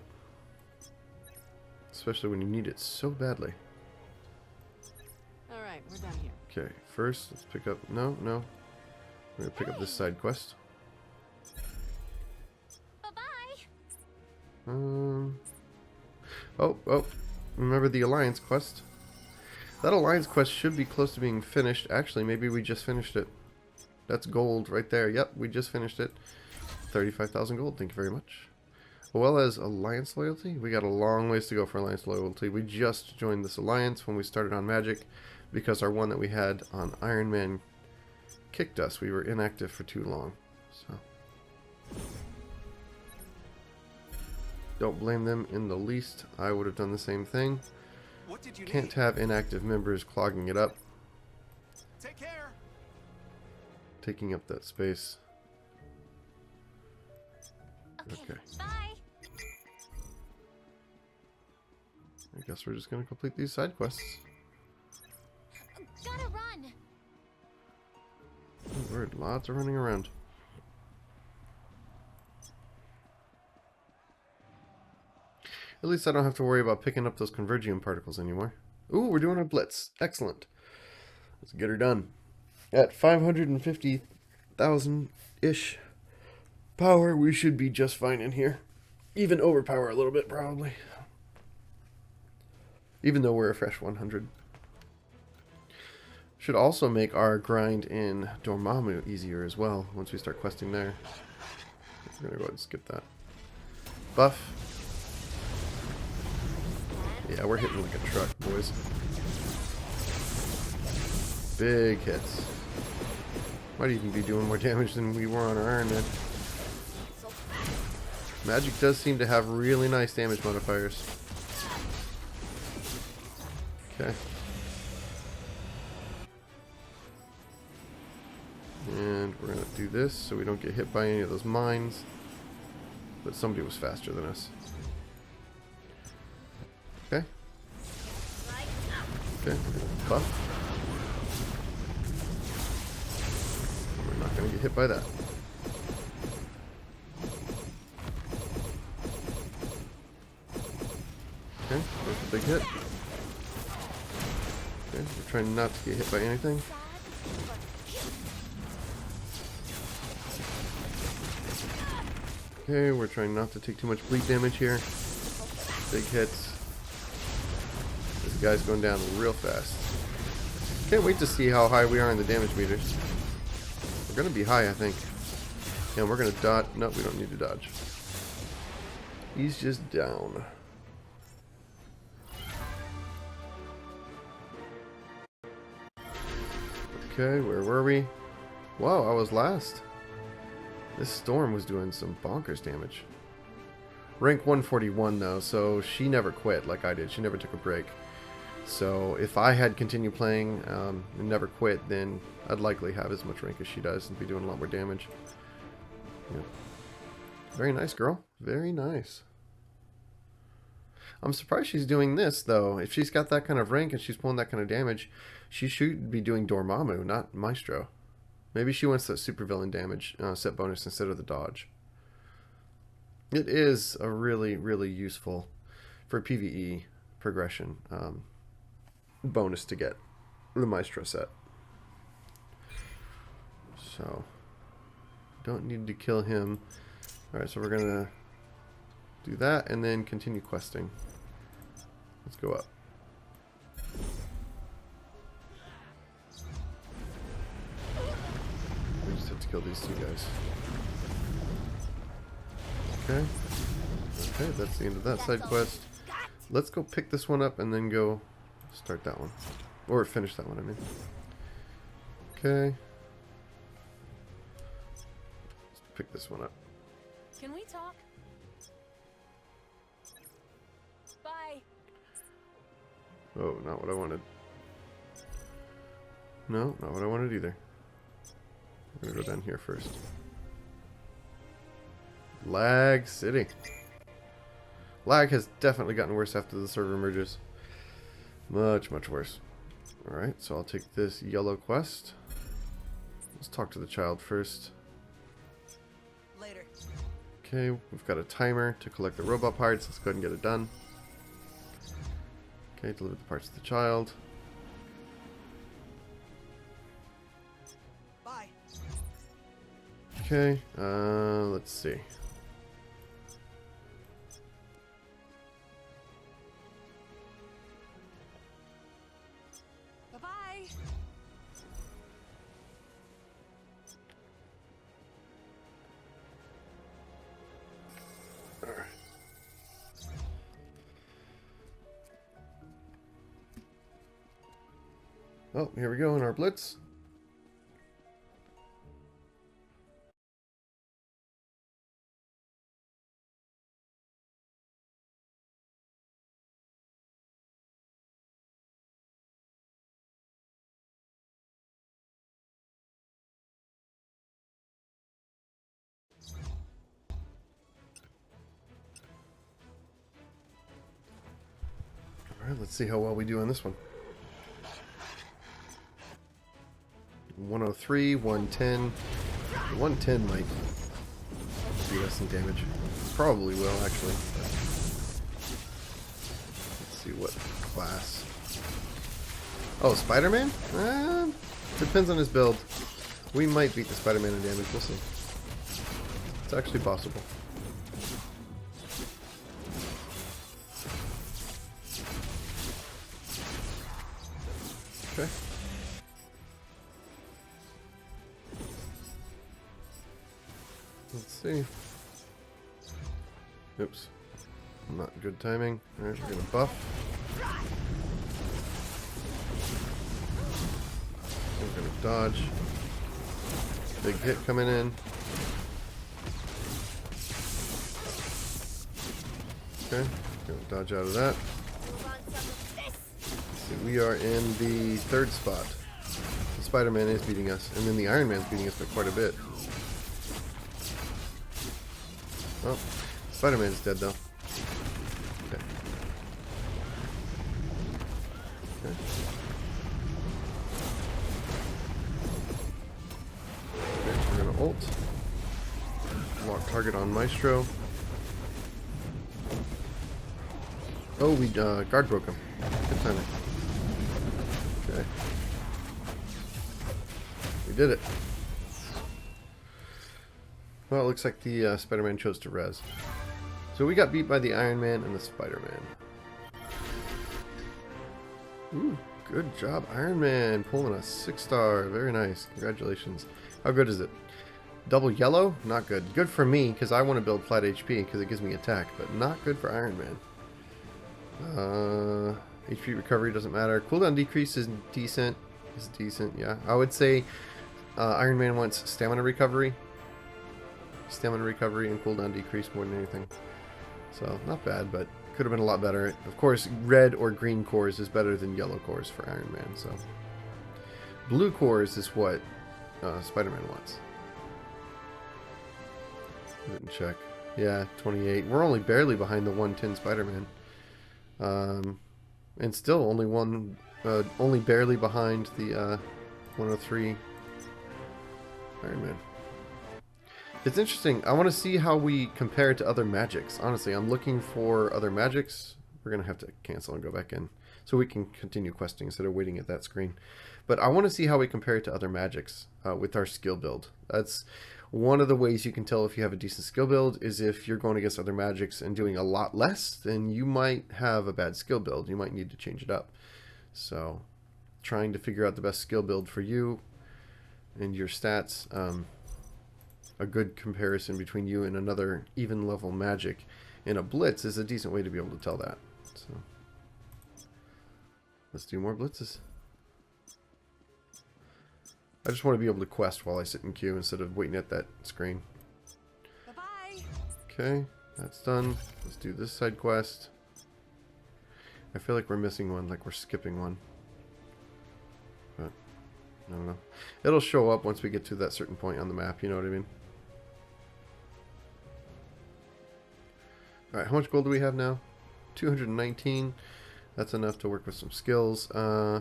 Speaker 1: Especially when you need it so badly.
Speaker 2: Alright, we're done here.
Speaker 1: Okay, first, let's pick up... No. We're going to pick up this side quest.
Speaker 7: Bye-bye.
Speaker 1: Oh, remember the Alliance quest? That Alliance quest should be close to being finished. Actually, maybe we just finished it. That's gold right there. Yep, we just finished it. 35,000 gold, thank you very much. As well as Alliance loyalty. We got a long ways to go for Alliance loyalty. We just joined this Alliance when we started on Magik because our one that we had on Iron Man kicked us. We were inactive for too long. So don't blame them in the least. I would have done the same thing.
Speaker 5: What did you
Speaker 1: Can't
Speaker 5: need?
Speaker 1: have inactive members clogging it up,
Speaker 5: Take care.
Speaker 1: taking up that space. Okay.
Speaker 7: Bye.
Speaker 1: I guess we're just going to complete these side quests.
Speaker 7: Gotta run.
Speaker 1: Oh, word, lots of running around. At least I don't have to worry about picking up those Convergium particles anymore. Ooh, we're doing a blitz. Excellent. Let's get her done. At 550,000-ish power, we should be just fine in here. Even overpower a little bit, probably. Even though we're a fresh 100. Should also make our grind in Dormammu easier as well, once we start questing there. We're going to go ahead and skip that. Buff. Yeah, we're hitting like a truck, boys. Big hits. Might even be doing more damage than we were on our Iron Man. Magik does seem to have really nice damage modifiers. Okay. And we're going to do this so we don't get hit by any of those mines. But somebody was faster than us. Okay. Okay, buff. We're not going to get hit by that. Okay, there's a big hit. Okay, we're trying not to get hit by anything. Okay, we're trying not to take too much bleed damage here. Big hits. This guy's going down real fast. Can't wait to see how high we are in the damage meters. We're going to be high, I think. And we're going to dodge. Nope, we don't need to dodge. He's just down. Okay, where were we? Whoa, I was last. This storm was doing some bonkers damage. Rank 141 though, so she never quit like I did. She never took a break. So if I had continued playing and never quit, then I'd likely have as much rank as she does and be doing a lot more damage. Yeah. Very nice, girl. Very nice. I'm surprised she's doing this, though. If she's got that kind of rank and she's pulling that kind of damage, she should be doing Dormammu, not Maestro. Maybe she wants that supervillain damage set bonus instead of the dodge. It is a really, really useful, for PvE progression, bonus to get the Maestro set. So, don't need to kill him. Alright, so we're going to do that and then continue questing. Let's go up. We just have to kill these two guys. Okay. Okay, that's the end of that side quest. Let's go pick this one up and then go start that one. Or finish that one, I mean. Okay. Let's pick this one up.
Speaker 2: Can we talk? Bye.
Speaker 1: Oh, not what I wanted. No, not what I wanted either. I'm gonna go down here first. Lag City. Lag has definitely gotten worse after the server merges. Much, much worse. Alright, so I'll take this yellow quest. Let's talk to the child first.
Speaker 5: Later.
Speaker 1: Okay, we've got a timer to collect the robot parts. Let's go ahead and get it done. Okay, deliver the parts to the child.
Speaker 5: Bye.
Speaker 1: Okay, let's see.
Speaker 2: Bye-bye.
Speaker 1: Alright. Oh, here we go in our blitz. Alright, let's see how well we do on this one. 103, 110. 110 might beat us in damage. Probably will, actually. Let's see what class. Oh, Spider-Man? Depends on his build. We might beat the Spider-Man in damage. We'll see. It's actually possible. Okay. Let's see. Oops. Not good timing. Alright, we're gonna buff. We're gonna dodge. Big hit coming in. Okay, gonna dodge out of that. See, we are in the third spot. The Spider-Man is beating us, and then the Iron Man's beating us by quite a bit. Oh, Spider-Man's dead though. Okay. Okay. Okay, we're gonna ult. Lock target on Maestro. Oh, we guard broke him. Good timing. Okay. We did it. Well, it looks like the Spider-Man chose to res. So we got beat by the Iron Man and the Spider-Man. Ooh, good job, Iron Man. Pulling a 6-star. Very nice. Congratulations. How good is it? Double yellow? Not good. Good for me, because I want to build flat HP, because it gives me attack, but not good for Iron Man. HP recovery doesn't matter. Cooldown decrease is decent. Is decent, yeah. I would say Iron Man wants stamina recovery. Stamina recovery and cooldown decrease more than anything. So, not bad, but could have been a lot better. Of course, red or green cores is better than yellow cores for Iron Man, so. Blue cores is what Spider-Man wants. Didn't check. Yeah, 28. We're only barely behind the 110 Spider-Man. And still only barely behind the 103 Iron Man. It's interesting. I want to see how we compare to other magics. Honestly, I'm looking for other magics. We're going to have to cancel and go back in so we can continue questing instead of waiting at that screen. But I want to see how we compare it to other magics with our skill build. That's one of the ways you can tell if you have a decent skill build is if you're going against other magics and doing a lot less, then you might have a bad skill build. You might need to change it up. So trying to figure out the best skill build for you and your stats, a good comparison between you and another even level magic in a blitz is a decent way to be able to tell that. So let's do more blitzes. I just want to be able to quest while I sit in queue instead of waiting at that screen. Okay, that's done. Let's do this side quest. I feel like we're missing one, like we're skipping one. But, I don't know. It'll show up once we get to that certain point on the map, you know what I mean? Alright, how much gold do we have now? 219. That's enough to work with some skills. Okay.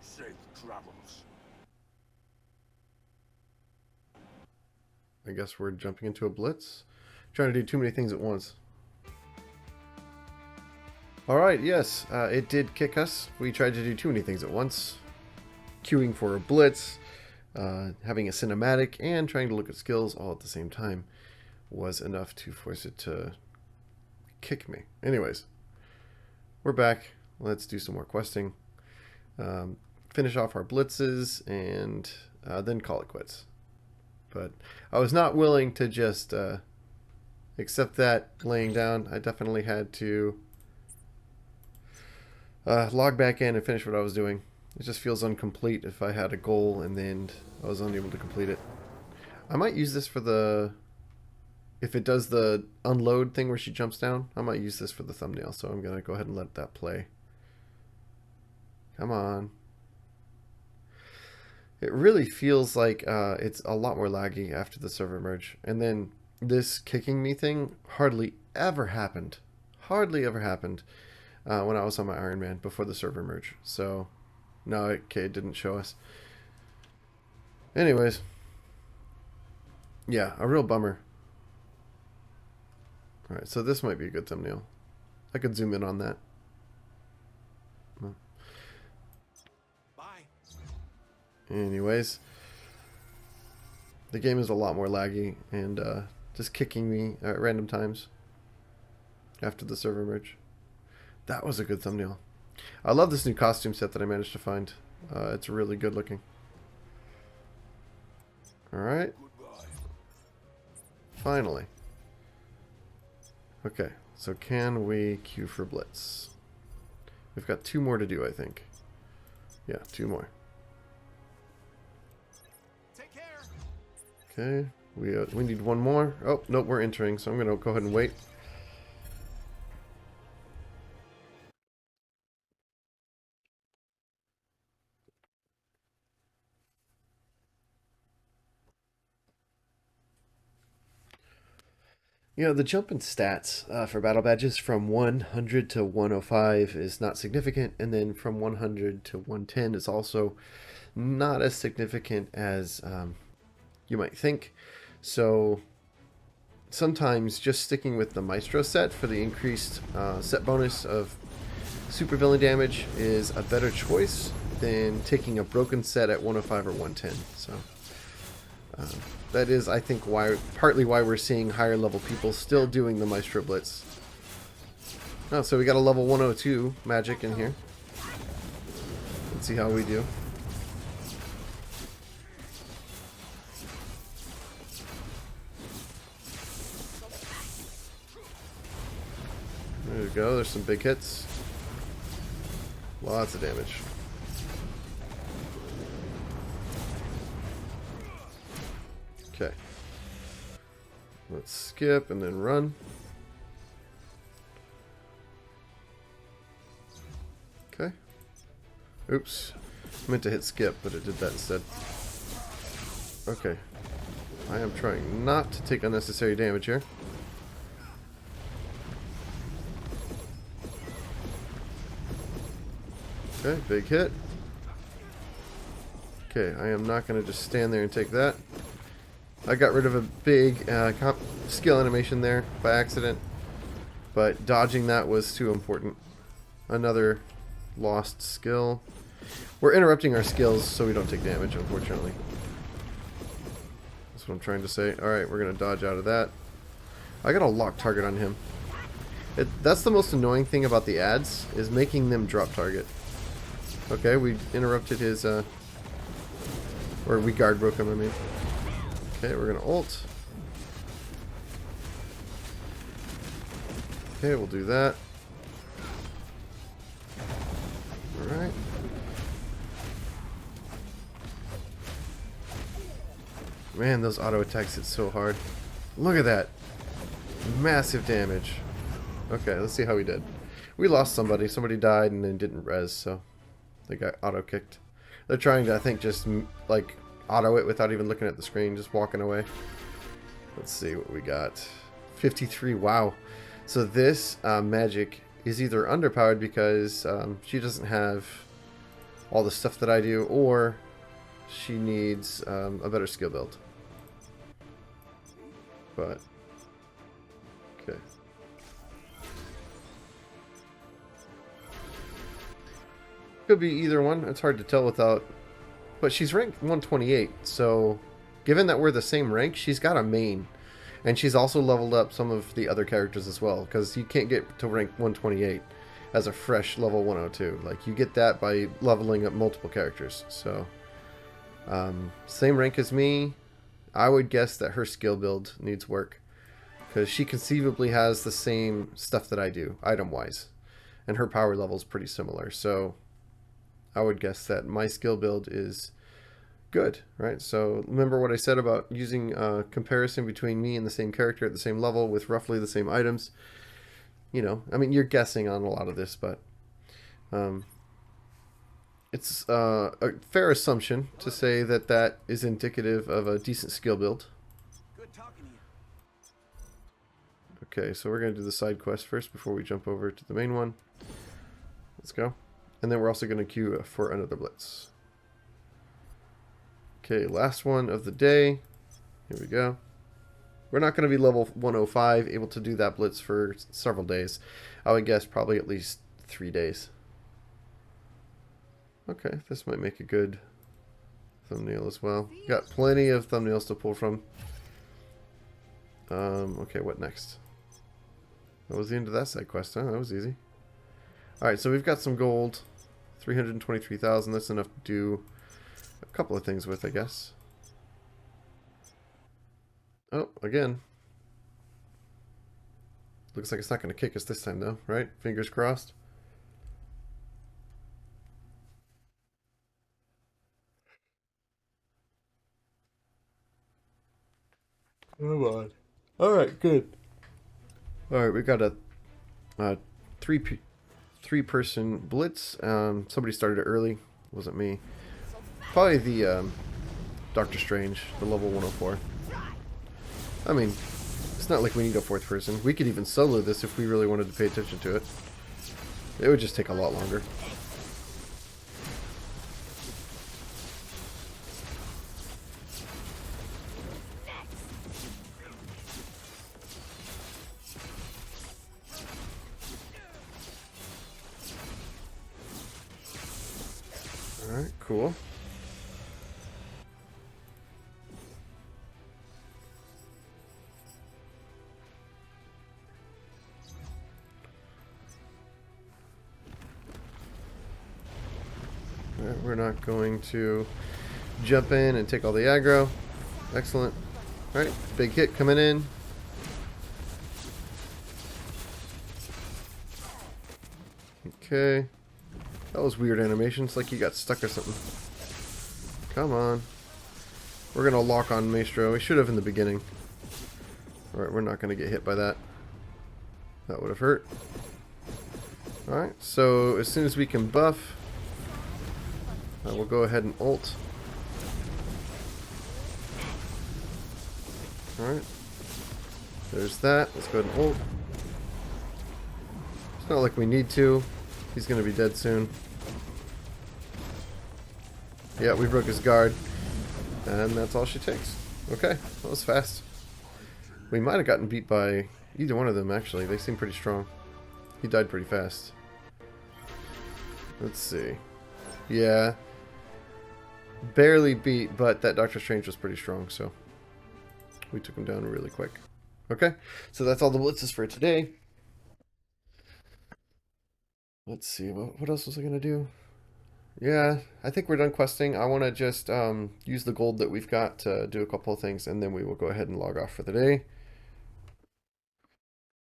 Speaker 4: Safe travels.
Speaker 1: I guess we're jumping into a blitz. Trying to do too many things at once. Alright, yes, it did kick us. We tried to do too many things at once. Queuing for a blitz, having a cinematic, and trying to look at skills all at the same time was enough to force it to kick me. Anyways, we're back. Let's do some more questing. Finish off our blitzes, and then call it quits. But I was not willing to just accept that laying down. I definitely had to log back in and finish what I was doing. It just feels incomplete if I had a goal and then I was unable to complete it. I might use this for the... If it does the unload thing where she jumps down, I might use this for the thumbnail. So I'm going to go ahead and let that play. Come on. It really feels like it's a lot more laggy after the server merge. And then this kicking me thing hardly ever happened. Hardly ever happened when I was on my Iron Man before the server merge. So, no, okay, it didn't show us. Anyways. Yeah, a real bummer. Alright, so this might be a good thumbnail. I could zoom in on that. Anyways, the game is a lot more laggy and just kicking me at random times after the server merge. That was a good thumbnail. I love this new costume set that I managed to find. It's really good looking. Alright. Finally. Okay, so can we queue for Blitz? We've got 2 more to do, I think. Yeah, 2 more. Okay, we need 1 more. Oh, nope, we're entering, so I'm going to go ahead and wait. You know, the jump in stats for battle badges from 100 to 105 is not significant, and then from 100 to 110 is also not as significant as you might think. So sometimes just sticking with the Maestro set for the increased set bonus of supervillain damage is a better choice than taking a broken set at 105 or 110. So that is, I think, partly why we're seeing higher level people still doing the Maestro Blitz. Oh, so we got a level 102 Magik in here. Let's see how we do. There we go, there's some big hits. Lots of damage. Okay. Let's skip and then run. Okay. Oops. I meant to hit skip, but it did that instead. Okay. I am trying not to take unnecessary damage here. Okay, big hit. Okay, I am not going to just stand there and take that. I got rid of a big skill animation there by accident, but dodging that was too important. Another lost skill. We're interrupting our skills so we don't take damage, unfortunately. That's what I'm trying to say. Alright, we're going to dodge out of that. I got a lock target on him. That's the most annoying thing about the ads, is making them drop target. Okay, we interrupted his, or we guard broke him, I mean. Okay, we're gonna ult. Okay, we'll do that. Alright. Man, those auto attacks hit so hard. Look at that. Massive damage. Okay, let's see how we did. We lost somebody. Somebody died and then didn't res, so they got auto-kicked. They're trying to, I think, just, like, auto it without even looking at the screen, just walking away. Let's see what we got. 53, wow. So this Magik is either underpowered because she doesn't have all the stuff that I do, or she needs a better skill build. But, okay. Could be either one. It's hard to tell without... But she's ranked 128, so given that we're the same rank, she's got a main. And she's also leveled up some of the other characters as well, because you can't get to rank 128 as a fresh level 102. Like, you get that by leveling up multiple characters. So, same rank as me. I would guess that her skill build needs work, because she conceivably has the same stuff that I do, item-wise. And her power level is pretty similar, so I would guess that my skill build is good, right? So remember what I said about using a comparison between me and the same character at the same level with roughly the same items. You know, I mean, you're guessing on a lot of this, but it's a fair assumption to say that that is indicative of a decent skill build.
Speaker 5: Good talking to you.
Speaker 1: Okay, so we're going to do the side quest first before we jump over to the main one. Let's go. And then we're also going to queue for another blitz. Okay, last one of the day. Here we go. We're not going to be level 105, able to do that blitz for several days. I would guess probably at least 3 days. Okay, this might make a good thumbnail as well. Got plenty of thumbnails to pull from. Okay, what next? That was the end of that side quest, huh? That was easy. Alright, so we've got some gold. 323,000. That's enough to do a couple of things with, I guess. Oh, again. Looks like it's not going to kick us this time, though, right? Fingers crossed. Come on. Alright, good. Alright, we got a three-person blitz. Somebody started it early. It wasn't me. Probably the Doctor Strange, the level 104. I mean, it's not like we need a fourth person. We could even solo this if we really wanted to pay attention to it. It would just take a lot longer. Alright, cool. Alright, we're not going to jump in and take all the aggro. Excellent. Alright, big hit coming in. Okay. That was weird animation. It's like he got stuck or something. Come on. We're going to lock on Maestro. We should have in the beginning. Alright, we're not going to get hit by that. That would have hurt. Alright, so as soon as we can buff, we'll go ahead and ult. Alright. There's that. Let's go ahead and ult. It's not like we need to. He's going to be dead soon. Yeah, we broke his guard. And that's all she takes. Okay, that was fast. We might have gotten beat by either one of them, actually. They seem pretty strong. He died pretty fast. Let's see. Yeah. Barely beat, but that Doctor Strange was pretty strong, so we took him down really quick. Okay, so that's all the blitzes for today. Let's see, what else was I going to do? Yeah, I think we're done questing. I want to just use the gold that we've got to do a couple of things, and then we will go ahead and log off for the day.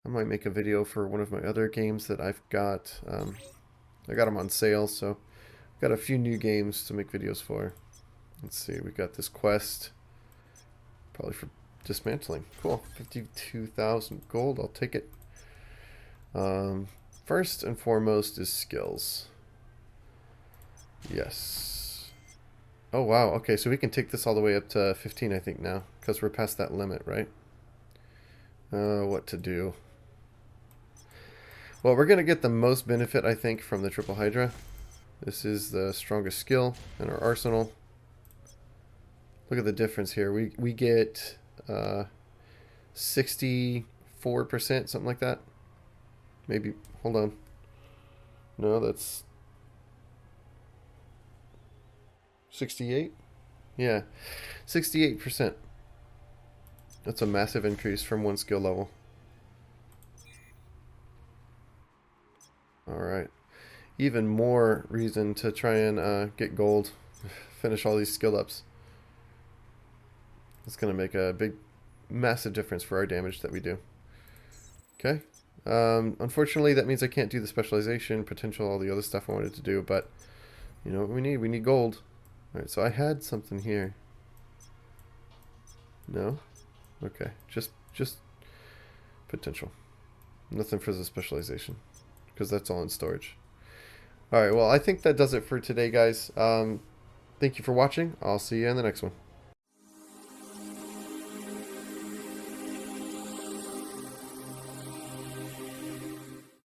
Speaker 1: I might make a video for one of my other games that I've got. I got them on sale, so I've got a few new games to make videos for. Let's see, we got this quest. Probably for dismantling. Cool. 52,000 gold. I'll take it. First and foremost is skills. Yes. Oh, wow. Okay, so we can take this all the way up to 15, I think, now. Because we're past that limit, right? What to do? Well, we're going to get the most benefit, I think, from the Triple Hydra. This is the strongest skill in our arsenal. Look at the difference here. We get 64%, something like that. Maybe, hold on. No, that's 68? Yeah, 68%. That's a massive increase from one skill level. Alright. Even more reason to try and get gold. Finish all these skill ups. It's going to make a big, massive difference for our damage that we do. Okay. Unfortunately, that means I can't do the specialization, potential, all the other stuff I wanted to do, but you know what we need? We need gold. Alright, so I had something here. No? Okay. Just potential. Nothing for the specialization, because that's all in storage. Alright, well, I think that does it for today, guys. Thank you for watching. I'll see you in the next one.